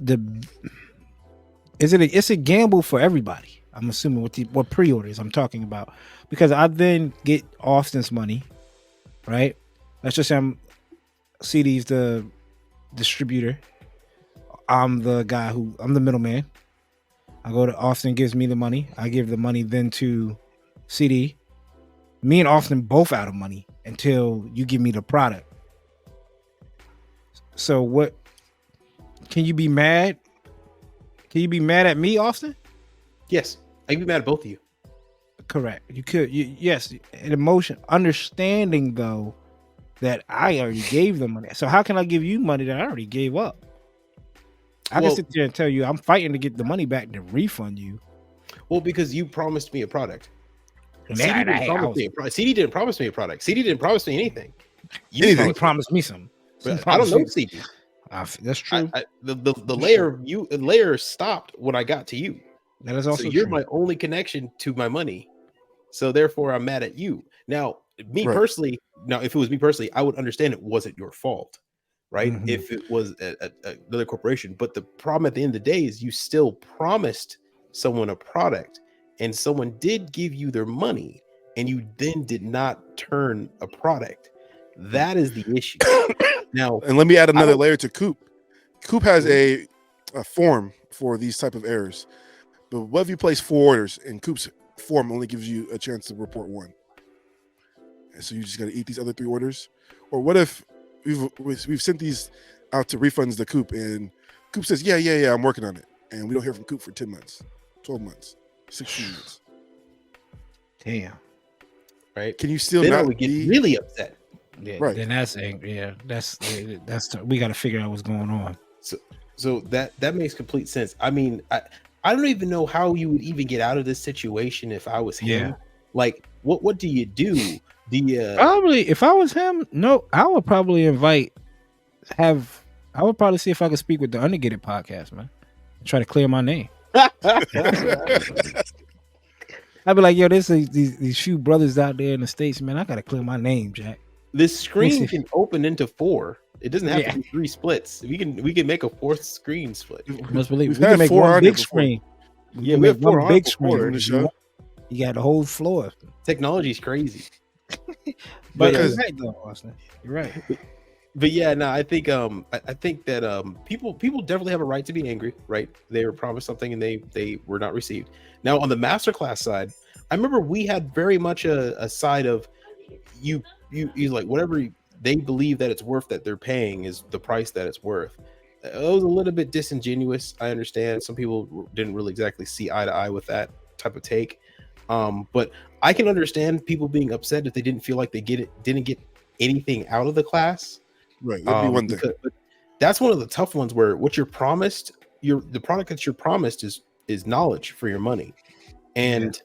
it's a gamble for everybody. I'm assuming what pre-orders I'm talking about, because I then get Austin's money, right? Let's just say CD's the distributor. I'm the guy I'm the middleman. I go to Austin, gives me the money. I give the money then to CD. Me and Austin both out of money until you give me the product. So what? Can you be mad? Can you be mad at me, Austin? Yes. I can be mad at both of you. Correct. You could. Yes. An emotion. Understanding, though, that I already gave them money. So how can I give you money that I already gave up? I can sit there and tell you I'm fighting to get the money back to refund you. Well, because you promised me a product. CD didn't promise me a product. CD didn't promise me anything. You promised me something. I don't know CD. That's true. The layer stopped when I got to you. That is also so you're true. My only connection to my money. So therefore I'm mad at you. Now, personally, if it was me personally, I would understand it wasn't your fault, right? Mm-hmm. If it was another corporation. But the problem at the end of the day is you still promised someone a product and someone did give you their money and you then did not turn a product, that is the issue. Now, and let me add another layer to Coop. Coop has a form for these type of errors, but what if you place 4 orders and Coop's form only gives you a chance to report 1, and so you just got to eat these other 3 orders? Or what if we've sent these out to refunds to Coop and Coop says yeah I'm working on it, and we don't hear from Coop for 10 months, 12 months, 16 months? Damn. Right? Can you still then not I would get really upset? Yeah, right. Then that's we got to figure out what's going on. So that makes complete sense. I mean, I don't even know how you would even get out of this situation if I was him. Yeah. Like, what do you do? Do you probably, if I was him, no, I would probably I would probably see if I could speak with the Undergated podcast, man. Try to clear my name. I'd be like, yo, there's these few brothers out there in the States, man. I gotta clear my name, Jack. This screen can open into 4. It doesn't have to be 3 splits. We can make a 4th screen split. You must believe we can make 1 big screen. Yeah, we have 4 big screen. You got the whole floor. Technology is crazy. But you're right, though, Austin. You're right. But yeah, no, I think that people definitely have a right to be angry, right? They were promised something and they were not received. Now on the masterclass side, I remember we had very much a side of you like whatever they believe that it's worth that they're paying is the price that it's worth. It was a little bit disingenuous. I understand some people didn't really exactly see eye to eye with that type of take. But I can understand people being upset if they didn't feel like they didn't get anything out of the class. Right, that'd be one thing. But that's one of the tough ones where what you're promised, the product that you're promised is knowledge for your money, and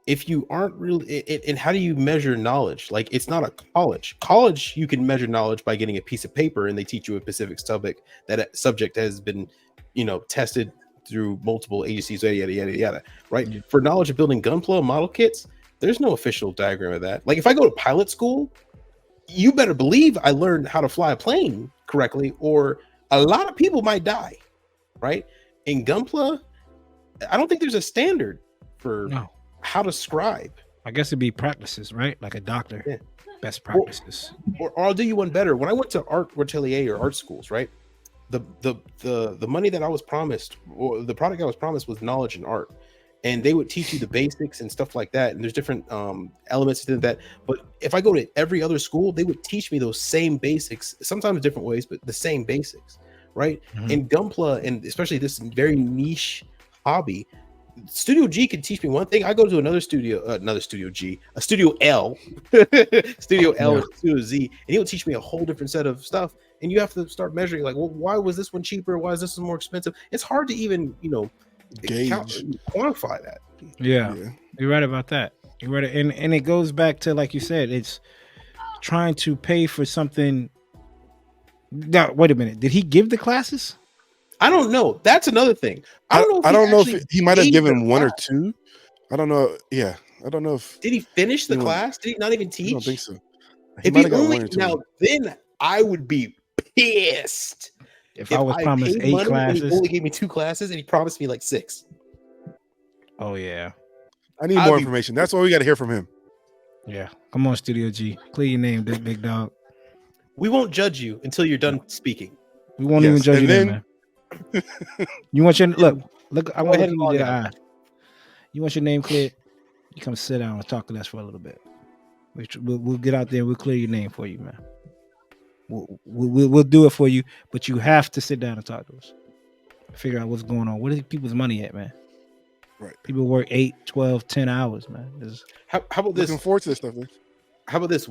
if you aren't really, and how do you measure knowledge? Like, it's not a college. College, you can measure knowledge by getting a piece of paper and they teach you a specific subject. That subject has been, tested through multiple agencies, yada yada yada. Right? Yeah. For knowledge of building gunpla model kits, there's no official diagram of that. Like, if I go to pilot school, you better believe I learned how to fly a plane correctly, or a lot of people might die. Right? In gunpla, I don't think there's a standard for how to scribe. I guess it'd be practices, right? Like a doctor, best practices. Or I'll do you one better. When I went to art atelier or art schools, right? The money that I was promised, or the product I was promised, was knowledge in art, and they would teach you the basics and stuff like that. And there's different elements to that. But if I go to every other school, they would teach me those same basics, sometimes different ways, but the same basics, right? Mm-hmm. In gunpla, and especially this very niche hobby, Studio G can teach me one thing. I go to another Studio G, a Studio L, Studio L or Studio Z, and he'll teach me a whole different set of stuff. And you have to start measuring, like, well, why was this one cheaper? Why is this one more expensive? It's hard to even, quantify that. Yeah, you're right about that. You're right, and it goes back to, like you said, it's trying to pay for something. Now, wait a minute. Did he give the classes? I don't know. That's another thing. I don't know if he might have given 1 or 2. I don't know. Yeah, I don't know if. Did he finish the class? Did he not even teach? I don't think so. If he only, now, then I would be pissed. If I was promised 8 classes, and he only gave me 2 classes, and he promised me like 6. Oh yeah, I need more information. That's why we got to hear from him. Yeah, come on, Studio G, clear your name, big dog. We won't judge you until you're done speaking. We won't even judge you then, man. You want your look? I want you to eye. You want your name cleared? You come sit down and talk to us for a little bit. We'll get out there and we'll clear your name for you, man. We'll do it for you, but you have to sit down and talk to us. Figure out what's going on. Where is people's money at, man? Right. People work 8, 12, 10 hours, man. How about this? Looking forward to this stuff, man. How about this?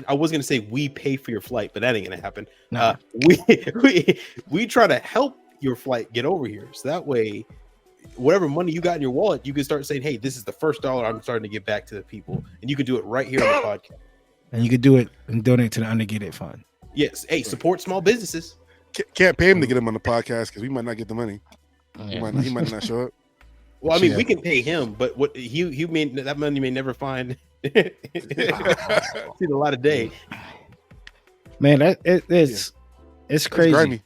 I was gonna say we pay for your flight, but that ain't gonna happen. Nah. We try to help your flight get over here, so that way, whatever money you got in your wallet, you can start saying, "Hey, this is the first $1 I'm starting to give back to the people," and you can do it right here on the podcast. And you can do it and donate to the Undergated Fund. Yes, hey, support small businesses. Can't pay him to get him on the podcast because we might not get the money. He might not show up. Well, I mean, we can pay him, but what he may, that money may never find. See a lot of day, man. It's crazy.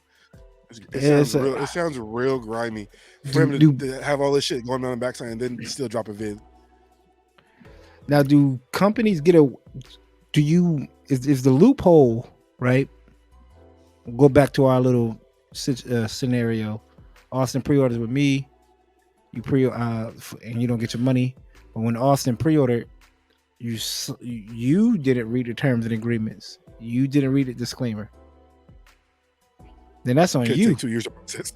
It sounds real grimy for him to have all this shit going on the backside and then still drop a vid. Now, do companies get is the loophole, right? We'll go back to our little scenario. Austin pre-orders with me. You and you don't get your money. But when Austin pre-ordered, you didn't read the terms and agreements. You didn't read the disclaimer. Then that's on you. Take 2 years to process.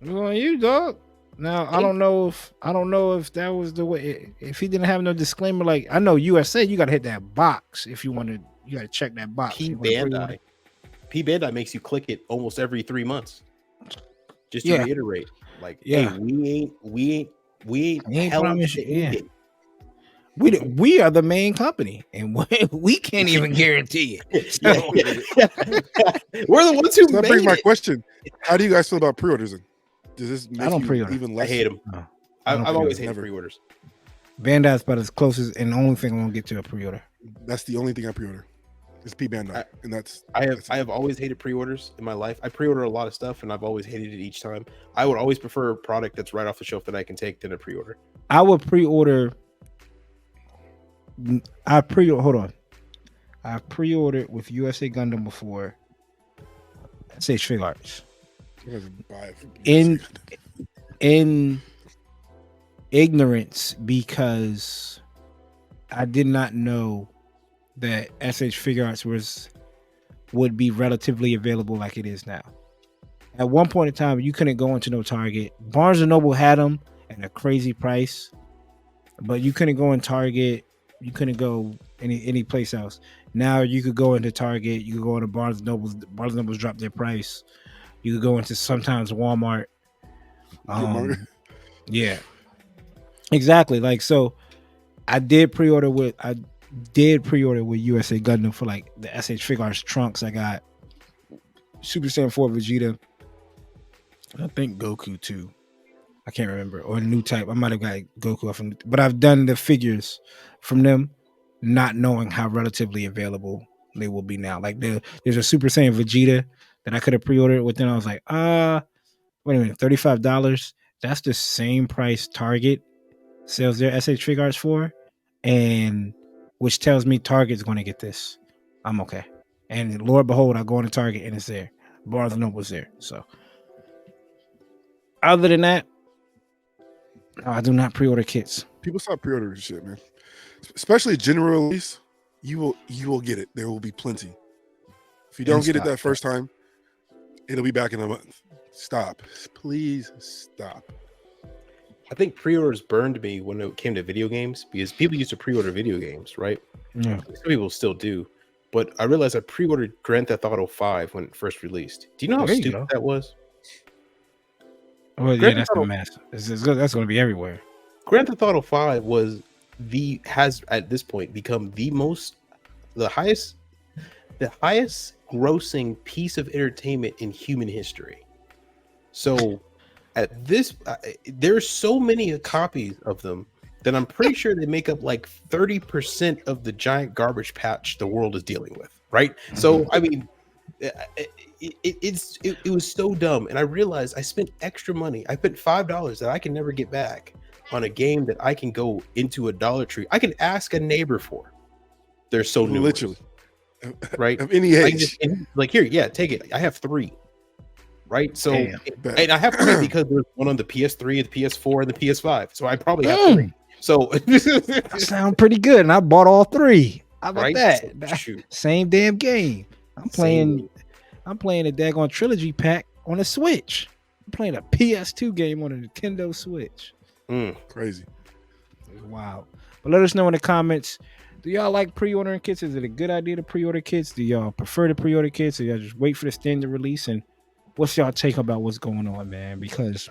It's on you, dog. Now I don't know if that was the way. If he didn't have no disclaimer, like I know USA, you got to hit that box if you want to. You got to check that box. P Bandai makes you click it almost every 3 months. Just to reiterate, like, hey, we ain't promise you. Yeah. We are the main company, and we can't even guarantee it. So. We're the ones who that brings my question. How do you guys feel about pre-orders? Does this make you pre-order. even less? I hate them. No, I've always hated pre-orders. Bandai's about as close as, and the only thing I'm gonna get to a pre-order. That's the only thing I pre-order. It's P Bandai, and I have always hated pre-orders in my life. I pre-order a lot of stuff, and I've always hated it each time. I would always prefer a product that's right off the shelf that I can take than a pre-order. I would pre-order. Hold on. I've pre-ordered with USA Gundam before. Sage Fig Arts. In ignorance, because I did not know that SH Figure Arts would be relatively available like it is now. At one point in time, you couldn't go into no Target. Barnes & Noble had them at a crazy price, but you couldn't go in Target. You couldn't go any place else. Now you could go into Target. You could go into Barnes & Noble. Barnes & Noble's dropped their price. You could go into sometimes Walmart. Yeah, exactly. Like, so I did pre-order with USA Gundam for like the SH Fig Arts trunks. I got Super Saiyan 4 Vegeta. I think Goku too. I can't remember, or a new type. I might have got Goku from, but I've done the figures from them, not knowing how relatively available they will be now. Like there's a Super Saiyan Vegeta that I could have pre-ordered with. Then I was like, wait a minute, $35. That's the same price Target sells their SH Fig Arts for, and which tells me Target's going to get this. I'm okay. And Lord behold, I go into Target and it's there. Barnes & Noble's there. So other than that, I do not pre-order kits. People stop pre-ordering shit, man. Especially general release, you will get it. There will be plenty. If you don't get it that first time, it'll be back in a month. Stop. Please stop. I think pre-orders burned me when it came to video games, because people used to pre-order video games, right? Yeah. Some people still do. But I realized I pre-ordered Grand Theft Auto 5 when it first released. Do you know how stupid that was? Well, yeah, that's the mess. That's going to be everywhere. Grand Theft Auto 5 has at this point become the highest grossing piece of entertainment in human history. So at this, there's so many copies of them that I'm pretty sure they make up like 30% of the giant garbage patch the world is dealing with, right? So I mean, it was so dumb, and I realized I spent extra money. I spent $5 that I can never get back on a game that I can go into a Dollar Tree. I can ask a neighbor for. They're so new, literally, right? Of any age, like here, yeah, take it. I have 3. Right, so and I have 3 because there's one on the PS3, the PS4, and the PS5. So I probably have 3. So that sound pretty good, and I bought all 3. How about that? So, same damn game. I'm playing a daggone trilogy pack on a Switch. I'm playing a PS2 game on a Nintendo Switch. Crazy. Wow. But let us know in the comments. Do y'all like pre-ordering kits? Is it a good idea to pre-order kits? Do y'all prefer to pre-order kits, or y'all just wait for the standard release? And what's y'all take about what's going on, man? Because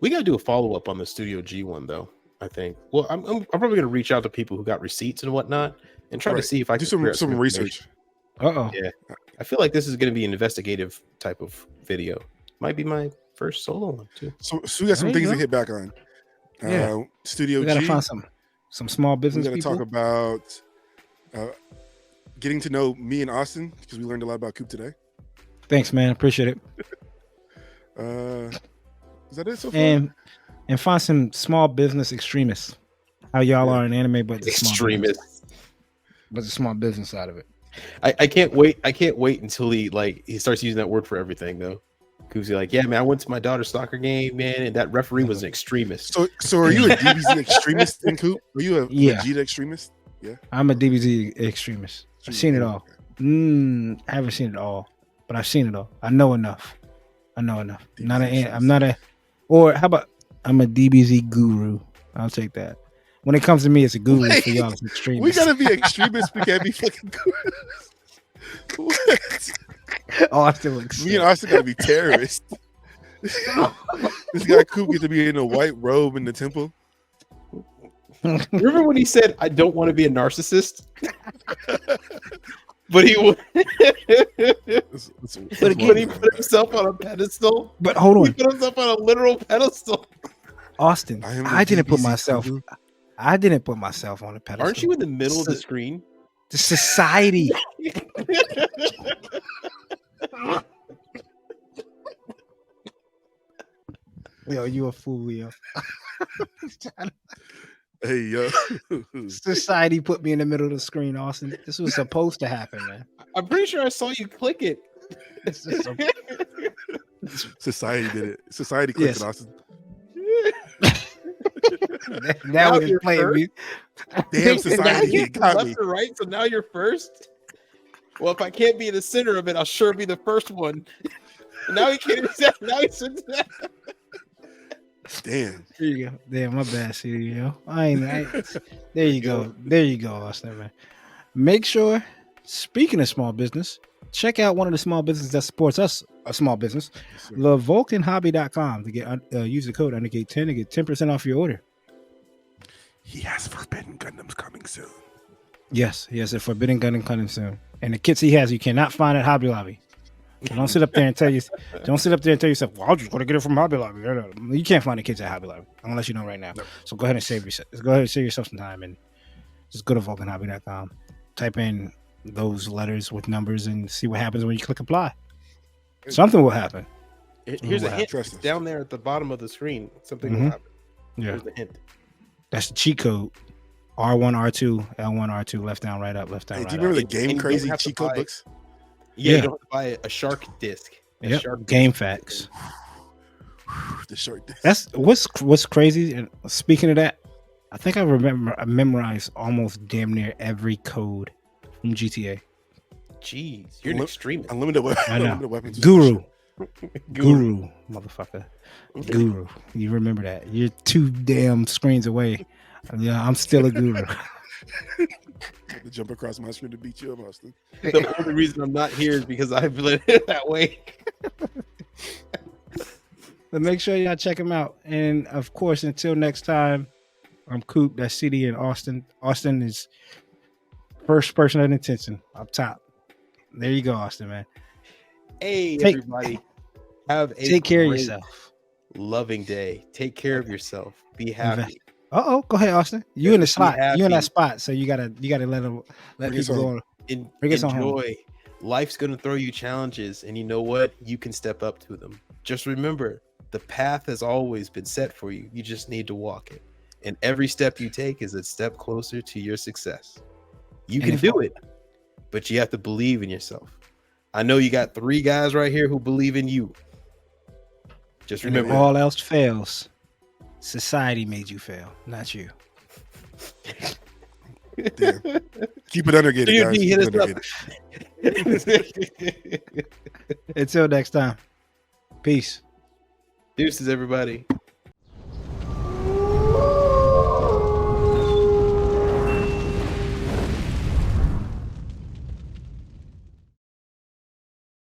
we got to do a follow-up on the Studio G one, though, I think. Well, I'm probably going to reach out to people who got receipts and whatnot and try to see if I can do some research. Yeah. I feel like this is going to be an investigative type of video. Might be my first solo one, too. So we got some things to hit back on. Studio G. We got to find some small business people. We're going to talk about getting to know me and Austin, because we learned a lot about Coop today. Thanks, man. Appreciate it. Is that it so far? And find some small business extremists. How y'all are in anime, but the extremists. But the small business side of it. I can't wait. I can't wait until he starts using that word for everything though. Because he's like, yeah, man, I went to my daughter's soccer game, man, and that referee was an extremist. So are you a DBZ extremist then, Coop? Are you a legit extremist? Yeah. I'm a DBZ extremist. I've seen it all. I haven't seen it all, but I've seen it all. I know enough. I'm not a, or how about I'm a DBZ guru? I'll take that. When it comes to me, it's a guru. For y'all, it's extremist. We gotta be extremists. We can't be fucking gurus. What? Austin Me and Austin gotta be terrorists. This guy Coop gets to be in a white robe in the temple. Remember when he said, "I don't want to be a narcissist," but he would. But he put himself on a pedestal. But hold on, he put himself on a literal pedestal. Austin, I didn't put myself on a pedestal. Aren't you in the middle of the screen? The society. Yo, you a fool, yo. Hey, yo. Society put me in the middle of the screen, Austin. This was supposed to happen, man. I'm pretty sure I saw you click it. Society did it. Society clicked it, Austin. Now we're playing me. Damn, society got left me. or right, so now you're first. Well, if I can't be in the center of it, I'll sure be the first one. Now he can't. Now he's that. Damn. There you go. Damn, my bad, CD, yo. There you go. There you go, Austin, man. Make sure, speaking of small business, check out one of the small businesses that supports us, a small business, LeVulcanHobby.com to get use the code Undergated10 to get 10% off your order. He has Forbidden Gundams coming soon. Yes, he has a Forbidden Gundam coming soon. And the kits he has, you cannot find at Hobby Lobby. So don't sit up there and tell yourself, well, I'm just going to get it from Hobby Lobby. You can't find the kids at Hobby Lobby, unless you know right now. No. So go ahead and save yourself some time and just go to VulcanHobby.com. Type in those letters with numbers and see what happens when you click apply. Something will happen. Here's a hint. It's down there at the bottom of the screen. Something will happen. Yeah. Here's the hint. That's the cheat code. R1, R2, L1, R2, left down, right up, left down, right up. Do you remember the Game Crazy cheat code books? Yeah, you don't have to buy a shark disc. Yep. Game Facts. The shark disc. That's what's crazy. And speaking of that, I think I memorized almost damn near every code from GTA. Jeez, you're an extremist. Unlimited weapons. Guru, motherfucker. Guru. You remember that? You're 2 damn screens away. Yeah, I'm still a guru. To jump across my screen to beat you up, Austin. The only reason I'm not here is because I've let it that way. But make sure y'all check him out. And of course, until next time, I'm Coop. That's CD and Austin. Austin is first person of intention up top. There you go, Austin, man. Hey, everybody. Take care of yourself. Loving day. Take care of yourself. Be happy. Go ahead, Austin. You in the spot. You in that spot. So you gotta let people go. Enjoy. Life's gonna throw you challenges, and you know what? You can step up to them. Just remember, the path has always been set for you. You just need to walk it. And every step you take is a step closer to your success. You can do it, but you have to believe in yourself. I know you got 3 guys right here who believe in you. Just remember, if all else fails, society made you fail, not you. Damn. Keep it undergated, guys. Keep it undergated. Until next time. Peace. Deuces, everybody.